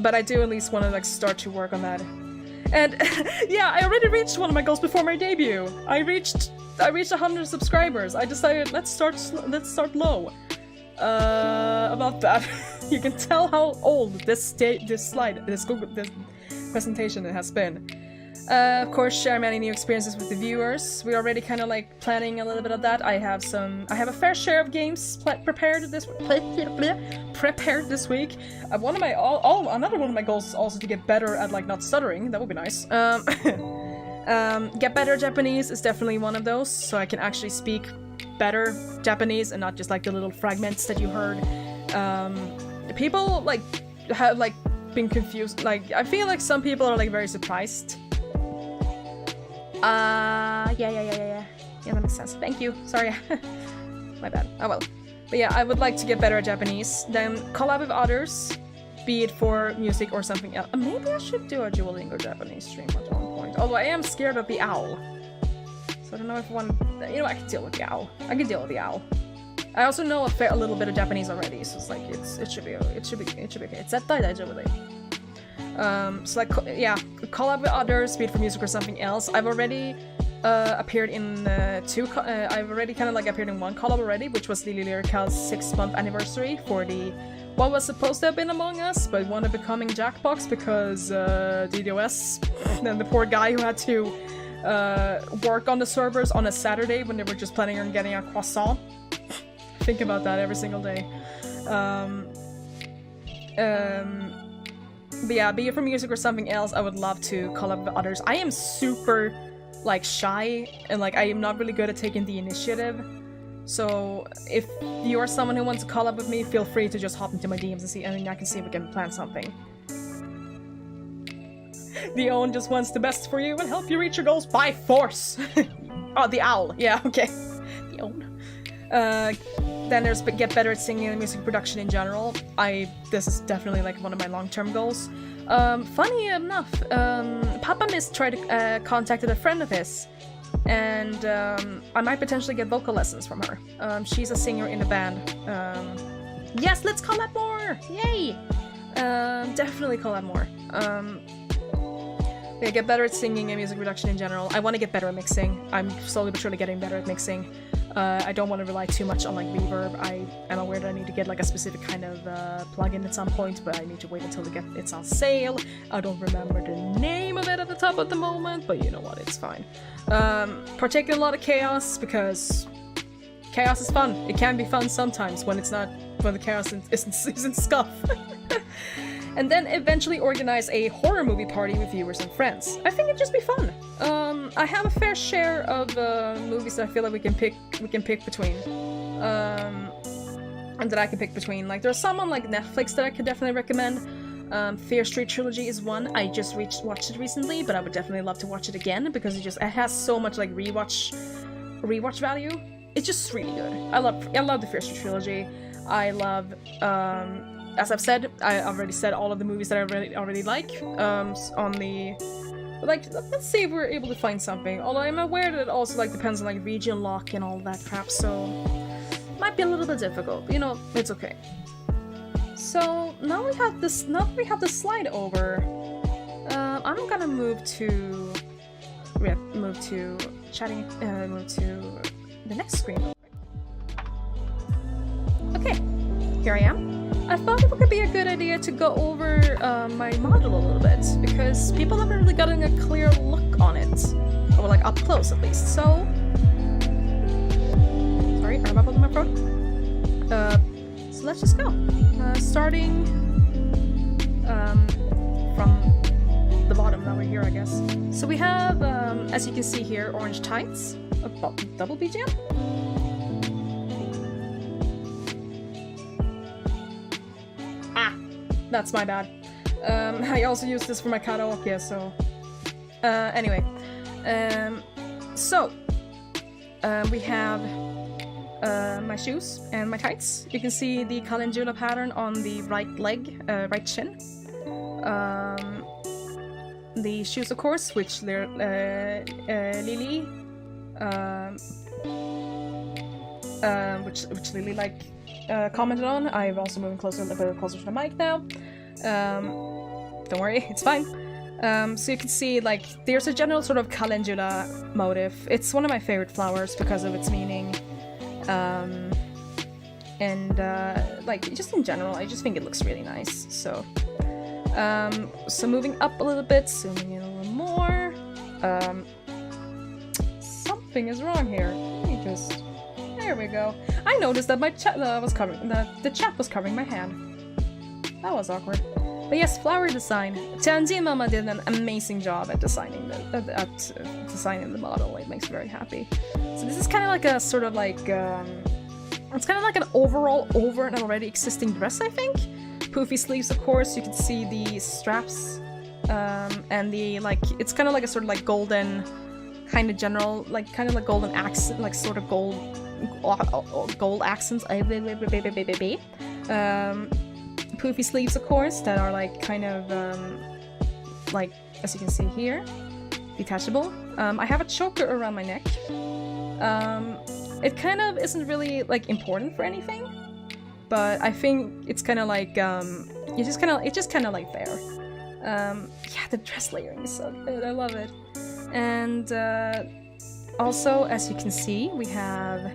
But I do at least want to, like, start to work on that. And yeah, I already reached one of my goals before my debut. I reached 100 subscribers. I decided let's start low. About that. You can tell how old this presentation has been. Of course, share many new experiences with the viewers. We're already kind of like planning a little bit of that. I have a fair share of games prepared this week. Another one of my goals is also to get better at like not stuttering. That would be nice. Get better at Japanese is definitely one of those, so I can actually speak better Japanese and not just like the little fragments that you heard. People like have like been confused. Like I feel like some people are like very surprised. Yeah, that makes sense. Thank you. Sorry. My bad. Oh well. But yeah, I would like to get better at Japanese. Then collab with others, be it for music or something else. Maybe I should do a Duolingo Japanese stream at one point. Although I am scared of the owl. So I don't know if one... You know, I can deal with the owl. I can deal with the owl. I also know a little bit of Japanese already, so it's like, it should be okay. It's zettai daijoubu de. So like, yeah, collab with others, be it for music or something else. I've already appeared in I've already kind of like appeared in one collab already, which was Lily Lyrical's 6-month anniversary for the what was supposed to have been Among Us, but wound up becoming Jackbox because DDoS, and the poor guy who had to work on the servers on a Saturday when they were just planning on getting a croissant. Think about that every single day. But yeah, be it for music or something else, I would love to collab with others. I am super, like, shy, and, like, I am not really good at taking the initiative. So, if you're someone who wants to collab with me, feel free to just hop into my DMs and I can see if we can plan something. The own just wants the best for you and help you reach your goals by force! Oh, the owl. Yeah, okay. The own. Then there's get better at singing and music production in general. This is definitely like one of my long-term goals. Funny enough, Papa Mist tried to contacted a friend of his, and I might potentially get vocal lessons from her. She's a singer in a band. Yes, let's collab more! Yay! Definitely collab more. Yeah, get better at singing and music production in general. I want to get better at mixing. I'm slowly but surely getting better at mixing. I don't want to rely too much on like reverb. I am aware that I need to get like a specific kind of plugin at some point, but I need to wait until it's on sale. I don't remember the name of it at the top at the moment, but you know what, it's fine. Partake in a lot of chaos because chaos is fun. It can be fun sometimes when the chaos isn't scuff. And then eventually organize a horror movie party with viewers and friends. I think it'd just be fun. I have a fair share of movies that I feel like we can pick between. And that I can pick between. Like there's some on like Netflix that I could definitely recommend. Fear Street Trilogy is one. I just watched it recently, but I would definitely love to watch it again because it has so much like rewatch value. It's just really good. I love the Fear Street Trilogy. I love as I've said, I already said all of the movies that I already like on the... Like, let's see if we're able to find something. Although I'm aware that it also like depends on like region lock and all that crap, so... Might be a little bit difficult, but you know, it's okay. So now we have this. Now we have the slide over. I'm gonna move to chatting. Move to the next screen. Okay, here I am. I thought it could be a good idea to go over my model a little bit because people haven't really gotten a clear look on it, or like up close at least. So, sorry, I'm up on my phone. So let's just go. Starting from the bottom. Now we're here, I guess. So we have, as you can see here, orange tights, a double BGM. That's my bad. I also use this for my karaoke, so... anyway. We have my shoes and my tights. You can see the calendula pattern on the right leg, right shin. The shoes, of course, which they're Lily, which Lily commented on. I'm also moving a little bit closer to the mic now. Don't worry, it's fine. So you can see, like, there's a general sort of calendula motif. It's one of my favorite flowers because of its meaning. Like, just in general, I just think it looks really nice. So moving up a little bit, zooming in a little more. Something is wrong here. Let me just... There we go. I noticed that my chat was covering the chat was covering my hand. That was awkward. But yes, flower design. Tianjin Mama did an amazing job at designing designing the model. It makes me very happy. So this is kind of like a sort of like it's kind of like an overall over an already existing dress, I think. Poofy sleeves, of course. You can see the straps and the like. It's kind of like a sort of like golden kind of general, like kind of like golden accent, like sort of gold accents. Poofy sleeves, of course, that are like kind of like, as you can see here, detachable. I have a choker around my neck. It kind of isn't really like important for anything, but I think it's kind of like it's just kind of like there. Yeah, the dress layering is so good. I love it. And also, as you can see, we have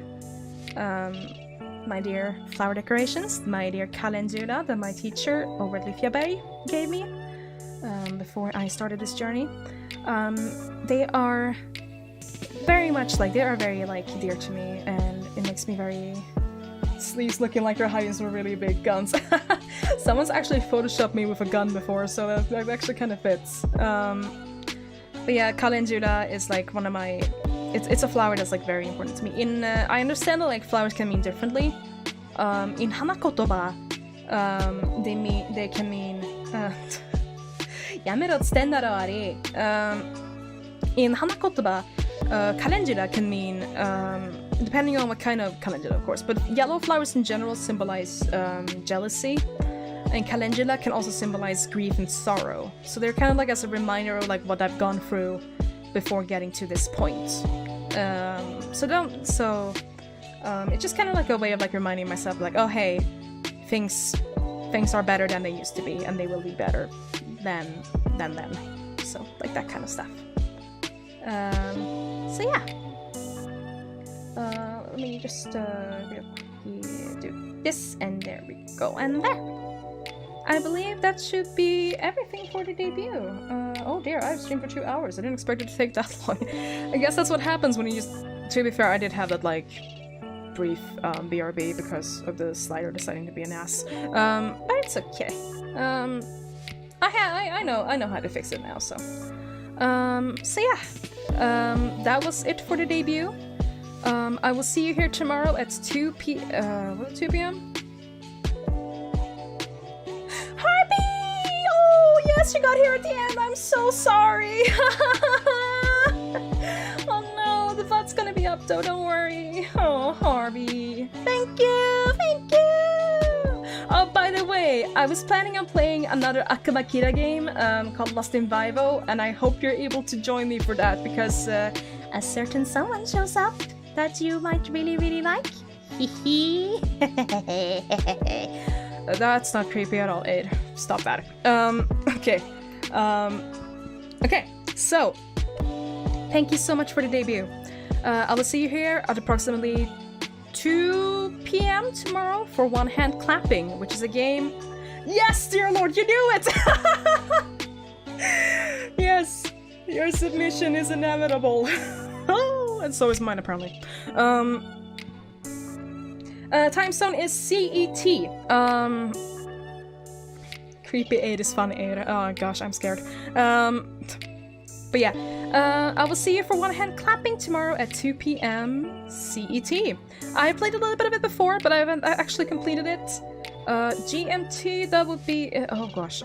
my dear flower decorations, my dear calendula that my teacher over at Lyfjaberg gave me before I started this journey. They are very much like, they are very like dear to me, and it makes me very... Sleeves looking like they're hiding some really big guns. Someone's actually photoshopped me with a gun before, so that actually kind of fits. But yeah, calendula is like one of my... It's a flower that's like very important to me. I understand that like flowers can mean differently. In hanakotoba, they can mean... In hanakotoba, calendula can mean, depending on what kind of calendula, of course, but yellow flowers in general symbolize jealousy, and calendula can also symbolize grief and sorrow. So they're kind of like as a reminder of like what I've gone through before getting to this point. It's just kind of like a way of like reminding myself, like, oh hey, things are better than they used to be, and they will be better than then. So like that kind of stuff. So yeah. Let me just real quickly do this, and there we go, and there. I believe that should be everything for the debut. Oh dear, I've streamed for 2 hours. I didn't expect it to take that long. I guess that's what happens when you just... To be fair, I did have that like brief BRB because of the slider deciding to be an ass. But it's okay. I know how to fix it now, so. So yeah. That was it for the debut. I will see you here tomorrow at 2 p.m? Harpy! Oh, yes, you got here at the end. I'm so sorry. Oh no, the VOD's gonna be up though, don't worry. Oh, Harvey. Thank you! Oh, by the way, I was planning on playing another Akabakira game called Lost in Vivo, and I hope you're able to join me for that, because a certain someone shows up that you might really, really like. That's not creepy at all, Eir. Stop that. Okay. Okay, so thank you so much for the debut. I will see you here at approximately 2 p.m. tomorrow for One Hand Clapping, which is a game. Yes, dear Lord, you knew it! Yes, your submission is inevitable. Oh, and so is mine apparently. Time zone is CET. Creepy 8 is fun 8. Oh gosh, I'm scared. But yeah, I will see you for One Hand Clapping tomorrow at 2 p.m. CET. I played a little bit of it before, but I haven't actually completed it. GMT, that would be... oh gosh.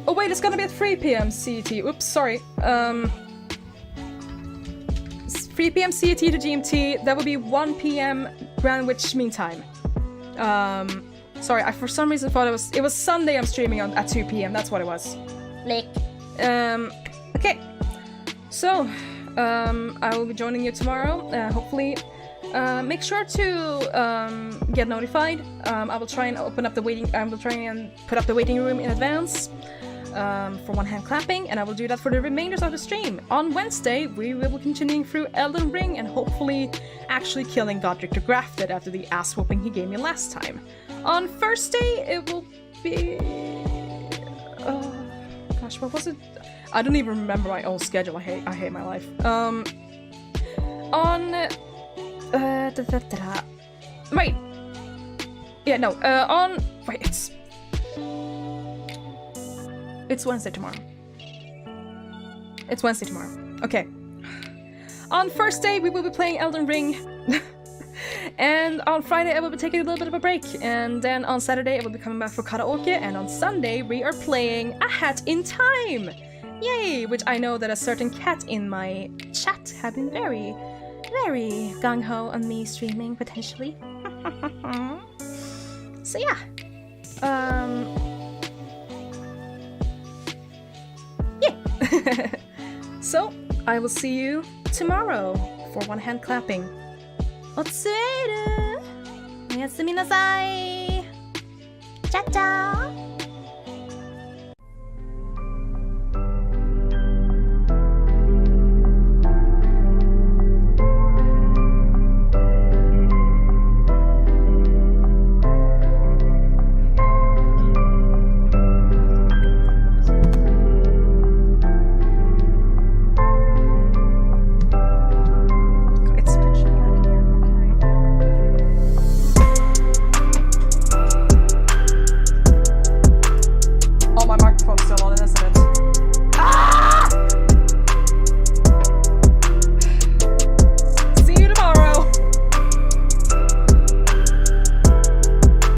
Oh wait, it's gonna be at 3 p.m. CET. Oops, sorry. 3 p.m. CET to GMT, that would be 1 p.m. Greenwich Mean Time. Sorry, I for some reason thought it was Sunday I'm streaming on at 2 p.m. That's what it was. Lick. Okay. So, I will be joining you tomorrow. Hopefully, make sure to get notified. I will try and open up the waiting. I will try and put up the waiting room in advance for One Hand Clapping, and I will do that for the remainders of the stream. On Wednesday, we will be continuing through Elden Ring and hopefully actually killing Godric the Grafted after the ass whooping he gave me last time. On Thursday, it will be... gosh, what was it? I don't even remember my own schedule. I hate my life. Wait. Yeah, no. Wait, it's Wednesday tomorrow. It's Wednesday tomorrow. Okay. On Thursday, we will be playing Elden Ring. And on Friday, I will be taking a little bit of a break. And then on Saturday, I will be coming back for karaoke. And on Sunday, we are playing A Hat in Time. Yay! Which I know that a certain cat in my chat have been very, very gung-ho on me streaming, potentially. So yeah. Yeah. So, I will see you tomorrow for One Hand Clapping. おつえるおやすみなさい。チャチャー。